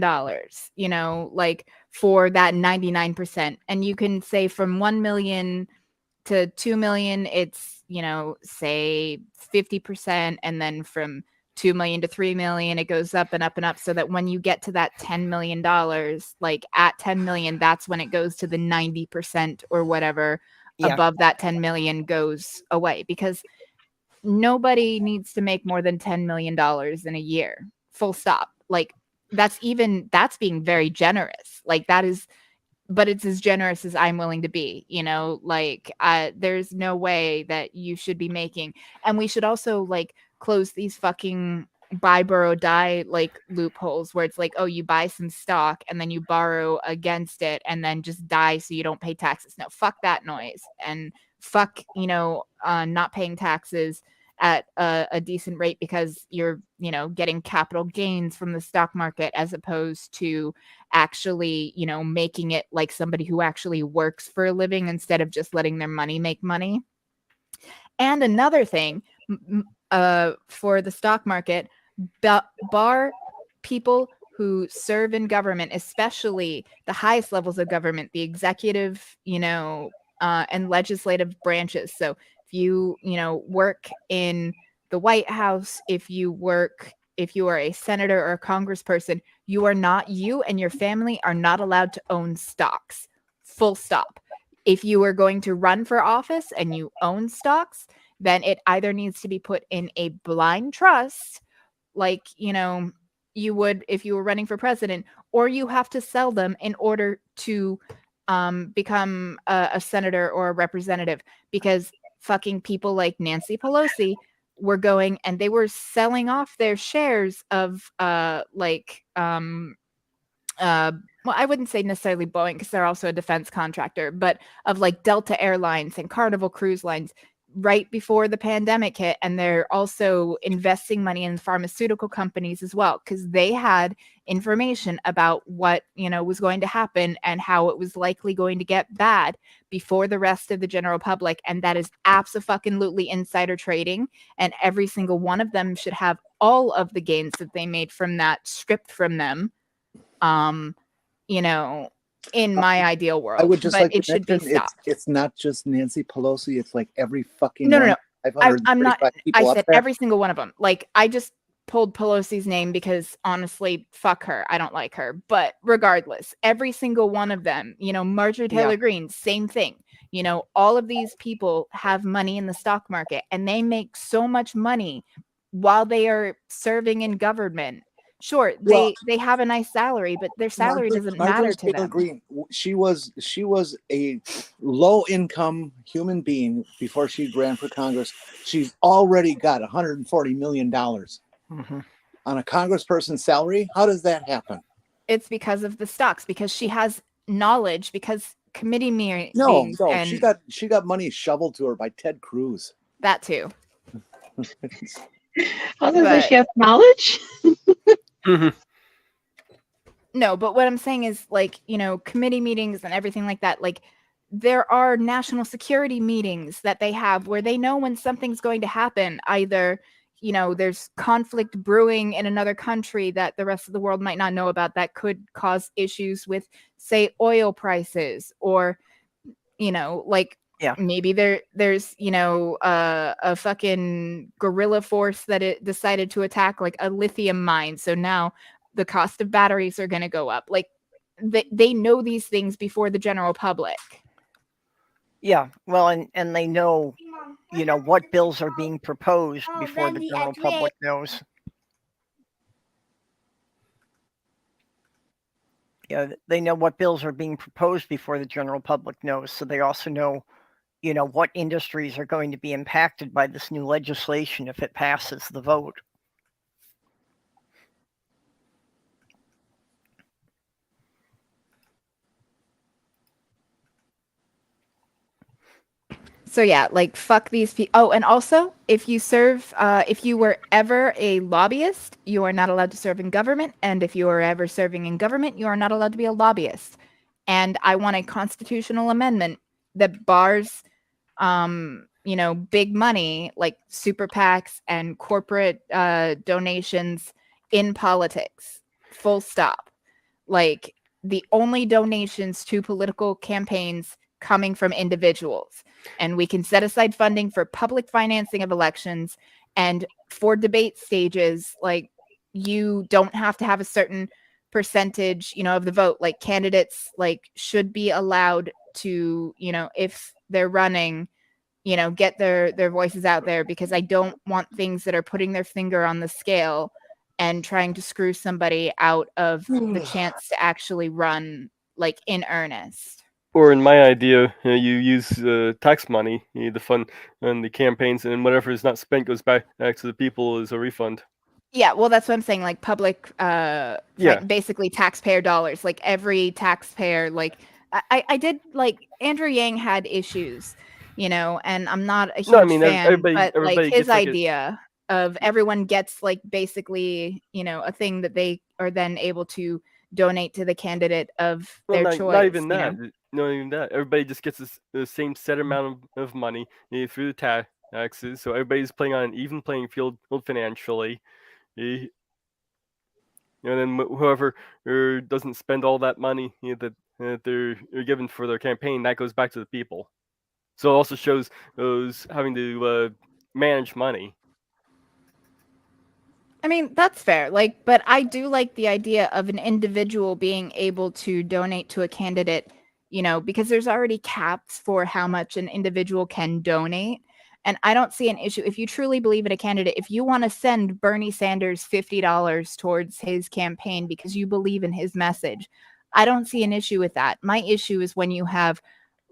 Speaker 4: like for that 99%. And you can say from 1 million to 2 million, it's, say 50%. And then from 2 million to 3 million, it goes up and up and up, so that when you get to that $10 million, like at 10 million, that's when it goes to the 90% or whatever above that 10 million goes away, because nobody needs to make more than $10 million in a year. Full stop. Like that's being very generous. Like that is, but it's as generous as I'm willing to be, like there's no way that you should be making. And we should also like close these fucking buy, borrow, die like loopholes where it's like, oh, you buy some stock and then you borrow against it and then just die so you don't pay taxes. No, fuck that noise. And fuck, not paying taxes at a decent rate because you're, getting capital gains from the stock market, as opposed to actually, making it like somebody who actually works for a living instead of just letting their money make money. And another thing, for the stock market, bar people who serve in government, especially the highest levels of government, the executive, and legislative branches. So if you, work in the White House, if you are a senator or a congressperson, you and your family are not allowed to own stocks. Full stop. If you are going to run for office and you own stocks, then it either needs to be put in a blind trust, like, you would if you were running for president, or you have to sell them in order to become a senator or a representative, because fucking people like Nancy Pelosi were going and they were selling off their shares of well, I wouldn't say necessarily Boeing because they're also a defense contractor, but of like Delta Airlines and Carnival Cruise Lines right before the pandemic hit. And they're also investing money in pharmaceutical companies as well, because they had information about what, was going to happen and how it was likely going to get bad before the rest of the general public. And that is abso-fucking-lutely insider trading. And every single one of them should have all of the gains that they made from that stripped from them. In my ideal world,
Speaker 3: I would just
Speaker 4: but
Speaker 3: like to
Speaker 4: it should be
Speaker 3: mention
Speaker 4: stopped.
Speaker 3: it's not just Nancy Pelosi. It's like every fucking
Speaker 4: No. I'm not.
Speaker 3: 535 people
Speaker 4: I
Speaker 3: up
Speaker 4: said
Speaker 3: there.
Speaker 4: every single one of them. Like I just pulled Pelosi's name because honestly, fuck her. I don't like her. But regardless, every single one of them. Marjorie Taylor Greene, same thing. All of these people have money in the stock market, and they make so much money while they are serving in government. Sure, they have a nice salary, but their salary doesn't matter to
Speaker 3: Taylor
Speaker 4: them.
Speaker 3: Greene, she was a low income human being before she ran for Congress. She's already got $140 million on a congressperson's salary. How does that happen?
Speaker 4: It's because of the stocks, because she has knowledge, because committee meetings.
Speaker 3: No,
Speaker 4: and
Speaker 3: she got money shoveled to her by Ted Cruz.
Speaker 4: that too.
Speaker 6: Does she have knowledge?
Speaker 4: No, but what I'm saying is, like, committee meetings and everything like that, like there are national security meetings that they have where they know when something's going to happen. Either, there's conflict brewing in another country that the rest of the world might not know about that could cause issues with, say, oil prices, or, maybe there's, a fucking guerrilla force that it decided to attack like a lithium mine. So now the cost of batteries are going to go up. Like they know these things before the general public.
Speaker 1: Yeah, well, and they know, what bills are being proposed before the general public knows. Yeah, they know what bills are being proposed before the general public knows. So they also know, what industries are going to be impacted by this new legislation if it passes the vote.
Speaker 4: So yeah, like fuck these people. Oh, and also, if you were ever a lobbyist, you are not allowed to serve in government. And if you are ever serving in government, you are not allowed to be a lobbyist. And I want a constitutional amendment that bars, big money like super PACs and corporate donations in politics. Full stop. Like the only donations to political campaigns coming from individuals. And we can set aside funding for public financing of elections and for debate stages. Like you don't have to have a certain percentage, of the vote. Like candidates like should be allowed to, if they're running, get their voices out there, because I don't want things that are putting their finger on the scale and trying to screw somebody out of the chance to actually run like in earnest.
Speaker 2: Or in my idea, you use tax money, the fund and the campaigns, and whatever is not spent goes back to the people as a refund.
Speaker 4: Yeah, well, that's what I'm saying. Like public,
Speaker 2: Yeah.
Speaker 4: basically taxpayer dollars. Like every taxpayer, like I did. Like Andrew Yang had issues, and I'm not a huge
Speaker 2: No, I mean,
Speaker 4: fan, but like
Speaker 2: everybody
Speaker 4: his
Speaker 2: gets like
Speaker 4: idea of everyone gets like basically, a thing that they are then able to donate to the candidate of
Speaker 2: well,
Speaker 4: their
Speaker 2: not
Speaker 4: choice.
Speaker 2: even that. Not even that. Everybody just gets the same set amount of money through the taxes, so everybody's playing on an even playing field financially. And then whoever doesn't spend all that money that they're given for their campaign, that goes back to the people. So it also shows those having to manage money.
Speaker 4: I mean, that's fair. Like, but I do like the idea of an individual being able to donate to a candidate, because there's already caps for how much an individual can donate. And I don't see an issue if you truly believe in a candidate. If you want to send Bernie Sanders $50 towards his campaign because you believe in his message, I don't see an issue with that. My issue is when you have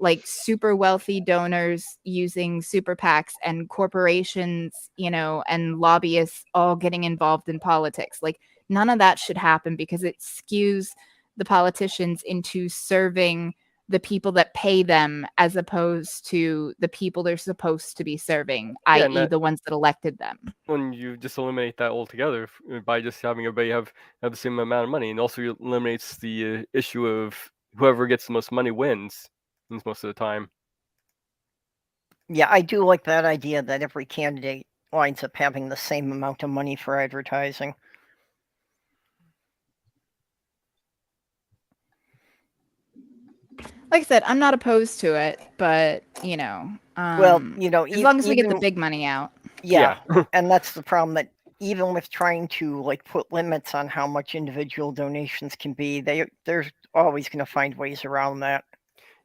Speaker 4: like super wealthy donors using super PACs and corporations, and lobbyists all getting involved in politics. Like none of that should happen because it skews the politicians into serving the people that pay them as opposed to the people they're supposed to be serving, i.e. the ones that elected them.
Speaker 2: When you just eliminate that altogether by just having everybody have the same amount of money, and also eliminates the issue of whoever gets the most money wins most of the time.
Speaker 1: Yeah, I do like that idea that every candidate winds up having the same amount of money for advertising.
Speaker 4: Like I said, I'm not opposed to it, but
Speaker 1: well,
Speaker 4: as long as we get the big money out.
Speaker 1: Yeah, and that's the problem, that even with trying to like put limits on how much individual donations can be, they're always going to find ways around that.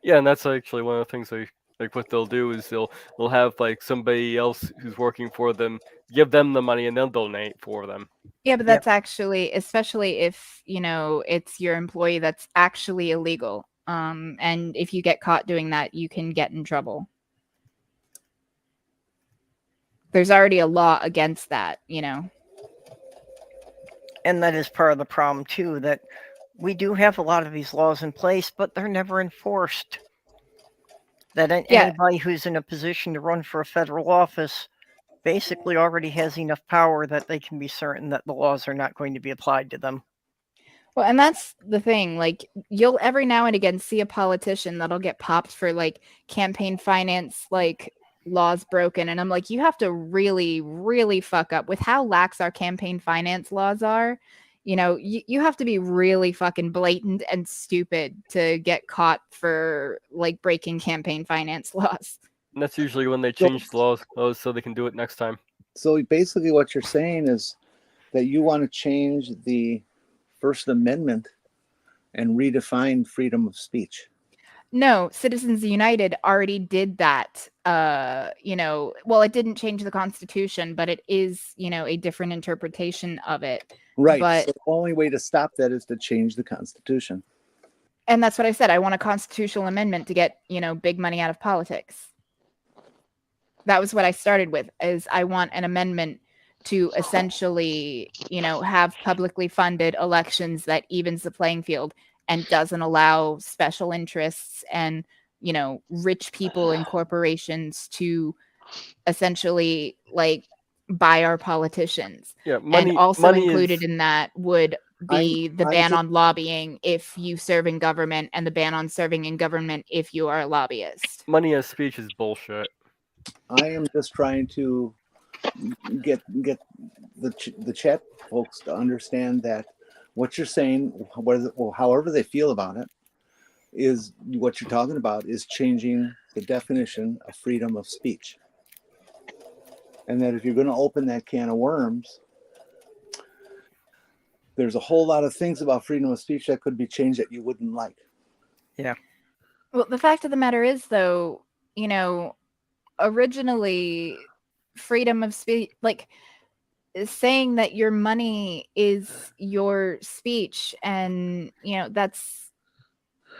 Speaker 2: Yeah, and that's actually one of the things like what they'll do is they'll have like somebody else who's working for them give them the money and they'll donate for them.
Speaker 4: Yeah, but that's actually, especially if it's your employee, that's actually illegal. And if you get caught doing that, you can get in trouble. There's already a law against that,
Speaker 1: And that is part of the problem too, that we do have a lot of these laws in place, but they're never enforced. That anybody who's in a position to run for a federal office basically already has enough power that they can be certain that the laws are not going to be applied to them.
Speaker 4: Well, and that's the thing. Like, you'll every now and again see a politician that'll get popped for like campaign finance, like laws broken. And I'm like, you have to really, really fuck up with how lax our campaign finance laws are. You have to be really fucking blatant and stupid to get caught for like breaking campaign finance laws.
Speaker 2: And that's usually when they change the laws so they can do it next time.
Speaker 3: So basically what you're saying is that you want to change the First Amendment and redefine freedom of speech.
Speaker 4: No, Citizens United already did that. Well, it didn't change the Constitution, but it is, a different interpretation of it.
Speaker 3: Right.
Speaker 4: But
Speaker 3: so the only way to stop that is to change the Constitution.
Speaker 4: And that's what I said. I want a constitutional amendment to get, big money out of politics. That was what I started with, is I want an amendment to essentially, have publicly funded elections that evens the playing field and doesn't allow special interests and, rich people and corporations to essentially like buy our politicians.
Speaker 2: Yeah,
Speaker 4: And also included
Speaker 2: is
Speaker 4: in that would be the ban
Speaker 3: just-
Speaker 4: on lobbying if you serve in government, and the ban on serving in government if you are a lobbyist.
Speaker 2: money as speech is bullshit.
Speaker 3: I am just trying to get the chat folks to understand that what you're saying, however they feel about it, is what you're talking about is changing the definition of freedom of speech. And that if you're going to open that can of worms, there's a whole lot of things about freedom of speech that could be changed that you wouldn't like.
Speaker 4: Well, the fact of the matter is, though, originally freedom of speech, like saying that your money is your speech, and that's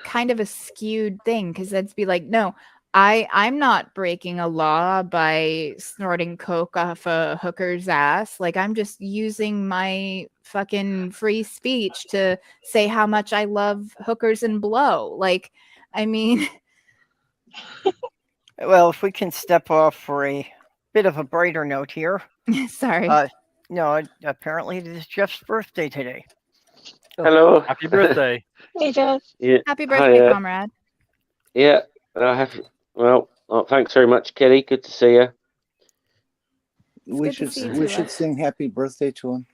Speaker 4: kind of a skewed thing, because that'd be like, no, I'm not breaking a law by snorting coke off a hooker's ass. Like, I'm just using my fucking free speech to say how much I love hookers and blow. Like, I mean,
Speaker 1: Well, if we can step off for a bit of a brighter note here.
Speaker 4: sorry.
Speaker 1: No, apparently it is Jeff's birthday today.
Speaker 7: Hello.
Speaker 2: Happy birthday.
Speaker 6: Hey, Jeff.
Speaker 7: Yeah.
Speaker 4: Happy birthday,
Speaker 7: Hiya.
Speaker 4: comrade.
Speaker 7: Yeah. Thanks very much, Kelly. Good to see you.
Speaker 3: We
Speaker 4: good to see you
Speaker 3: should
Speaker 4: too, Lex.
Speaker 3: sing happy birthday to him.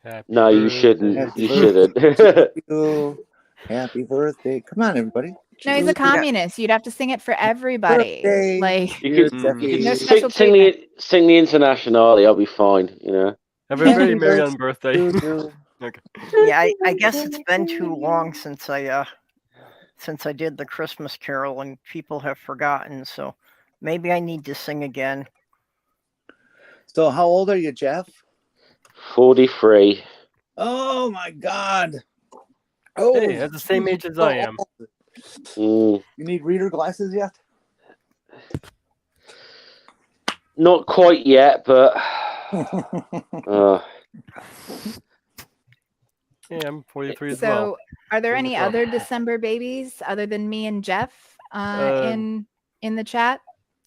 Speaker 2: Happy
Speaker 7: No, you
Speaker 2: birthday.
Speaker 7: shouldn't.
Speaker 3: Happy
Speaker 7: You
Speaker 3: birthday.
Speaker 7: shouldn't.
Speaker 3: You, happy birthday. Come on, everybody.
Speaker 4: No, he's a communist. You'd have to sing it for everybody.
Speaker 3: Birthday.
Speaker 4: Like,
Speaker 7: You
Speaker 3: Here's
Speaker 7: could-
Speaker 3: Jeffy.
Speaker 4: No
Speaker 7: Sing,
Speaker 4: special
Speaker 7: sing the Internationale. I'll be fine.
Speaker 2: Have a very merry on birthday.
Speaker 3: Doo-doo.
Speaker 2: Okay.
Speaker 1: Yeah, I guess it's been too long since I did the Christmas Carol, and people have forgotten. So maybe I need to sing again.
Speaker 3: So how old are you, Jeff?
Speaker 7: 43.
Speaker 3: Oh my God. Oh,
Speaker 2: Hey, that's the same age as I am.
Speaker 7: Mm,
Speaker 3: You need reader glasses yet?
Speaker 7: not quite yet, but
Speaker 2: Yeah, I'm 43 as well.
Speaker 4: so are there any
Speaker 2: Well.
Speaker 4: other December babies other than me and Jeff in the chat?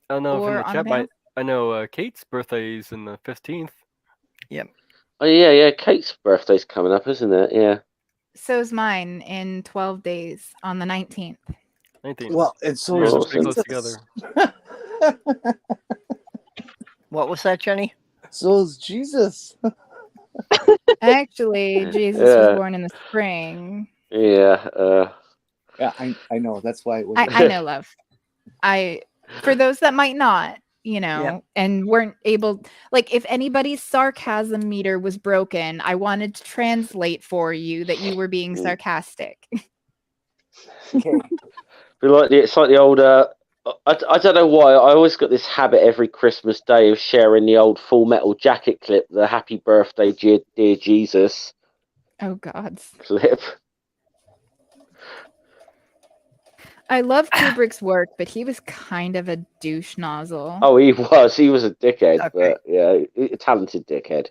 Speaker 2: I don't know if in
Speaker 4: or
Speaker 2: the
Speaker 4: on
Speaker 2: chat,
Speaker 4: panel?
Speaker 2: I know Kate's birthday is in the 15th.
Speaker 7: oh yeah. Kate's birthday's coming up, isn't it? Yeah.
Speaker 4: So's mine in 12 days on the 19th.
Speaker 2: 19th.
Speaker 3: Well, and so
Speaker 2: We're
Speaker 3: is
Speaker 7: Awesome.
Speaker 2: pretty close
Speaker 3: Jesus.
Speaker 2: together.
Speaker 1: What was that, Jenny?
Speaker 3: So is Jesus.
Speaker 4: Actually, Jesus
Speaker 7: Yeah.
Speaker 4: was born in the spring.
Speaker 7: Yeah.
Speaker 3: Yeah, I know. That's why it was.
Speaker 4: I know, love. For those that might not,
Speaker 1: Yeah.
Speaker 4: and weren't able, like, if anybody's sarcasm meter was broken, I wanted to translate for you that you were being sarcastic.
Speaker 3: Okay.
Speaker 7: It's like the old. I don't know why. I always got this habit every Christmas Day of sharing the old Full Metal Jacket clip, the "Happy Birthday, Dear Jesus"
Speaker 4: Oh, God.
Speaker 7: clip.
Speaker 4: I love Kubrick's work, but he was kind of a douche nozzle.
Speaker 7: Oh, he was a dickhead,
Speaker 1: Okay.
Speaker 7: but yeah, a talented dickhead.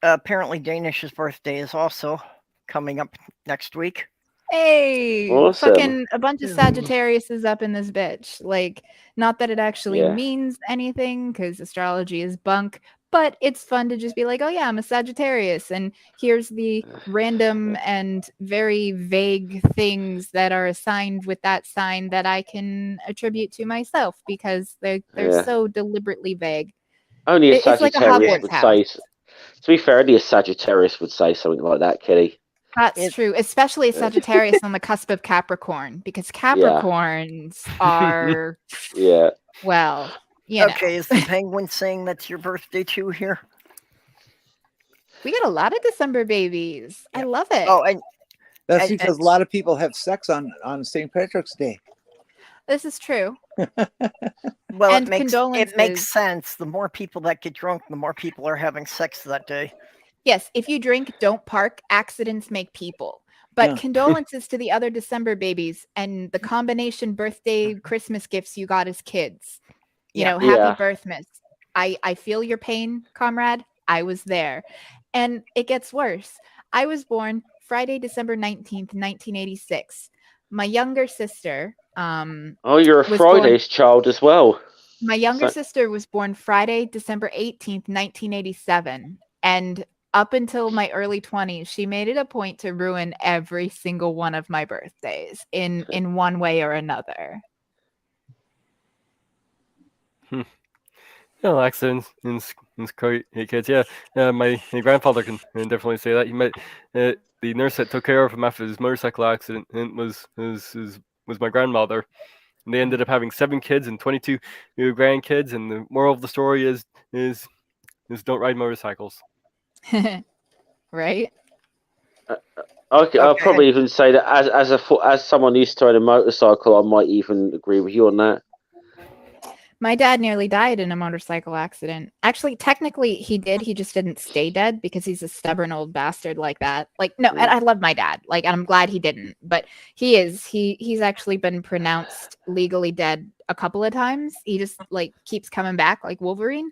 Speaker 1: Apparently, Danish's birthday is also coming up next week.
Speaker 4: Hey,
Speaker 7: Awesome.
Speaker 4: fucking a bunch of Sagittarius is up in this bitch. Like, not that it actually
Speaker 7: Yeah.
Speaker 4: means anything, because astrology is bunk, but it's fun to just be like, oh yeah, I'm a Sagittarius, and here's the random and very vague things that are assigned with that sign that I can attribute to myself, because they're
Speaker 7: Yeah.
Speaker 4: so deliberately vague.
Speaker 7: Only a
Speaker 4: It's like a
Speaker 7: Sagittarius
Speaker 4: Hogwarts
Speaker 7: would
Speaker 4: house.
Speaker 7: say. To be fair, only a Sagittarius would say something like that, Kitty.
Speaker 4: That's
Speaker 1: It-
Speaker 4: true, especially a Sagittarius on the cusp of Capricorn, because Capricorns are,
Speaker 7: Yeah.
Speaker 4: well, you know.
Speaker 1: Okay, is the penguin saying that's your birthday too here?
Speaker 4: We got a lot of December babies. I love it.
Speaker 1: Oh, and
Speaker 3: That's
Speaker 1: And-
Speaker 3: because a lot of people have sex on St. Patrick's Day.
Speaker 4: This is true.
Speaker 1: well,
Speaker 4: And
Speaker 1: it makes
Speaker 4: condolences.
Speaker 1: sense. The more people that get drunk, the more people are having sex that day.
Speaker 4: Yes, if you drink, don't park. Accidents make people. But
Speaker 3: Yeah.
Speaker 4: condolences to the other December babies and the combination birthday, Christmas gifts you got as kids. You
Speaker 1: Yeah.
Speaker 4: know, happy
Speaker 7: Yeah.
Speaker 4: birthmas. I feel your pain, comrade. I was there. And it gets worse. I was born Friday, December 19th, 1986. My younger sister,
Speaker 7: Oh, you're a
Speaker 4: was born-
Speaker 7: Friday's child as well.
Speaker 4: My younger
Speaker 7: So-
Speaker 4: sister was born Friday, December 18th, 1987. And up until my early 20s, she made it a point to ruin every single one of my birthdays in one way or another.
Speaker 2: No accidents in kids. Yeah, my grandfather can definitely say that. He met the nurse that took care of him after his motorcycle accident and was my grandmother. And they ended up having 7 kids and 22 grandkids. And the moral of the story is don't ride motorcycles.
Speaker 4: Right?
Speaker 7: I'll
Speaker 1: Okay.
Speaker 7: probably even say that as someone used to ride a motorcycle, I might even agree with you on that.
Speaker 4: My dad nearly died in a motorcycle accident. Actually, technically, he did. He just didn't stay dead because he's a stubborn old bastard like that. Like, no, and I love my dad. Like, and I'm glad he didn't. But he's actually been pronounced legally dead a couple of times. He just like keeps coming back like Wolverine.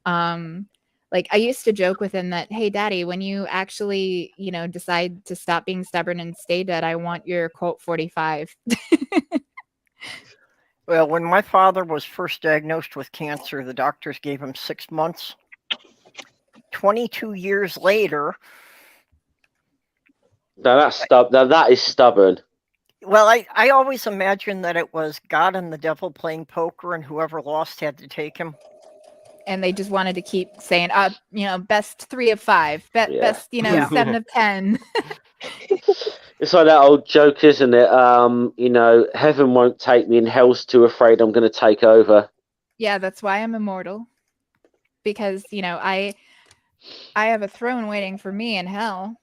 Speaker 4: Like I used to joke with him that, hey, Daddy, when you actually, decide to stop being stubborn and stay dead, I want your Colt 45.
Speaker 1: Well, when my father was first diagnosed with cancer, the doctors gave him 6 months. 22 years later.
Speaker 7: Now that is stubborn.
Speaker 1: Well, I always imagined that it was God and the devil playing poker, and whoever lost had to take him.
Speaker 4: And they just wanted to keep saying, best 3 of 5, best,
Speaker 1: Yeah.
Speaker 4: 7 of 10.
Speaker 7: It's like that old joke, isn't it? Heaven won't take me and hell's too afraid I'm going to take over.
Speaker 4: Yeah, that's why I'm immortal. Because, I have a throne waiting for me in hell.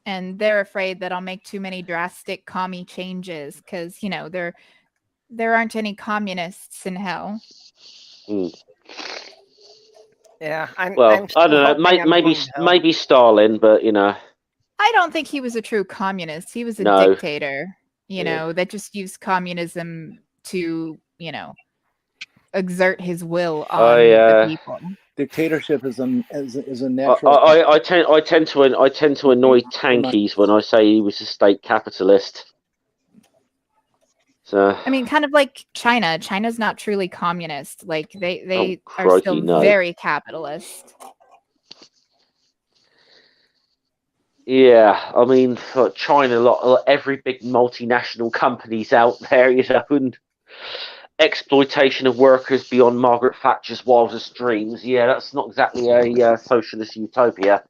Speaker 4: And they're afraid that I'll make too many drastic commie changes because, there aren't any communists in hell.
Speaker 1: Yeah, I'm
Speaker 7: Well,
Speaker 1: still
Speaker 7: I don't know.
Speaker 1: hoping I'm
Speaker 7: Maybe
Speaker 1: going to hell.
Speaker 7: maybe Stalin, but
Speaker 4: I don't think he was a true communist. He was a
Speaker 7: No.
Speaker 4: dictator,
Speaker 7: Yeah.
Speaker 4: that just used communism to, exert his will on the people.
Speaker 3: Dictatorship is a natural.
Speaker 7: I tend to annoy tankies when I say he was a state capitalist. So
Speaker 4: I mean, kind of like China. China's not truly communist. Like they are
Speaker 7: crikey,
Speaker 4: still
Speaker 7: no.
Speaker 4: very capitalist.
Speaker 7: Yeah, I mean, for China, every big multinational company's out there, and exploitation of workers beyond Margaret Thatcher's wildest dreams. Yeah, that's not exactly a socialist utopia.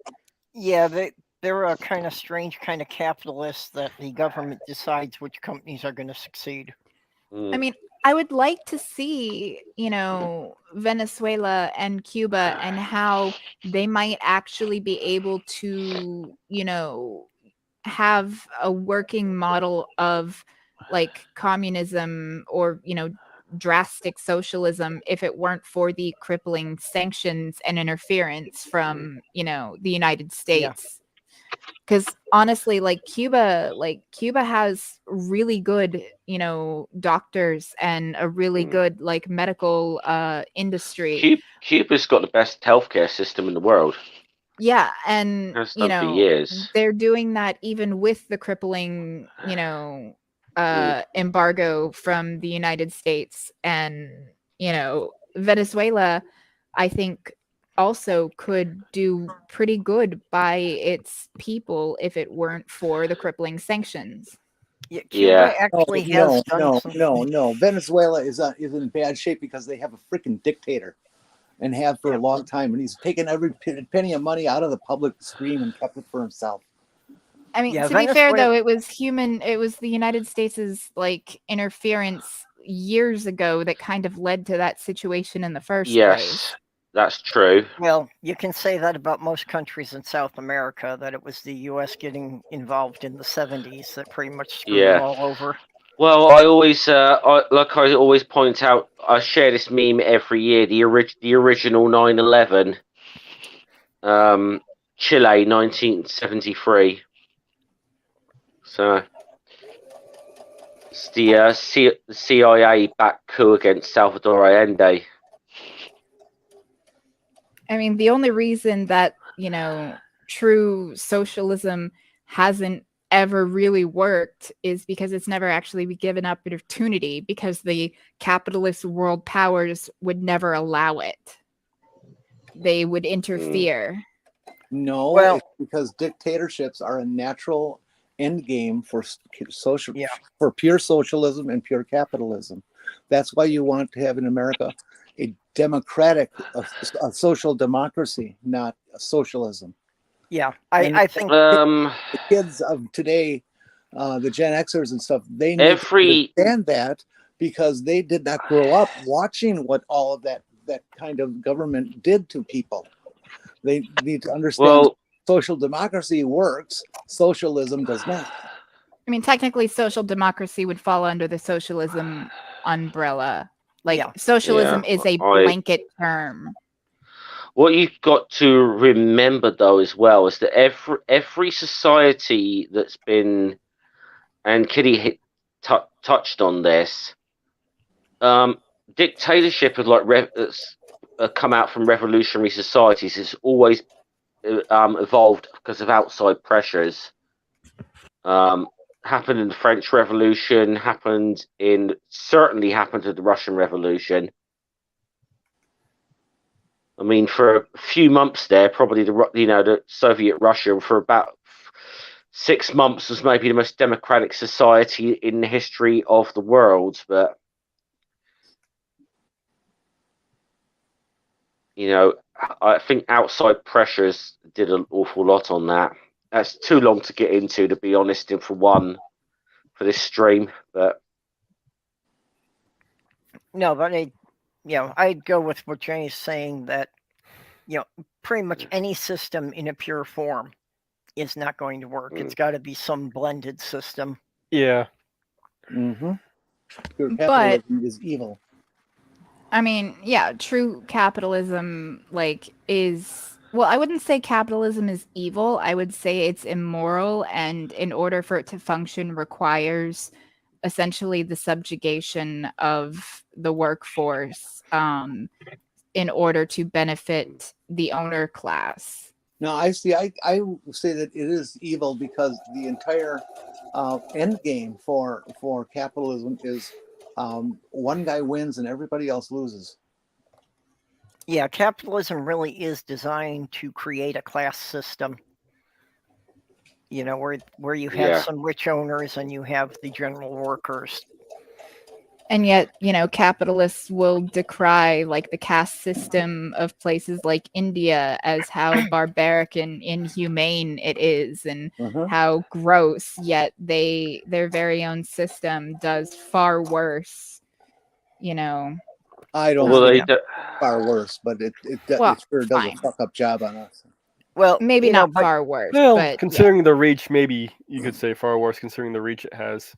Speaker 1: Yeah, they're a kind of strange kind of capitalist that the government decides which companies are going to succeed.
Speaker 4: I mean, I would like to see, Venezuela and Cuba and how they might actually be able to, have a working model of like communism or, drastic socialism if it weren't for the crippling sanctions and interference from, the United States. Because honestly, Cuba has really good, doctors and a really good medical industry.
Speaker 7: Cuba's got the best healthcare system in the world.
Speaker 4: Yeah, and
Speaker 7: Has done for years.
Speaker 4: they're doing that even with the crippling, embargo from the United States, and Venezuela, I think, also could do pretty good by its people if it weren't for the crippling sanctions.
Speaker 1: Yeah, Cuba actually has done some.
Speaker 3: No. Venezuela is in bad shape because they have a freaking dictator, and have for a long time, and he's taken every penny of money out of the public stream and kept it for himself.
Speaker 4: I mean,
Speaker 1: Yeah,
Speaker 4: to be fair
Speaker 1: Venezuela-
Speaker 4: though, it was the United States' interference years ago that kind of led to that situation in the first place.
Speaker 7: That's true.
Speaker 1: Well, you can say that about most countries in South America, that it was the U.S. getting involved in the 70s that pretty much screwed it all over.
Speaker 7: Well, I always point out, I share this meme every year. The original 9/11, Chile, 1973. So it's the CIA-backed coup against Salvador Allende.
Speaker 4: I mean, the only reason that, true socialism hasn't ever really worked is because it's never actually been given opportunity, because the capitalist world powers would never allow it. They would interfere.
Speaker 3: No,
Speaker 1: Well-
Speaker 3: it's because dictatorships are a natural end game for social,
Speaker 1: Yeah.
Speaker 3: for pure socialism and pure capitalism. That's why you want to have in America a democratic, a social democracy, not a socialism.
Speaker 1: Yeah,
Speaker 3: And
Speaker 1: I think
Speaker 3: the kids of today, the Gen Xers and stuff, they need
Speaker 7: Every-
Speaker 3: to understand that, because they did not grow up watching what all of that kind of government did to people. They need to understand
Speaker 7: Well,
Speaker 3: social democracy works, socialism does not.
Speaker 4: I mean, technically, social democracy would fall under the socialism umbrella. Like,
Speaker 1: Yeah.
Speaker 4: socialism
Speaker 7: Yeah,
Speaker 4: is a blanket term.
Speaker 7: what you've got to remember, though, as well, is that every society that's been, and Kitty touched on this, dictatorship has come out from revolutionary societies. It's always evolved because of outside pressures. Happened in the French Revolution, certainly happened in the Russian Revolution. I mean, for a few months there, probably the Soviet Russia for about 6 months was maybe the most democratic society in the history of the world. But I think outside pressures did an awful lot on that. That's too long to get into, to be honest, and for this stream. But
Speaker 1: no, but I'd go with what Jenny's saying, that pretty much any system in a pure form is not going to work. It's got to be some blended system.
Speaker 2: Yeah.
Speaker 3: Mm-hmm. Pure capitalism is evil.
Speaker 4: I mean, yeah, true capitalism, I wouldn't say capitalism is evil. I would say it's immoral, and in order for it to function requires essentially the subjugation of the workforce in order to benefit the owner class.
Speaker 3: No, I see. I say that it is evil because the entire end game for capitalism is one guy wins and everybody else loses.
Speaker 1: Yeah, capitalism really is designed to create a class system. Where you have some rich owners and you have the general workers.
Speaker 4: And yet, capitalists will decry the caste system of places like India as how barbaric and inhumane it is, and how gross, yet their very own system does far worse,
Speaker 3: I don't think it's far worse, but it sure does a fuck up job on us.
Speaker 1: Well,
Speaker 4: maybe not far worse.
Speaker 2: Well,
Speaker 4: but
Speaker 2: considering the reach, maybe you could say far worse, considering the reach it has.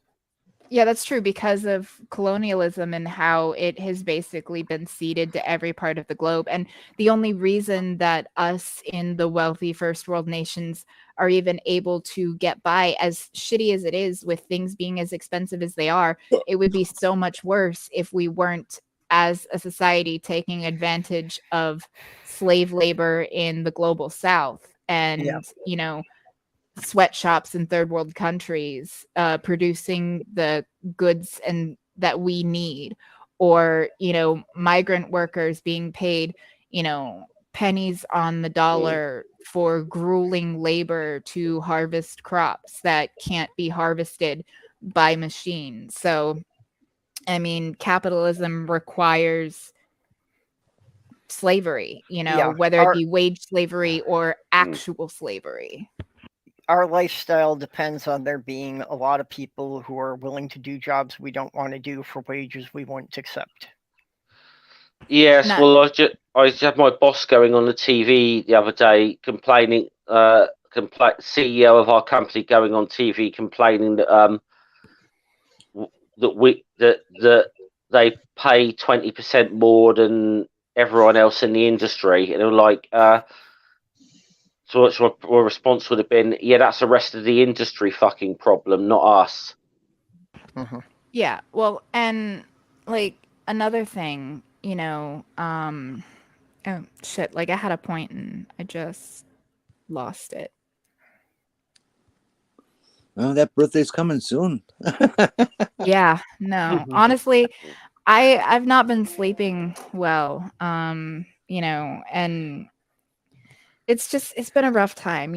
Speaker 4: Yeah, that's true, because of colonialism and how it has basically been ceded to every part of the globe. And the only reason that us in the wealthy first world nations are even able to get by, as shitty as it is, with things being as expensive as they are, it would be so much worse if we weren't, as a society, taking advantage of slave labor in the global south and, sweatshops in third world countries producing the goods and that we need, or migrant workers being paid pennies on the dollar for grueling labor to harvest crops that can't be harvested by machines. So I mean, capitalism requires slavery, whether it be wage slavery or actual slavery.
Speaker 1: Our lifestyle depends on there being a lot of people who are willing to do jobs we don't want to do for wages we won't accept.
Speaker 7: Yes, well, I just had my boss going on the TV the other day complaining. CEO of our company going on TV complaining that that they pay 20% more than everyone else in the industry, and they were like, so our response would have been, yeah, that's the rest of the industry fucking problem, not us.
Speaker 4: Yeah, well, and another thing, oh shit, I had a point and I just lost it.
Speaker 3: Oh, that birthday's coming soon.
Speaker 4: Yeah, no. Honestly, I've not been sleeping well. And it's been a rough time,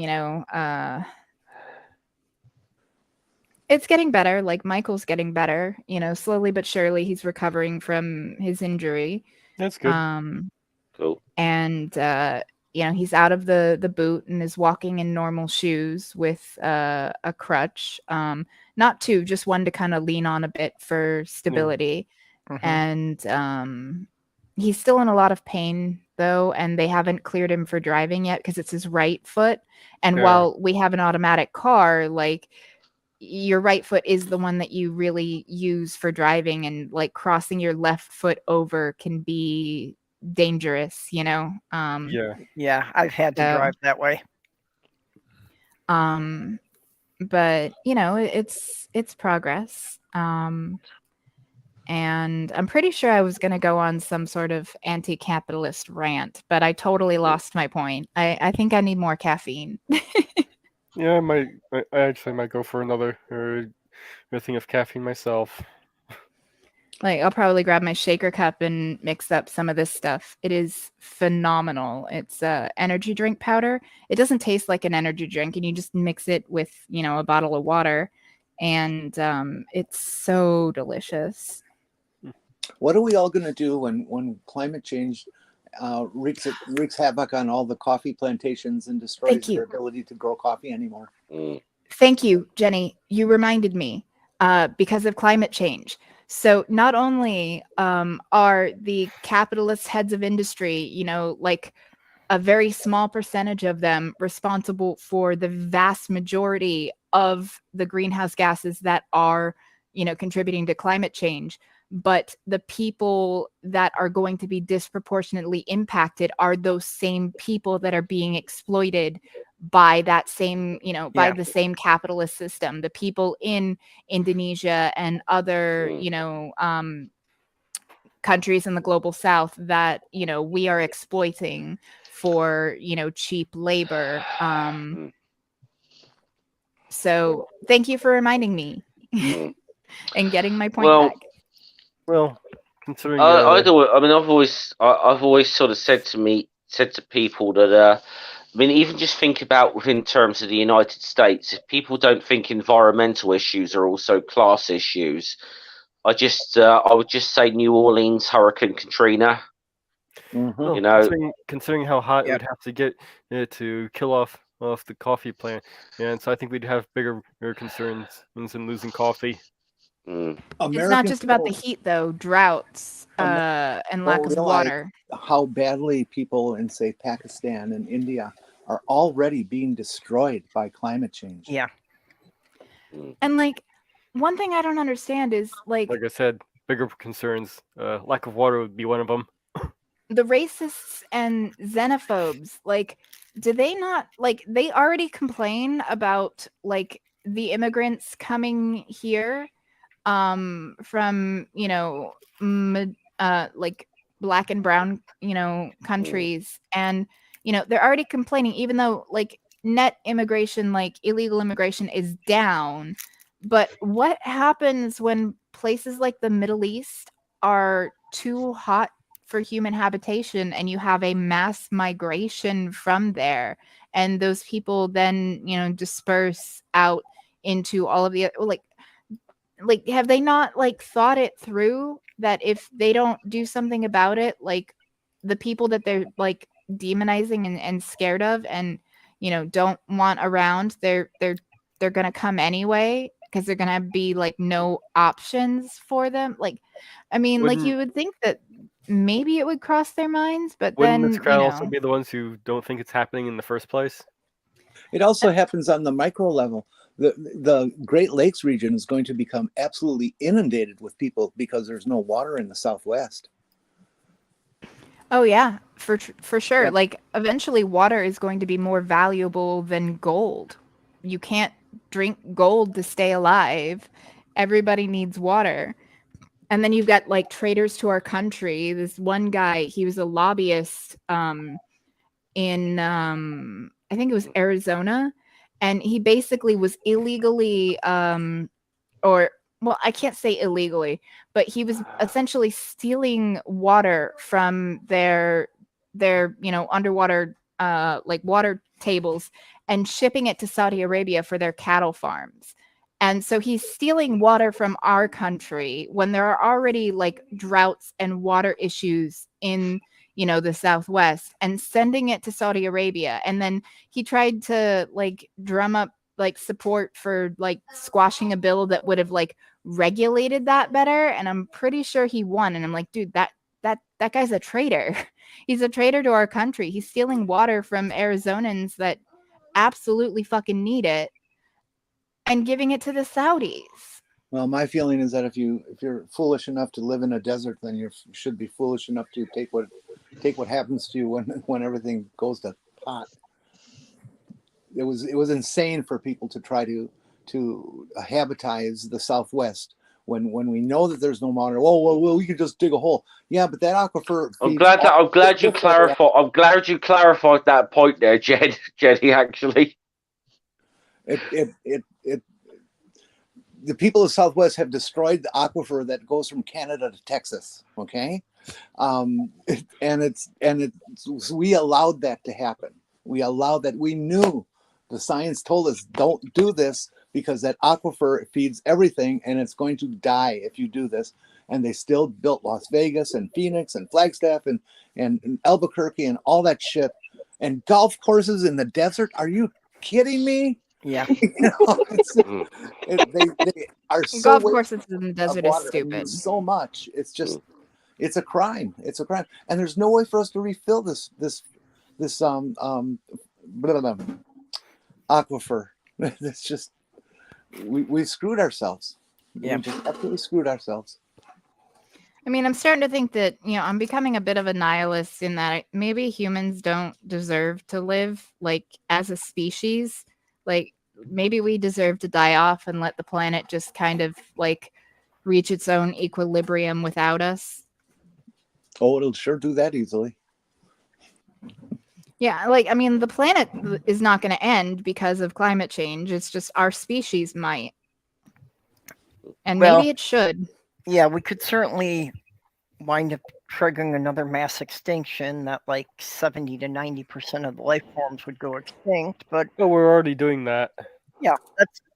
Speaker 4: it's getting better. Like Michael's getting better, slowly but surely he's recovering from his injury.
Speaker 2: That's good.
Speaker 7: Cool.
Speaker 4: And he's out of the boot and is walking in normal shoes with a crutch. Not two, just one to kind of lean on a bit for stability.
Speaker 1: Mhm.
Speaker 4: And he's still in a lot of pain though, and they haven't cleared him for driving yet because it's his right foot. And
Speaker 2: Yeah.
Speaker 4: while we have an automatic car, like your right foot is the one that you really use for driving, and like crossing your left foot over can be dangerous,
Speaker 2: Yeah.
Speaker 1: Yeah, I've had to
Speaker 4: So-
Speaker 1: drive that way.
Speaker 4: But it's progress. And I'm pretty sure I was going to go on some sort of anti-capitalist rant, but I totally lost my point. I think I need more caffeine.
Speaker 2: Yeah, I actually might go for another thing of caffeine myself.
Speaker 4: Like I'll probably grab my shaker cup and mix up some of this stuff. It is phenomenal. It's energy drink powder. It doesn't taste like an energy drink, and you just mix it with a bottle of water, and it's so delicious.
Speaker 3: What are we all going to do when climate change wreaks havoc on all the coffee plantations and destroys
Speaker 4: Thank you.
Speaker 3: their ability to grow coffee anymore?
Speaker 4: Thank you, Jenny. You reminded me because of climate change. So not only are the capitalist heads of industry, like a very small percentage of them responsible for the vast majority of the greenhouse gases that are, contributing to climate change, but the people that are going to be disproportionately impacted are those same people that are being exploited by that same, by the same capitalist system. The people in Indonesia and other, countries in the global south that, we are exploiting for, cheap labor. So thank you for reminding me and getting my point
Speaker 7: Well,
Speaker 4: back.
Speaker 2: Well, considering
Speaker 7: I've always sort of said to people that even just think about within terms of the United States, if people don't think environmental issues are also class issues, I would just say New Orleans, Hurricane Katrina.
Speaker 3: Mhm.
Speaker 2: Considering how hot it
Speaker 1: Yep.
Speaker 2: would have to get to kill off the coffee plant, and so I think we'd have bigger concerns in losing coffee.
Speaker 4: It's
Speaker 3: American
Speaker 4: not just about the
Speaker 3: people
Speaker 4: heat, though. Droughts and lack
Speaker 3: don't
Speaker 4: of
Speaker 3: realize
Speaker 4: water.
Speaker 3: how badly people in, say, Pakistan and India are already being destroyed by climate change.
Speaker 1: Yeah.
Speaker 4: And like, one thing I don't understand is like
Speaker 2: Like I said, bigger concerns. Lack of water would be one of them.
Speaker 4: the racists and xenophobes. Like, do they not like they already complain about like the immigrants coming here from like black and brown countries, and they're already complaining, even though like net immigration, like illegal immigration, is down. But what happens when places like the Middle East are too hot for human habitation and you have a mass migration from there, and those people then disperse out into all of the like have they not like thought it through that if they don't do something about it, like the people that they're like demonizing and scared of and don't want around, they're gonna come anyway because they're gonna be like no options for them? Like, I mean, like
Speaker 2: Wouldn't
Speaker 4: you would think that maybe it would cross their minds, but
Speaker 2: wouldn't
Speaker 4: then
Speaker 2: this crowd also be the ones who don't think it's happening in the first place?
Speaker 3: It also happens on the micro level. The Great Lakes region is going to become absolutely inundated with people because there's no water in the Southwest.
Speaker 4: Oh yeah, for sure.
Speaker 3: Yep.
Speaker 4: Like eventually water is going to be more valuable than gold. You can't drink gold to stay alive. Everybody needs water. And then you've got like traitors to our country. This one guy, he was a lobbyist in I think it was Arizona, and he basically was illegally or well, I can't say illegally, but he was essentially stealing water from their underwater like water tables and shipping it to Saudi Arabia for their cattle farms. And so he's stealing water from our country when there are already like droughts and water issues in the Southwest, and sending it to Saudi Arabia. And then he tried to like drum up like support for like squashing a bill that would have like regulated that better, and I'm pretty sure he won. And I'm like, dude, that guy's a traitor. He's a traitor to our country. He's stealing water from Arizonans that absolutely fucking need it and giving it to the Saudis.
Speaker 3: Well, my feeling is that if you're foolish enough to live in a desert, then you should be foolish enough to take what happens to you when everything goes to pot. It was insane for people to try to habitize the Southwest when we know that there's no water. Well, we could just dig a hole. Yeah, but that aquifer.
Speaker 7: I'm glad you clarified. I'm glad you clarified that point there, Jenny. Actually,
Speaker 3: the people of Southwest have destroyed the aquifer that goes from Canada to Texas. Okay, we allowed that to happen. We allowed that. We knew the science told us don't do this because that aquifer feeds everything and it's going to die if you do this. And they still built Las Vegas and Phoenix and Flagstaff and Albuquerque and all that shit and golf courses in the desert. Are you kidding me?
Speaker 1: Yeah.
Speaker 3: They are so
Speaker 4: Golf courses in the desert is stupid.
Speaker 3: So much. It's just, it's a crime. It's a crime. And there's no way for us to refill this aquifer. It's just, we screwed ourselves.
Speaker 1: Yeah.
Speaker 3: We just absolutely screwed ourselves.
Speaker 4: I mean, I'm starting to think that, I'm becoming a bit of a nihilist in that maybe humans don't deserve to live like as a species. Like maybe we deserve to die off and let the planet just kind of like reach its own equilibrium without us.
Speaker 3: Oh, it'll sure do that easily.
Speaker 4: Yeah, like, I mean, the planet is not going to end because of climate change. It's just our species might. And maybe it should.
Speaker 1: Yeah, we could certainly wind up triggering another mass extinction that like 70 to 90% of the life forms would go extinct. But
Speaker 2: we're already doing that.
Speaker 1: Yeah,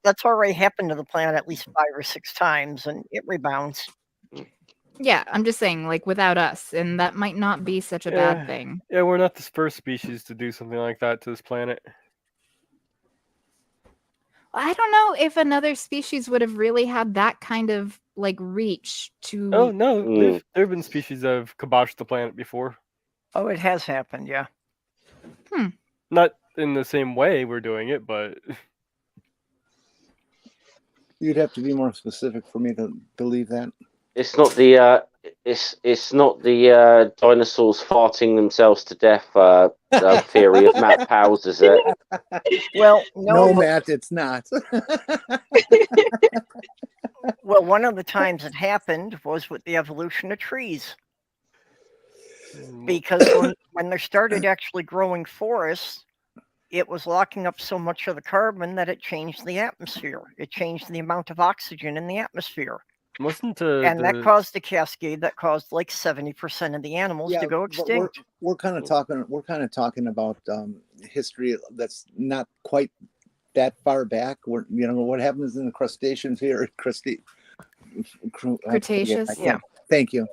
Speaker 1: that's already happened to the planet at least 5 or 6 times, and it rebounds.
Speaker 4: Yeah, I'm just saying, like, without us, and that might not be such a bad thing.
Speaker 2: Yeah, we're not the first species to do something like that to this planet.
Speaker 4: I don't know if another species would have really had that kind of, like, reach to...
Speaker 2: Oh, no, there have been species that have kiboshed the planet before.
Speaker 1: Oh, it has happened, yeah.
Speaker 2: Not in the same way we're doing it, but...
Speaker 3: You'd have to be more specific for me to believe that.
Speaker 7: It's not the it's not the dinosaurs farting themselves to death theory of Matt Powell's, is it?
Speaker 1: Well,
Speaker 3: no, Matt, it's not.
Speaker 1: Well, one of the times it happened was with the evolution of trees. Because when they started actually growing forests, it was locking up so much of the carbon that it changed the atmosphere. It changed the amount of oxygen in the atmosphere. That caused a cascade that caused like 70% of the animals to go extinct.
Speaker 3: We're kind of talking about history that's not quite that far back. What happens in the crustaceans here,
Speaker 4: Cretaceous.
Speaker 1: Yeah.
Speaker 3: Thank you.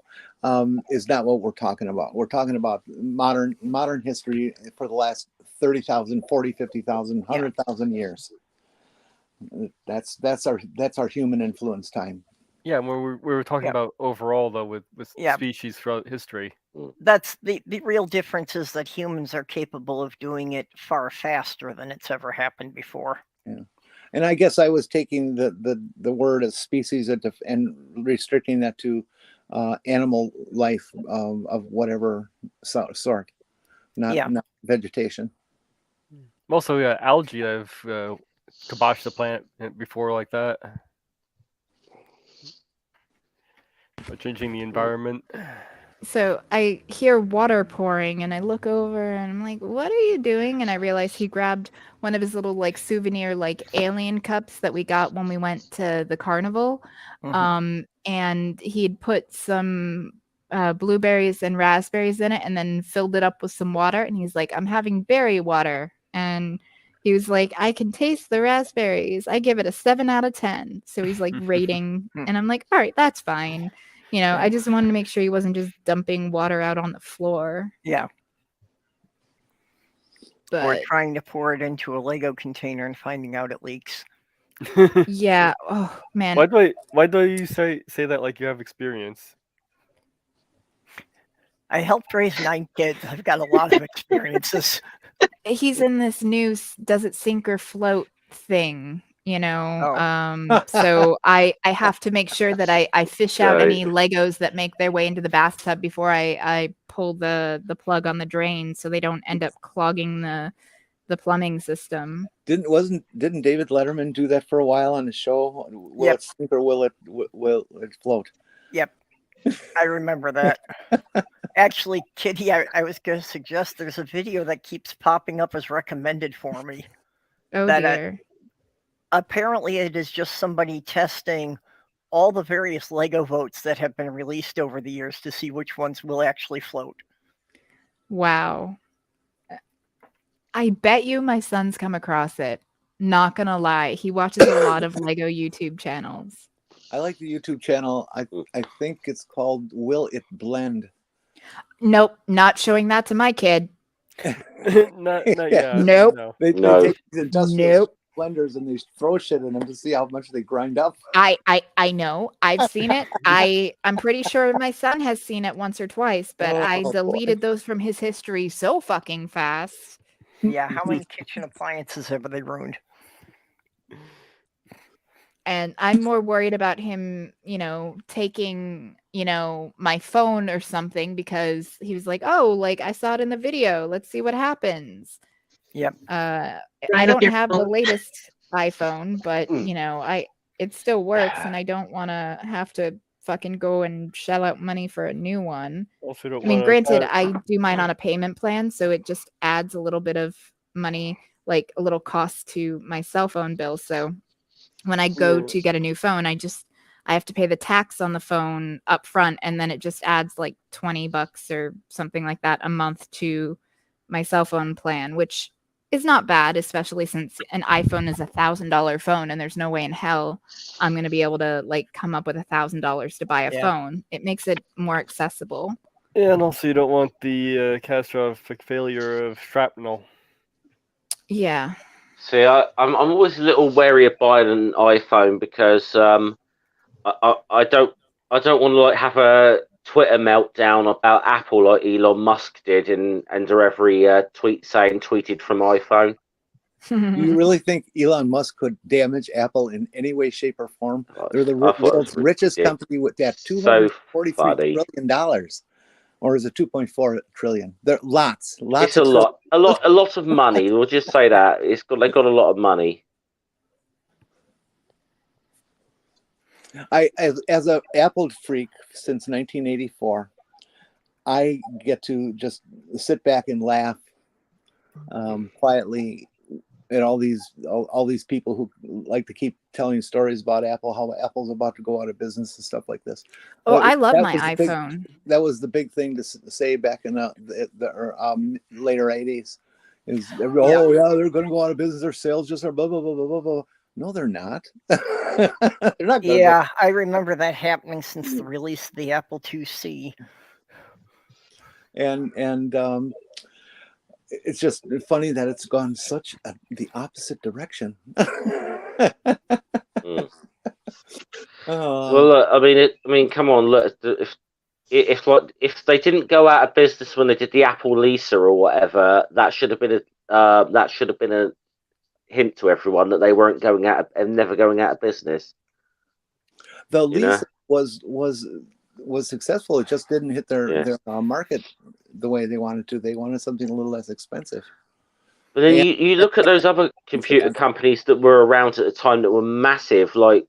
Speaker 3: Is not what we're talking about. We're talking about modern history for the last 30,000, 40, 50,000, 100,000 years. That's our human influence time.
Speaker 2: Yeah, we were talking about overall though with species throughout history.
Speaker 1: That's the real difference is that humans are capable of doing it far faster than it's ever happened before.
Speaker 3: Yeah. And I guess I was taking the word as species and restricting that to animal life of whatever sort, not vegetation.
Speaker 2: Also, algae have kiboshed the planet before like that. By changing the environment.
Speaker 4: So I hear water pouring and I look over and I'm like, what are you doing? And I realize he grabbed one of his little like souvenir like alien cups that we got when we went to the carnival. And he'd put some blueberries and raspberries in it and then filled it up with some water. And he's like, I'm having berry water. And he was like, I can taste the raspberries. I give it a 7 out of 10. So he's like rating. And I'm like, all right, that's fine. You know, I just wanted to make sure he wasn't just dumping water out on the floor.
Speaker 1: Yeah.
Speaker 4: But
Speaker 1: Or trying to pour it into a Lego container and finding out it leaks.
Speaker 4: yeah, oh man.
Speaker 2: Why do you say that like you have experience?
Speaker 1: I helped raise 9 kids. I've got a lot of experiences.
Speaker 4: He's in this new does it sink or float thing, you know.
Speaker 1: Oh.
Speaker 4: So I have to make sure that I fish out
Speaker 7: Right.
Speaker 4: any Legos that make their way into the bathtub before I pull the plug on the drain so they don't end up clogging the plumbing system.
Speaker 3: Didn't David Letterman do that for a while on his show? Will
Speaker 1: Yep.
Speaker 3: it sink or will it float?
Speaker 1: Yep. I remember that. Actually, Kitty, I was going to suggest there's a video that keeps popping up as recommended for me.
Speaker 4: Oh
Speaker 1: That,
Speaker 4: dear.
Speaker 1: Apparently, it is just somebody testing all the various Lego votes that have been released over the years to see which ones will actually float.
Speaker 4: Wow. I bet you my son's come across it. Not gonna lie. He watches a lot of Lego YouTube channels.
Speaker 3: I like the YouTube channel. I think it's called Will It Blend?
Speaker 4: Nope, not showing that to my kid.
Speaker 2: not
Speaker 3: Yeah.
Speaker 2: yeah.
Speaker 4: Nope.
Speaker 2: No.
Speaker 3: They
Speaker 7: No.
Speaker 3: take these industrial
Speaker 4: Nope.
Speaker 3: blenders and they throw shit in them to see how much they grind up.
Speaker 4: I know. I've seen it. I'm pretty sure my son has seen it once or twice, but I
Speaker 3: Oh, boy.
Speaker 4: deleted those from his history so fucking fast.
Speaker 1: Yeah, how many kitchen appliances have they ruined?
Speaker 4: And I'm more worried about him, you know, taking, you know, my phone or something because he was like, "Oh, like I saw it in the video. Let's see what happens."
Speaker 1: Yep.
Speaker 4: I
Speaker 6: Grind up
Speaker 4: don't
Speaker 6: your
Speaker 4: have the
Speaker 6: phone.
Speaker 4: latest iPhone, but you know, it still works, and I don't want to have to fucking go and shell out money for a new one.
Speaker 2: Also don't
Speaker 4: I mean,
Speaker 2: wanna-
Speaker 4: granted, I do mine on a payment plan, so it just adds a little bit of money, like a little cost to my cell phone bill. So when I go to get a new phone, I have to pay the tax on the phone up front, and then it just adds like $20 or something like that a month to my cell phone plan, which is not bad, especially since an iPhone is $1,000 phone, and there's no way in hell I'm going to be able to like come up with $1,000 to buy a
Speaker 1: Yeah.
Speaker 4: phone. It makes it more accessible.
Speaker 2: Yeah, and also you don't want the catastrophic failure of shrapnel.
Speaker 4: Yeah.
Speaker 7: See, I'm always a little wary of buying an iPhone because I don't want to like have a Twitter meltdown about Apple like Elon Musk did and under every tweet saying tweeted from iPhone.
Speaker 3: Do you really think Elon Musk could damage Apple in any way, shape, or form? They're the
Speaker 7: I thought it was
Speaker 3: world's richest
Speaker 7: ridiculous.
Speaker 3: company with that
Speaker 7: So
Speaker 3: $243
Speaker 7: funny.
Speaker 3: trillion dollars, or is it 2.4 trillion? There lots
Speaker 7: It's
Speaker 3: of
Speaker 7: a lot of money. We'll just say that they got a lot of money.
Speaker 3: As a Apple freak since 1984, I get to just sit back and laugh quietly at all these people who like to keep telling stories about Apple, how Apple's about to go out of business and stuff like this.
Speaker 4: Oh,
Speaker 3: But
Speaker 4: I love
Speaker 3: that
Speaker 4: my
Speaker 3: was the big-
Speaker 4: iPhone.
Speaker 3: that was the big thing to say back in the later 80s. Is yeah, they're going to go out of business. Their sales just are blah blah blah blah blah blah. No, they're not. They're not.
Speaker 1: Yeah, I remember that happening since the release of the Apple IIc.
Speaker 3: And it's just funny that it's gone the opposite direction.
Speaker 7: Well, look, I mean, come on, look. If they didn't go out of business when they did the Apple Lisa or whatever, that should have been a hint to everyone that they weren't going out and never going out of business.
Speaker 3: The
Speaker 7: You know?
Speaker 3: Lisa was successful. It just didn't hit their market the way they wanted to. They wanted something a little less expensive.
Speaker 7: But then you look at those other computer companies that were around at the time that were massive, like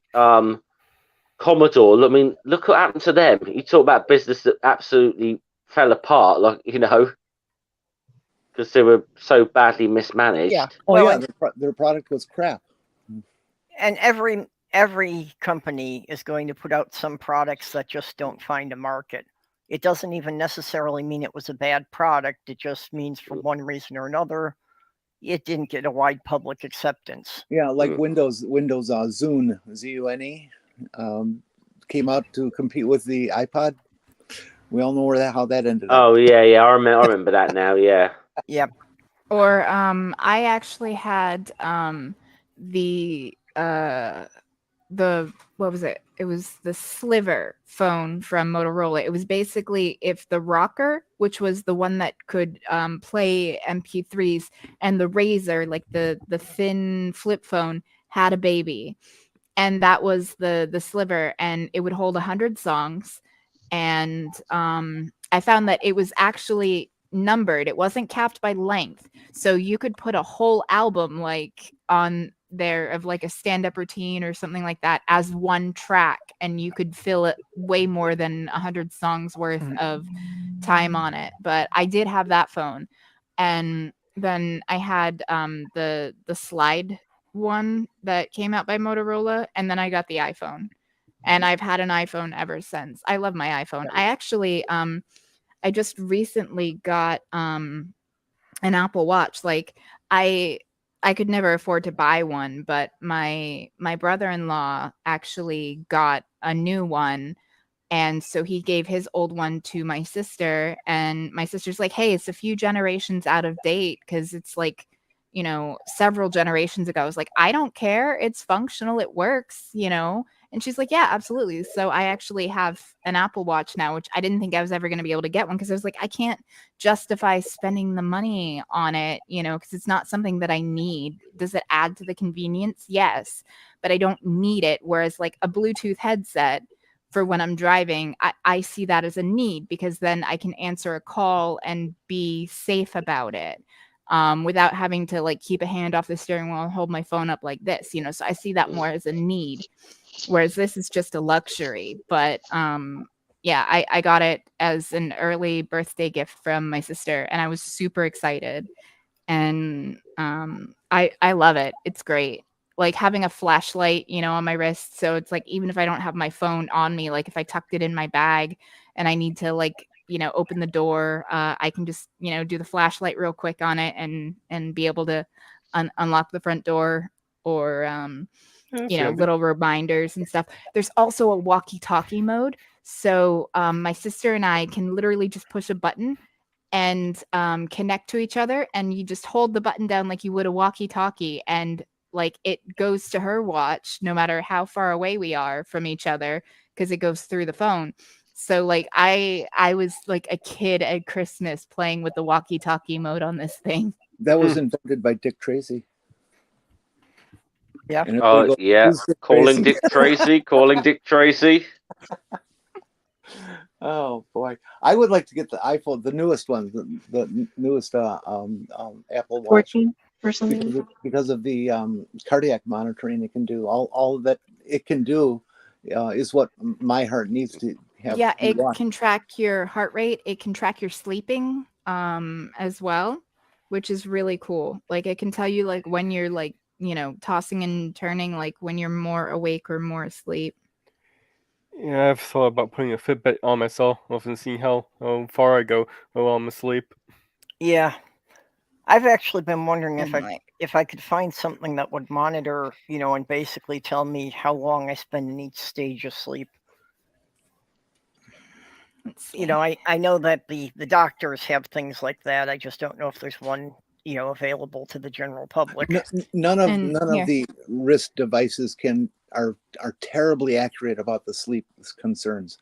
Speaker 7: Commodore. I mean, look what happened to them. You talk about business that absolutely fell apart, like, because they were so badly mismanaged.
Speaker 1: Yeah.
Speaker 3: Oh
Speaker 1: Well,
Speaker 3: yeah, their product was crap.
Speaker 1: and every company is going to put out some products that just don't find a market. It doesn't even necessarily mean it was a bad product. It just means for one reason or another, it didn't get a wide public acceptance.
Speaker 3: Yeah, like
Speaker 7: Mm.
Speaker 3: Windows Zune, Zune, came out to compete with the iPod. We all know how that ended up.
Speaker 7: Oh yeah, I remember that now. Yeah.
Speaker 1: Yep.
Speaker 4: Or I actually had the what was it? It was the Sliver phone from Motorola. It was basically if the Rocker, which was the one that could play MP3s, and the Razor, like the thin flip phone, had a baby, and that was the Sliver, and it would hold 100 songs. And I found that it was actually numbered. It wasn't capped by length, so you could put a whole album like on there of like a stand-up routine or something like that as one track, and you could fill it way more than 100 songs worth of time on it. But I did have that phone, and then I had the Slide one that came out by Motorola, and then I got the iPhone, and I've had an iPhone ever since. I love my iPhone. I actually I just recently got an Apple Watch. Like I could never afford to buy one, but my brother-in-law actually got a new one, and so he gave his old one to my sister, and my sister's like, "Hey, it's a few generations out of date because it's like, several generations ago." I was like, "I don't care. It's functional. It works, And she's like, "Yeah, absolutely." So I actually have an Apple Watch now, which I didn't think I was ever going to be able to get one because I was like, I can't justify spending the money on it, because it's not something that I need. Does it add to the convenience? Yes, but I don't need it. Whereas like a Bluetooth headset for when I'm driving, I see that as a need because then I can answer a call and be safe about it. Without having to like keep a hand off the steering wheel and hold my phone up like this, so I see that more as a need, whereas this is just a luxury. But yeah, I got it as an early birthday gift from my sister, and I was super excited, and I love it. It's great. Like having a flashlight, on my wrist, so it's like even if I don't have my phone on me, like if I tucked it in my bag and I need to like open the door, I can just do the flashlight real quick on it and be able to unlock the front door, or little reminders and stuff. There's also a walkie-talkie mode, so my sister and I can literally just push a button and connect to each other, and you just hold the button down like you would a walkie-talkie, and like it goes to her watch no matter how far away we are from each other because it goes through the phone. So like I was like a kid at Christmas playing with the walkie-talkie mode on this thing.
Speaker 3: That was invented by Dick Tracy.
Speaker 1: Yeah.
Speaker 3: And
Speaker 7: Oh yeah,
Speaker 3: "Who's Dick
Speaker 7: calling
Speaker 3: Tracy?"
Speaker 7: Dick Tracy.
Speaker 3: Oh boy, I would like to get the iPhone, the newest one, the newest Apple Watch,
Speaker 6: 14 or something.
Speaker 3: because of the cardiac monitoring it can do. All that it can do is what my heart needs to have.
Speaker 4: Yeah,
Speaker 3: be
Speaker 4: it
Speaker 3: watched.
Speaker 4: can track your heart rate. It can track your sleeping as well, which is really cool. Like it can tell you like when you're like, tossing and turning, like when you're more awake or more asleep.
Speaker 2: Yeah, I've thought about putting a Fitbit on myself, often seeing how far I go while I'm asleep.
Speaker 1: Yeah. I've actually been wondering
Speaker 4: And, like,
Speaker 1: if I could find something that would monitor, and basically tell me how long I spend in each stage of sleep.
Speaker 4: let's see.
Speaker 1: I know that the doctors have things like that. I just don't know if there's one, available to the general public.
Speaker 3: None of
Speaker 4: here.
Speaker 3: the wrist devices are terribly accurate about the sleep concerns.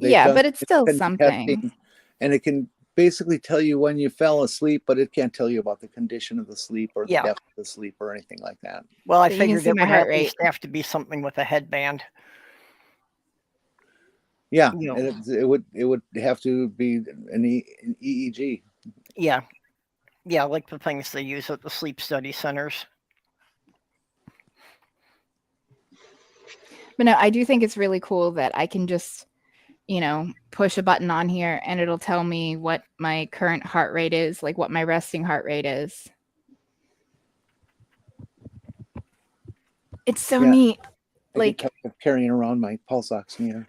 Speaker 4: Yeah, but it's still something.
Speaker 3: testing, and it can basically tell you when you fell asleep, but it can't tell you about the condition of the sleep or the
Speaker 1: Yeah.
Speaker 3: depth of the sleep or anything like that.
Speaker 1: Well, I
Speaker 4: So you can
Speaker 1: figured
Speaker 4: see
Speaker 1: it
Speaker 4: my
Speaker 1: would
Speaker 4: heart
Speaker 1: at
Speaker 4: rate.
Speaker 1: least have to be something with a headband.
Speaker 3: Yeah,
Speaker 1: You know.
Speaker 3: and it would have to be an EEG.
Speaker 1: Yeah. Yeah, like the things they use at the sleep study centers.
Speaker 4: But no, I do think it's really cool that I can just push a button on here and it'll tell me what my current heart rate is, like what my resting heart rate is. It's so
Speaker 3: Yeah.
Speaker 4: neat.
Speaker 3: I
Speaker 4: Like,
Speaker 3: get tired of carrying around my pulse oximeter.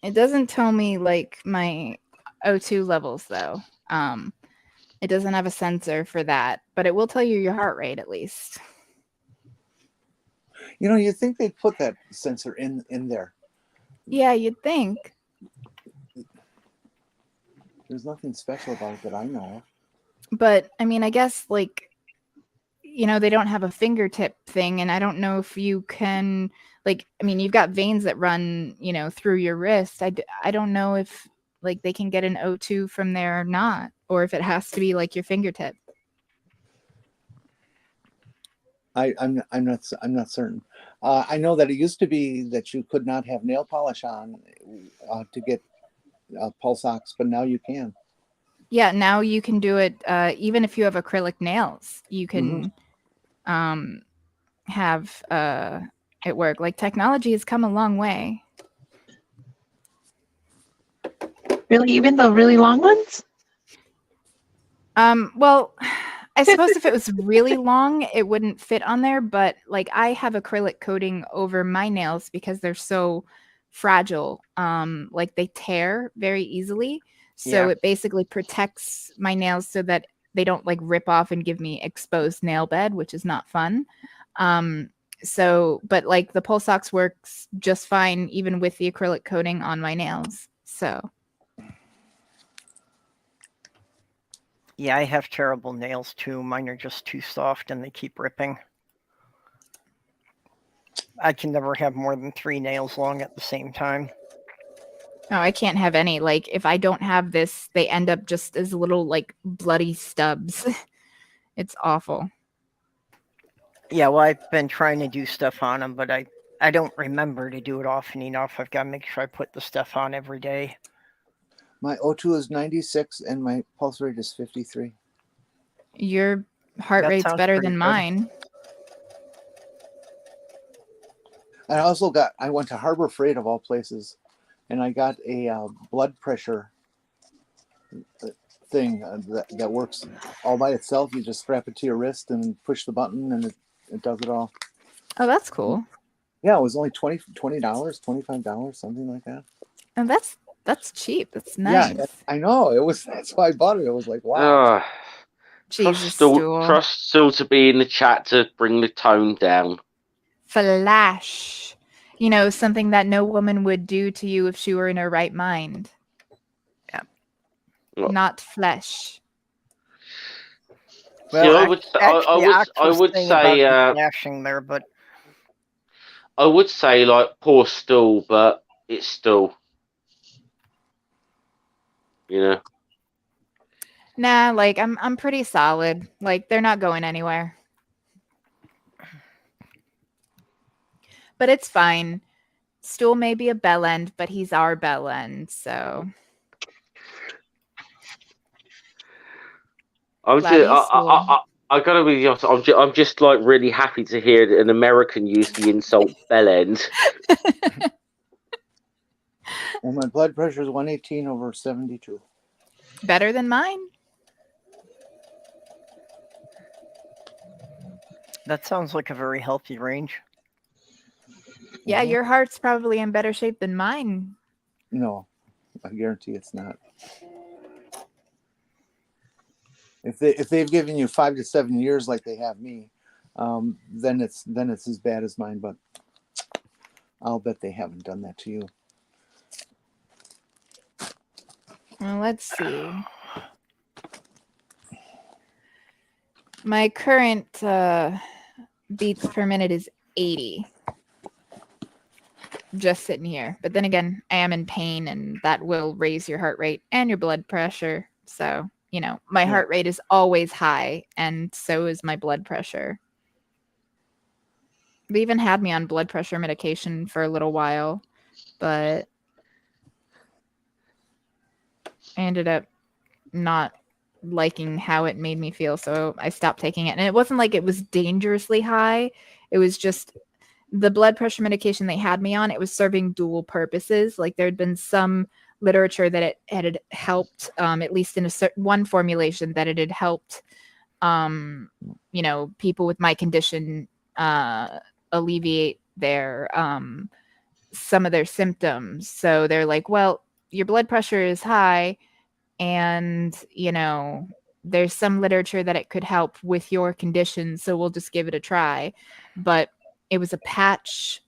Speaker 4: it doesn't tell me like my O2 levels though. It doesn't have a sensor for that, but it will tell you your heart rate at least.
Speaker 3: You'd think they'd put that sensor in there.
Speaker 4: Yeah, you'd think.
Speaker 3: There's nothing special about it that I know of.
Speaker 4: But I mean, I guess like, they don't have a fingertip thing, and I don't know if you can, like, I mean, you've got veins that run, through your wrist. I don't know if like they can get an O2 from there or not, or if it has to be like your fingertip.
Speaker 3: I'm not certain. I know that it used to be that you could not have nail polish on to get pulse ox, but now you can.
Speaker 4: Yeah, now you can do it. Even if you have acrylic nails, you can have it work. Like, technology has come a long way.
Speaker 6: Really, even the really long ones?
Speaker 4: Well, I suppose if it was really long, it wouldn't fit on there. But like, I have acrylic coating over my nails because they're so fragile. Like, they tear very easily. So
Speaker 1: Yeah.
Speaker 4: it basically protects my nails so that they don't like rip off and give me exposed nail bed, which is not fun. But like, the Pulse Ox works just fine even with the acrylic coating on my nails. So
Speaker 1: Yeah, I have terrible nails too. Mine are just too soft and they keep ripping. I can never have more than 3 nails long at the same time.
Speaker 4: no, I can't have any. Like, if I don't have this, they end up just as little like bloody stubs. It's awful.
Speaker 1: Yeah, well, I've been trying to do stuff on them, but I don't remember to do it often enough. I've got to make sure I put the stuff on every day.
Speaker 3: My O2 is 96 and my pulse rate is 53.
Speaker 4: Your heart
Speaker 1: That
Speaker 4: rate's
Speaker 1: sounds
Speaker 4: better
Speaker 1: pretty
Speaker 4: than
Speaker 1: good.
Speaker 4: mine.
Speaker 3: And I went to Harbor Freight of all places, and I got a blood pressure thing that works all by itself. You just strap it to your wrist and push the button, and it does it all.
Speaker 4: Oh, that's cool.
Speaker 3: Yeah, it was only $20, $25, something like that.
Speaker 4: And that's cheap. That's nice.
Speaker 3: Yeah, I know. That's why I bought it. It was like, wow.
Speaker 4: Jesus,
Speaker 7: Trust still to be in the chat to bring the tone down.
Speaker 4: Flash. Something that no woman would do to you if she were in her right mind.
Speaker 1: Yeah.
Speaker 7: Well,
Speaker 4: not flesh.
Speaker 1: Well,
Speaker 7: I would say
Speaker 1: flashing there, but
Speaker 7: I would say like poor stool, but it's still,
Speaker 4: Nah, like I'm pretty solid. Like, they're not going anywhere. But it's fine. Stool may be a bell end, but he's our bell end, so.
Speaker 7: I gotta be honest. I'm just like really happy to hear that an American used the insult bell end.
Speaker 3: And my blood pressure is 118 over 72.
Speaker 4: Better than mine?
Speaker 1: that sounds like a very healthy range.
Speaker 4: Yeah, your heart's probably in better shape than mine.
Speaker 3: No, I guarantee it's not. If they've given you 5 to 7 years like they have me, then it's as bad as mine. But I'll bet they haven't done that to you.
Speaker 4: Well, let's see. My current beats per minute is 80. Just sitting here. But then again, I am in pain, and that will raise your heart rate and your blood pressure. So, my heart rate is always high, and so is my blood pressure. They even had me on blood pressure medication for a little while, but I ended up not liking how it made me feel, so I stopped taking it. And it wasn't like it was dangerously high. It was just the blood pressure medication they had me on, it was serving dual purposes. Like there had been some literature that it had helped, at least in one formulation, that it had helped, people with my condition alleviate their some of their symptoms. So they're like, well, your blood pressure is high, and there's some literature that it could help with your condition, so we'll just give it a try. But it was a patch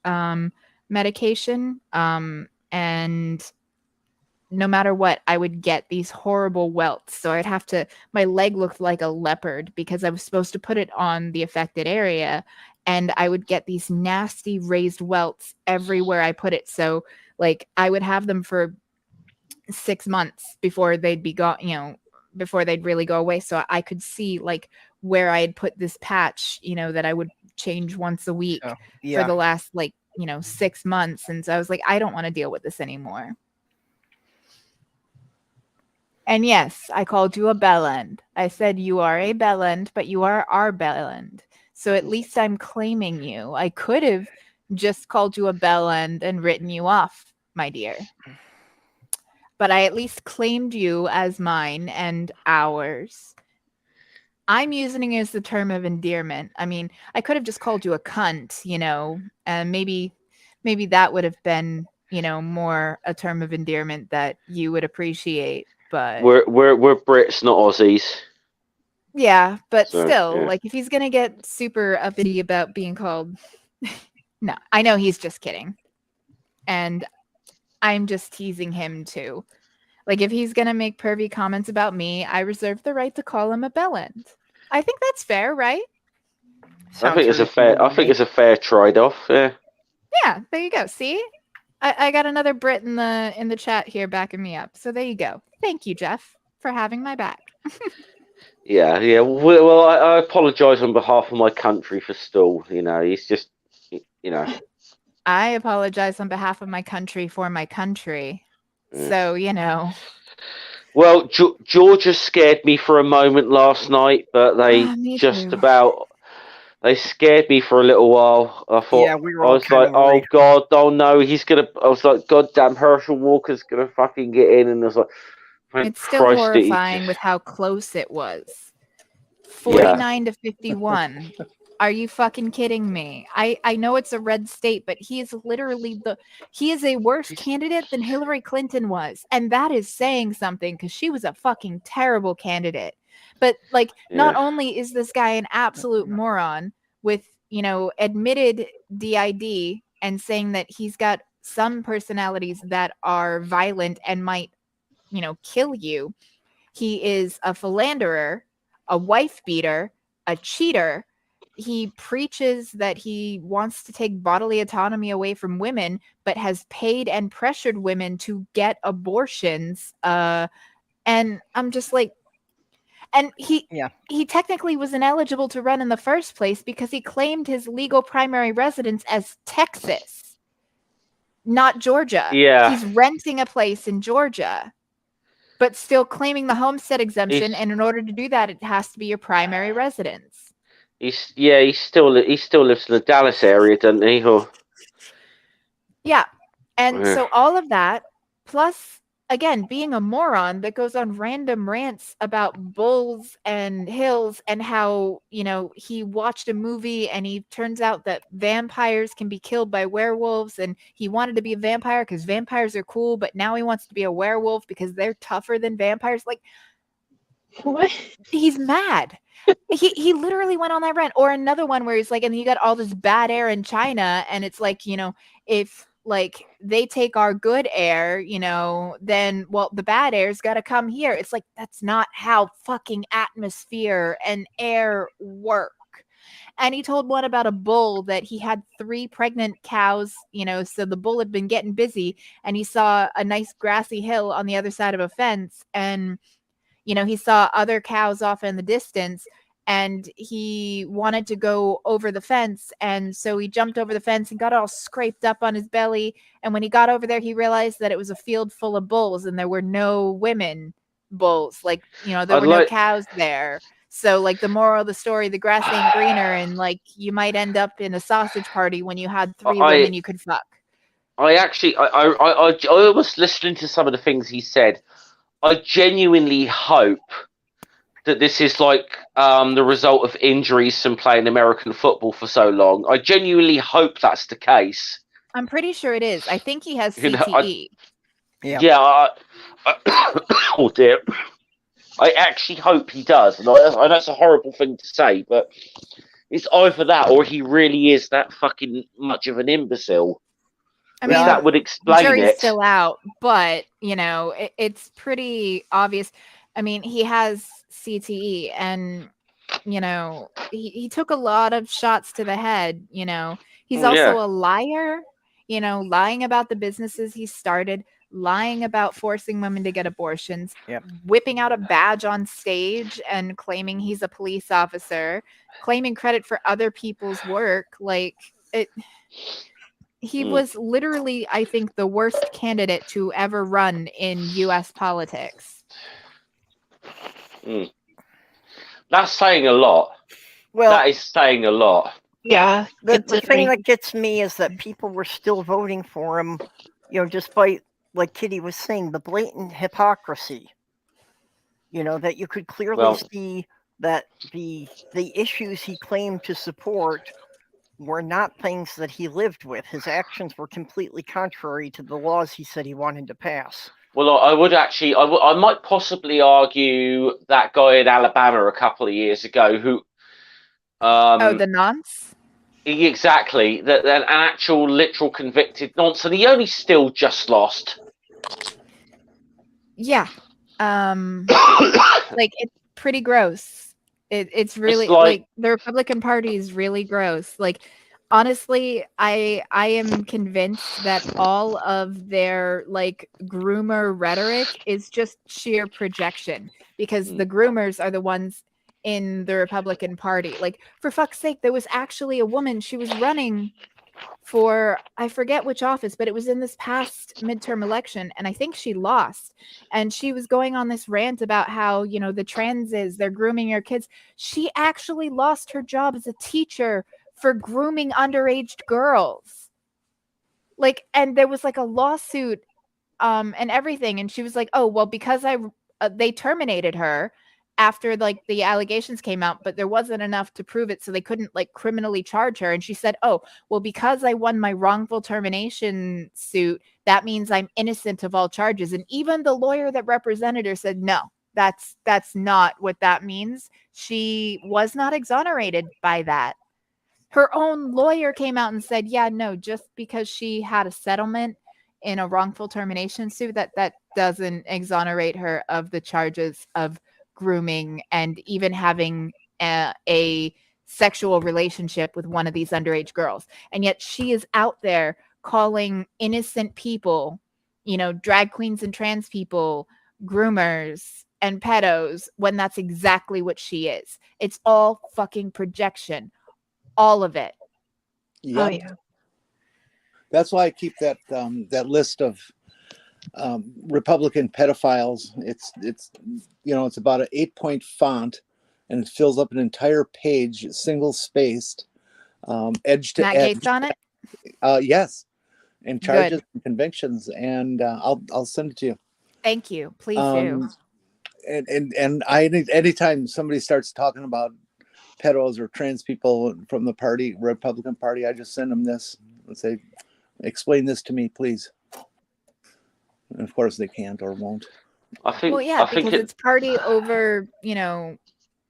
Speaker 4: medication, and no matter what, I would get these horrible welts. So I'd have to, my leg looked like a leopard because I was supposed to put it on the affected area, and I would get these nasty raised welts everywhere I put it. So like I would have them for 6 months before they'd be gone, before they'd really go away. So I could see like where I had put this patch, that I would change once a week for the last 6 months. And so I was like, I don't want to deal with this anymore. And yes, I called you a bellend. I said you are a bellend, but you are our bellend. So at least I'm claiming you. I could have just called you a bellend and written you off, my dear. But I at least claimed you as mine and ours. I'm using it as the term of endearment. I mean, I could have just called you a cunt, and maybe that would have been, more a term of endearment that you would appreciate. But
Speaker 7: we're Brits, not Aussies.
Speaker 4: Yeah, but
Speaker 7: So,
Speaker 4: still,
Speaker 7: yeah.
Speaker 4: like if he's gonna get super uppity about being called, no, I know he's just kidding, and I'm just teasing him too. Like if he's gonna make pervy comments about me, I reserve the right to call him a bellend. I think that's fair, right?
Speaker 7: I think it's a fair trade-off. Yeah.
Speaker 4: Yeah, there you go. See, I got another Brit in the chat here backing me up. So there you go. Thank you, Jeff, for having my back.
Speaker 7: Yeah. Well, I apologise on behalf of my country for Stool. He's just,
Speaker 4: I apologize on behalf of my country for my country. So,
Speaker 7: Well, Georgia scared me for a moment last night, but they they scared me for a little while. I thought,
Speaker 1: Yeah, we were
Speaker 7: I
Speaker 1: all
Speaker 7: was
Speaker 1: kinda
Speaker 7: like, oh
Speaker 1: worried.
Speaker 7: God, oh no, I was like, God damn, Herschel Walker's gonna fucking get in, and I was like, thank
Speaker 4: It's still
Speaker 7: Christ
Speaker 4: horrifying with how close it was. 49 to 51. Are you fucking kidding me? I know it's a red state, but he is literally he is a worse candidate than Hillary Clinton was. And that is saying something because she was a fucking terrible candidate. But not only is this guy an absolute moron with, admitted DID and saying that he's got some personalities that are violent and might, kill you. He is a philanderer, a wife beater, a cheater. He preaches that he wants to take bodily autonomy away from women, but has paid and pressured women to get abortions. And I'm just like, and he technically was ineligible to run in the first place because he claimed his legal primary residence as Texas, not Georgia.
Speaker 7: Yeah.
Speaker 4: He's renting a place in Georgia, but still claiming the homestead exemption. And in order to do that, it has to be your primary residence.
Speaker 7: He still lives in the Dallas area, doesn't he?
Speaker 4: Yeah. And so all of that, plus, again, being a moron that goes on random rants about bulls and hills and how, he watched a movie and he turns out that vampires can be killed by werewolves, and he wanted to be a vampire because vampires are cool, but now he wants to be a werewolf because they're tougher than vampires. Like,
Speaker 6: what?
Speaker 4: He's mad. He literally went on that rant. Or another one where he's like, and you got all this bad air in China, and it's like, if they take our good air, then the bad air's got to come here. It's like, that's not how fucking atmosphere and air work. And he told one about a bull that he had 3 pregnant cows, so the bull had been getting busy, and he saw a nice grassy hill on the other side of a fence, and he saw other cows off in the distance, and he wanted to go over the fence. And so he jumped over the fence and got all scraped up on his belly. And when he got over there, he realized that it was a field full of bulls and there were no women bulls. There were no cows there. So like the moral of the story, the grass ain't greener, and like you might end up in a sausage party when you had 3 women you could fuck.
Speaker 7: I was listening to some of the things he said. I genuinely hope that this is like the result of injuries from playing American football for so long. I genuinely hope that's the case.
Speaker 4: I'm pretty sure it is. I think he has
Speaker 7: You know,
Speaker 4: CTE.
Speaker 1: Yeah.
Speaker 7: Oh dear. I actually hope he does. And I know it's a horrible thing to say, but it's either that or he really is that fucking much of an imbecile.
Speaker 4: I
Speaker 7: Which
Speaker 4: mean,
Speaker 7: that would explain
Speaker 4: jury's
Speaker 7: it.
Speaker 4: still out, but you know, it's pretty obvious. I mean, he has CTE, and you know, he took a lot of shots to the head. You know, he's also a liar. You know, lying about the businesses he started, lying about forcing women to get abortions, whipping out a badge on stage and claiming he's a police officer, claiming credit for other people's work. Like it. He was literally, I think, the worst candidate to ever run in U.S. politics.
Speaker 7: That's saying a lot.
Speaker 1: Well,
Speaker 7: that is saying a lot.
Speaker 6: Yeah.
Speaker 1: The thing that gets me is that people were still voting for him, you know, despite, like Kitty was saying, the blatant hypocrisy. You know, that you could clearly see that the issues he claimed to support were not things that he lived with. His actions were completely contrary to the laws he said he wanted to pass.
Speaker 7: Well, I would actually, I might possibly argue that guy in Alabama a couple of years ago who...
Speaker 4: the nonce?
Speaker 7: Exactly. An actual, literal convicted nonce. And he only still just lost.
Speaker 4: Yeah. Like, it's pretty gross. It's really like the Republican Party is really gross. Like, honestly, I am convinced that all of their like groomer rhetoric is just sheer projection, because the groomers are the ones in the Republican Party. Like, for fuck's sake, there was actually a woman. She was running for, I forget which office, but it was in this past midterm election, and I think she lost. And she was going on this rant about how, you know, the transes, they're grooming your kids. She actually lost her job as a teacher for grooming underage girls. Like, and there was like a lawsuit and everything, and she was like, oh, well, because they terminated her after like the allegations came out, but there wasn't enough to prove it, so they couldn't like criminally charge her. And she said, oh, well, because I won my wrongful termination suit, that means I'm innocent of all charges. And even the lawyer that represented her said, no, that's not what that means. She was not exonerated by that. Her own lawyer came out and said, yeah, no, just because she had a settlement in a wrongful termination suit, that doesn't exonerate her of the charges of grooming and even having a sexual relationship with one of these underage girls. And yet she is out there calling innocent people, you know, drag queens and trans people, groomers and pedos, when that's exactly what she is. It's all fucking projection. All of it.
Speaker 3: Yep.
Speaker 6: Oh yeah.
Speaker 3: That's why I keep that list of Republican pedophiles. It's you know, it's about an 8-point font, and it fills up an entire page, single spaced, edge to
Speaker 4: Matt
Speaker 3: edge.
Speaker 4: Gates on it?
Speaker 3: Yes, and charges
Speaker 4: Good.
Speaker 3: and convictions, and I'll send it to you.
Speaker 4: Thank you. Please do.
Speaker 3: And anytime somebody starts talking about pedos or trans people from the Republican Party, I just send them this and say, explain this to me, please. And of course they can't or won't.
Speaker 4: Because it's party over, you know,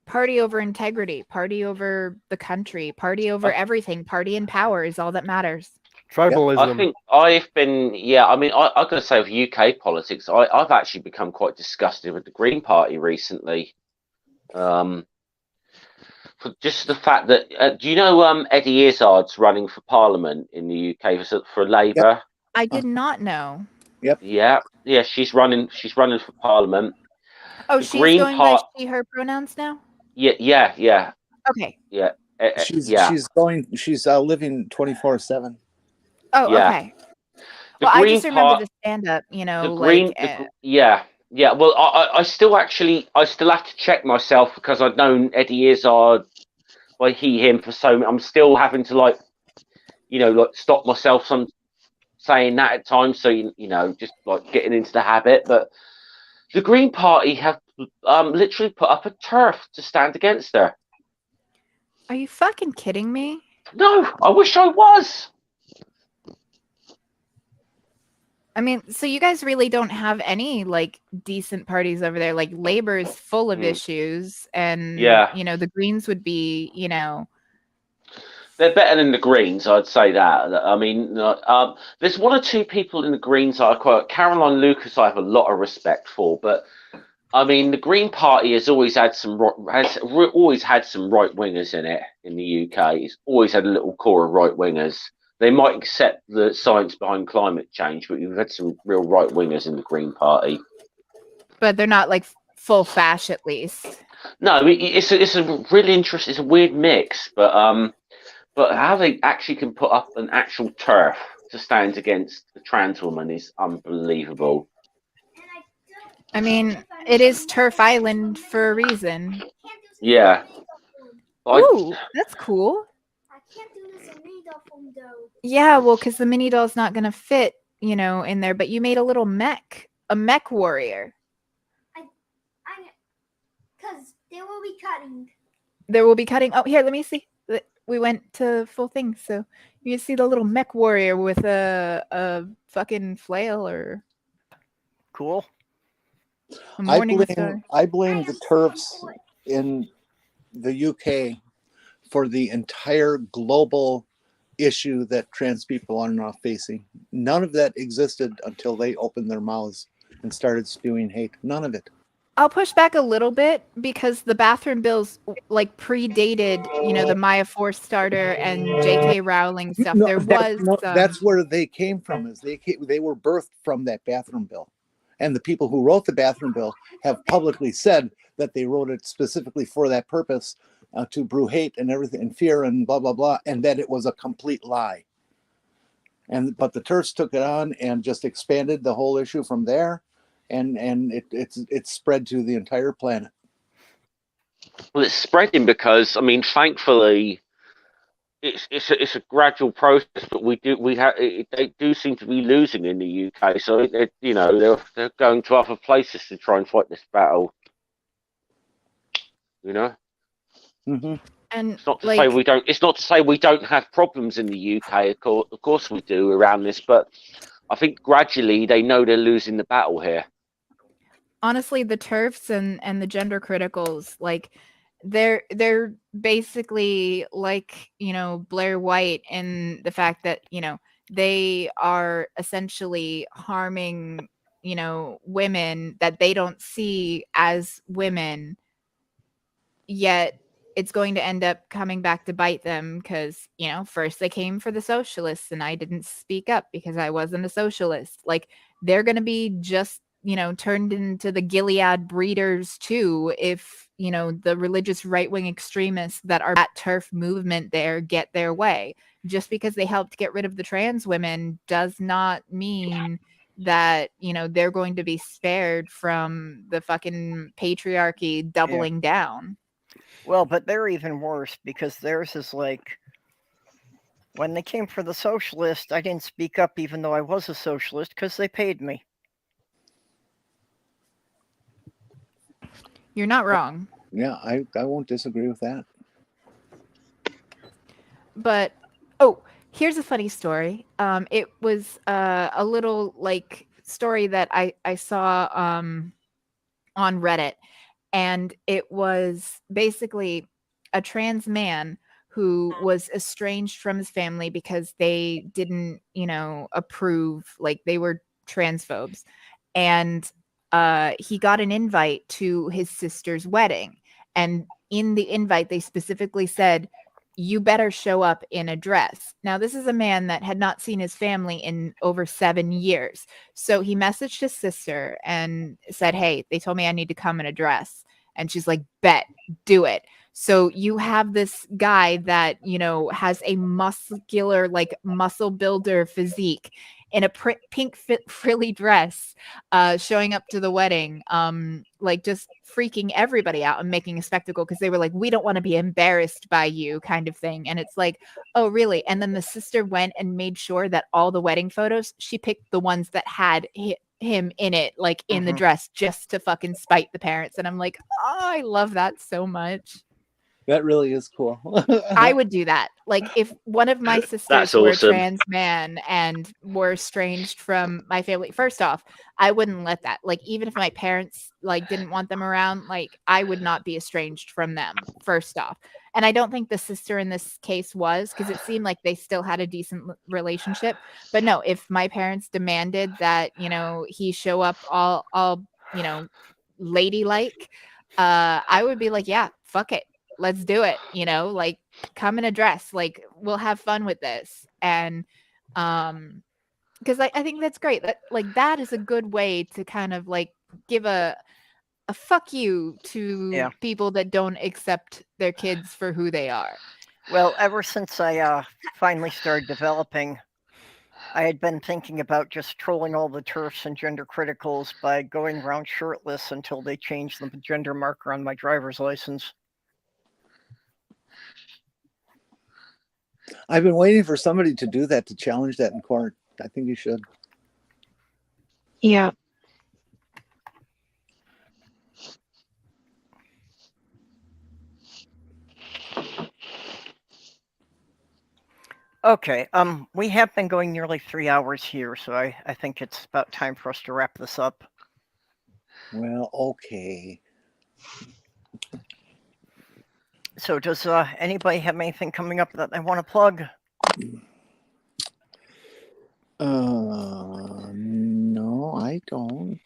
Speaker 4: party over integrity, party over the country, party over everything. Party in power is all that matters.
Speaker 2: Tribalism.
Speaker 7: I think I've been, I mean, I've got to say, with UK politics, I've actually become quite disgusted with the Green Party recently. For just the fact that, do you know Eddie Izzard's running for Parliament in the UK for Labour?
Speaker 3: Yep.
Speaker 4: I did not know.
Speaker 3: Yep.
Speaker 7: Yeah, she's running for Parliament.
Speaker 4: Oh, she's going by she, her pronouns now?
Speaker 7: Yeah.
Speaker 4: Okay.
Speaker 7: Yeah.
Speaker 3: She's living 24/7.
Speaker 4: Oh,
Speaker 7: yeah.
Speaker 4: okay. Well, I just remember the stand-up, you know,
Speaker 7: Yeah, well, I still have to check myself because I've known Eddie Izzard by him for so. I'm still having to like stop myself from saying that at times. So just like getting into the habit. But the Green Party have literally put up a TERF to stand against her.
Speaker 4: Are you fucking kidding me?
Speaker 7: No, I wish I was.
Speaker 4: I mean, so you guys really don't have any like decent parties over there. Like Labor is full of issues, and
Speaker 7: Yeah.
Speaker 4: the Greens would be,
Speaker 7: They're better than the Greens, I'd say that. I mean, there's one or two people in the Greens I quite. Caroline Lucas, I have a lot of respect for, but I mean, the Green Party has always had some right wingers in it in the UK. It's always had a little core of right wingers. They might accept the science behind climate change, but you've had some real right wingers in the Green Party.
Speaker 4: but they're not like full fash, at least.
Speaker 7: No, I mean, it's a really interesting. It's a weird mix, but how they actually can put up an actual TERF to stand against the trans woman is unbelievable.
Speaker 4: I mean, it is Turf Island for a reason.
Speaker 7: Yeah.
Speaker 4: Ooh, that's cool.
Speaker 5: I can't do this in mini doll form though.
Speaker 4: Yeah, well, because the mini doll's not gonna fit, in there. But you made a little mech warrior.
Speaker 5: Because they will be cutting.
Speaker 4: There will be cutting. Oh, here, let me see. We went to full thing, so you can see the little mech warrior with a fucking flail or
Speaker 1: Cool.
Speaker 4: a morning star.
Speaker 3: I blame the TERFs in the UK for the entire global issue that trans people are now facing. None of that existed until they opened their mouths and started spewing hate. None of it.
Speaker 4: I'll push back a little bit because the bathroom bills like predated, the Maya Force starter and J.K. Rowling stuff.
Speaker 3: That's where they came from. They were birthed from that bathroom bill, and the people who wrote the bathroom bill have publicly said that they wrote it specifically for that purpose, to brew hate and everything and fear and blah blah blah, and that it was a complete lie. But the TERFs took it on and just expanded the whole issue from there. And it's spread to the entire planet.
Speaker 7: Well, it's spreading because, I mean, thankfully, it's a gradual process, but they do seem to be losing in the UK. So they're going to other places to try and fight this battle.
Speaker 3: Mm-hmm.
Speaker 4: And
Speaker 7: it's not to say we don't. It's not to say we don't have problems in the UK. Of course we do around this, but I think gradually they know they're losing the battle here.
Speaker 4: Honestly, the TERFs and the gender criticals, like they're basically like, Blair White in the fact that, they are essentially harming, women that they don't see as women, yet it's going to end up coming back to bite them because, first they came for the socialists and I didn't speak up because I wasn't a socialist. Like they're going to be just, turned into the Gilead breeders too if, the religious right-wing extremists that are at TERF movement there get their way. Just because they helped get rid of the trans women does not mean that, they're going to be spared from the fucking patriarchy doubling down.
Speaker 1: Well, but they're even worse because theirs is like, when they came for the socialist, I didn't speak up even though I was a socialist because they paid me.
Speaker 4: You're not wrong.
Speaker 3: Yeah, I won't disagree with that. But,
Speaker 4: here's a funny story. It was a little like story that I saw on Reddit. And it was basically a trans man who was estranged from his family because they didn't, approve, like they were transphobes. And he got an invite to his sister's wedding. And in the invite, they specifically said, you better show up in a dress. Now, this is a man that had not seen his family in over 7 years. So he messaged his sister and said, hey, they told me I need to come in a dress. And she's like, bet, do it. So you have this guy that, has a muscular, like muscle builder physique. in a pink frilly dress, showing up to the wedding, like just freaking everybody out and making a spectacle because they were like, we don't want to be embarrassed by you, kind of thing. And it's like, oh, really? And then the sister went and made sure that all the wedding photos, she picked the ones that had him in it, like in the dress, just to fucking spite the parents. And I'm like, oh, I love that so much.
Speaker 3: That really is cool.
Speaker 4: I would do that. Like if one of my sisters
Speaker 7: That's
Speaker 4: were a
Speaker 7: awesome.
Speaker 4: trans man and were estranged from my family, first off, I wouldn't let that. Like even if my parents like didn't want them around, like I would not be estranged from them, first off. And I don't think the sister in this case was, because it seemed like they still had a decent relationship. But no, if my parents demanded that, you know, he show up all you know, ladylike, I would be like, yeah, fuck it. Let's do it, you know, like come in a dress, like we'll have fun with this. And because I think that's great. That like that is a good way to kind of like give a fuck you to people that don't accept their kids for who they are.
Speaker 1: Well, ever since I finally started developing, I had been thinking about just trolling all the TERFs and gender criticals by going around shirtless until they changed the gender marker on my driver's license.
Speaker 3: I've been waiting for somebody to do that, to challenge that in court. I think you should.
Speaker 6: Yeah.
Speaker 1: Okay, we have been going nearly 3 hours here, so I think it's about time for us to wrap this up.
Speaker 3: Well, okay.
Speaker 1: So does anybody have anything coming up that they want to plug?
Speaker 3: No, I don't.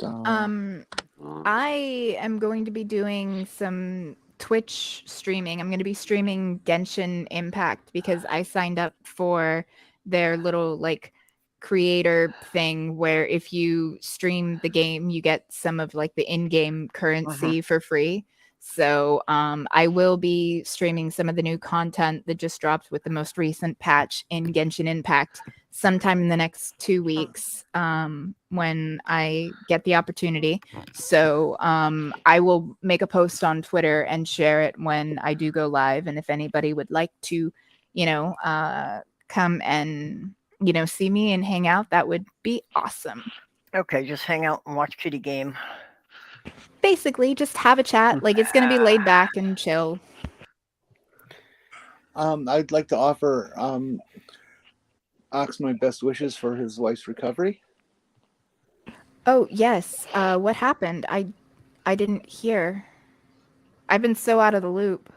Speaker 4: I am going to be doing some Twitch streaming. I'm going to be streaming Genshin Impact because I signed up for their little like creator thing where if you stream the game, you get some of like the in-game currency for free. So I will be streaming some of the new content that just dropped with the most recent patch in Genshin Impact sometime in the next 2 weeks when I get the opportunity. So I will make a post on Twitter and share it when I do go live. And if anybody would like to, you know, come and, you know, see me and hang out, that would be awesome.
Speaker 1: Okay, just hang out and watch Kitty Game.
Speaker 4: Basically, just have a chat. Like it's going to be laid back and chill.
Speaker 3: I'd like to offer Ox my best wishes for his wife's recovery.
Speaker 4: Oh, yes. What happened? I didn't hear. I've been so out of the loop.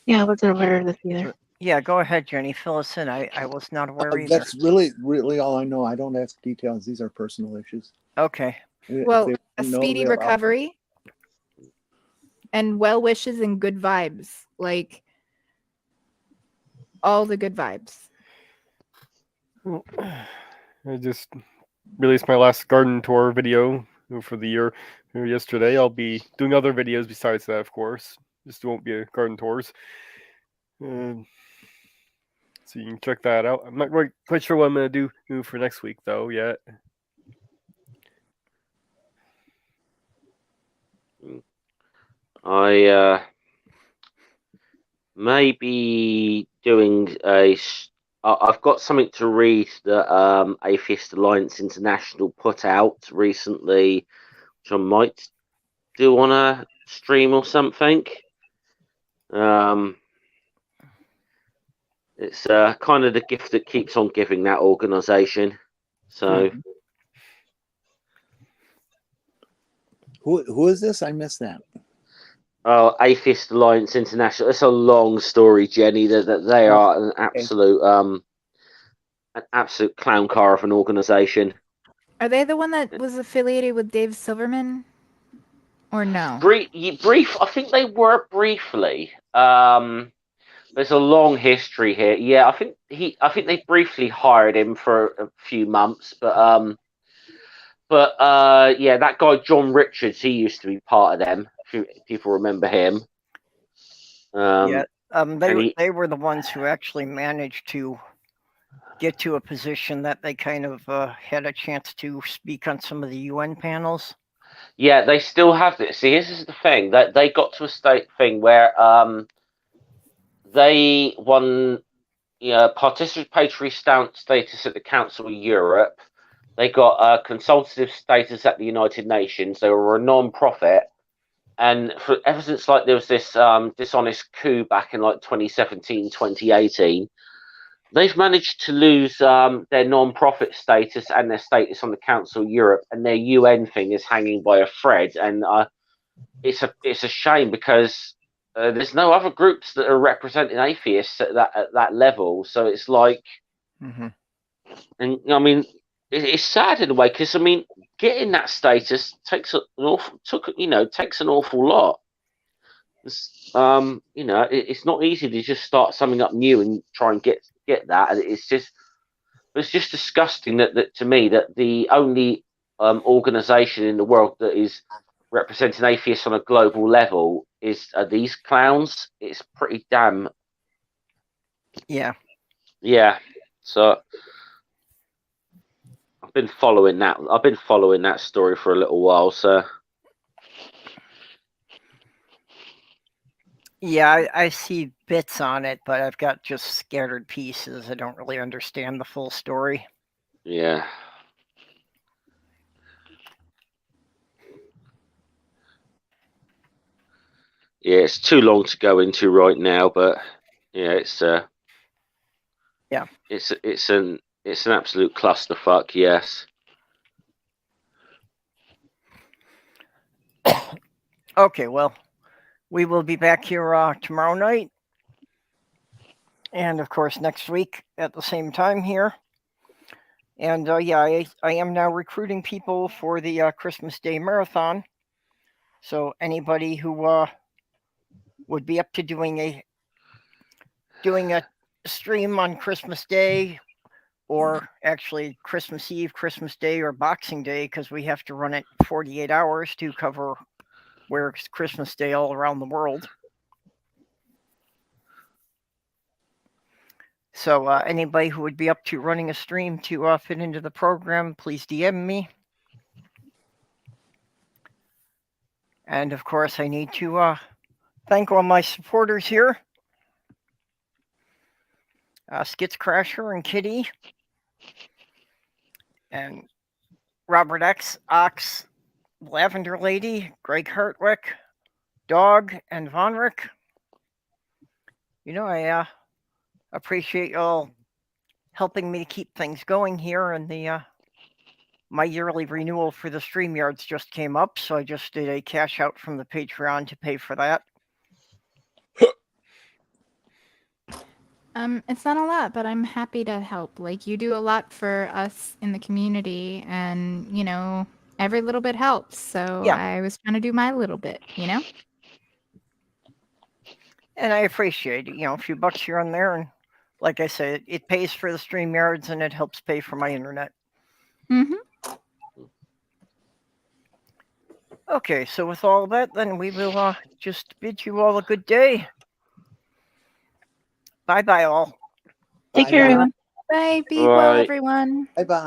Speaker 6: Yeah, I wasn't aware of this either.
Speaker 1: Yeah, go ahead, Jenny. Fill us in. I was not aware either.
Speaker 3: That's really all I know. I don't ask details. These are personal issues.
Speaker 1: Okay.
Speaker 4: Well, a speedy recovery and well wishes and good vibes. Like all the good vibes.
Speaker 2: I just released my last garden tour video for the year yesterday. I'll be doing other videos besides that, of course. Just won't be garden tours. So you can check that out. I'm not quite sure what I'm going to do for next week, though, yet.
Speaker 7: I may be doing I've got something to read that Atheist Alliance International put out recently, which I might do on a stream or something. It's kind of the gift that keeps on giving, that organization. So,
Speaker 3: who is this? I missed that.
Speaker 7: Atheist Alliance International. It's a long story, Jenny. That they are an absolute clown car of an organization.
Speaker 4: Are they the one that was affiliated with Dave Silverman? Or no?
Speaker 7: Brief. I think they were briefly. There's a long history here. Yeah, I think they briefly hired him for a few months, but yeah, that guy John Richards, he used to be part of them. If people remember him.
Speaker 1: Yeah, They were the ones who actually managed to get to a position that they kind of had a chance to speak on some of the UN panels.
Speaker 7: Yeah, they still have this. See, this is the thing that they got to a state thing where they won participatory status at the Council of Europe. They got consultative status at the United Nations. They were a non-profit, and ever since like there was this dishonest coup back in like 2017, 2018. They've managed to lose their non-profit status and their status on the Council of Europe, and their UN thing is hanging by a thread. And it's a shame because there's no other groups that are representing atheists at that level. So it's like, and I mean, it's sad in a way because I mean, getting that status takes an awful lot. It's, it's not easy to just start something up new and try and get that. And it's just disgusting that to me that the only organization in the world that is representing atheists on a global level are these clowns. It's pretty damn.
Speaker 1: Yeah.
Speaker 7: So I've been following that story for a little while. So.
Speaker 1: Yeah, I see bits on it, but I've got just scattered pieces. I don't really understand the full story.
Speaker 7: Yeah. Yeah, it's too long to go into right now, but yeah, it's an absolute clusterfuck. Yes.
Speaker 1: Okay, well, we will be back here tomorrow night. And of course, next week at the same time here. And I am now recruiting people for the Christmas Day Marathon. So anybody who would be up to doing a stream on Christmas Day, or actually Christmas Eve, Christmas Day, or Boxing Day, because we have to run it 48 hours to cover where it's Christmas Day all around the world. So anybody who would be up to running a stream to fit into the program, please DM me. And of course, I need to thank all my supporters here. Skits Crasher and Kitty. And Robert X, Ox, Lavender Lady, Greg Hartwick, Dog, and Vonrek. I appreciate y'all helping me to keep things going here, and my yearly renewal for the StreamYards just came up, so I just did a cash out from the Patreon to pay for that.
Speaker 4: It's not a lot, but I'm happy to help. Like, you do a lot for us in the community, and every little bit helps. So yeah. I was trying to do my little bit,
Speaker 1: And I appreciate it. A few bucks here and there, and like I said, it pays for the StreamYards and it helps pay for my internet. Okay, so with all that, then we will just bid you all a good day. Bye-bye, all.
Speaker 6: Take care, everyone.
Speaker 4: Bye. Be well, everyone.
Speaker 3: Bye-bye.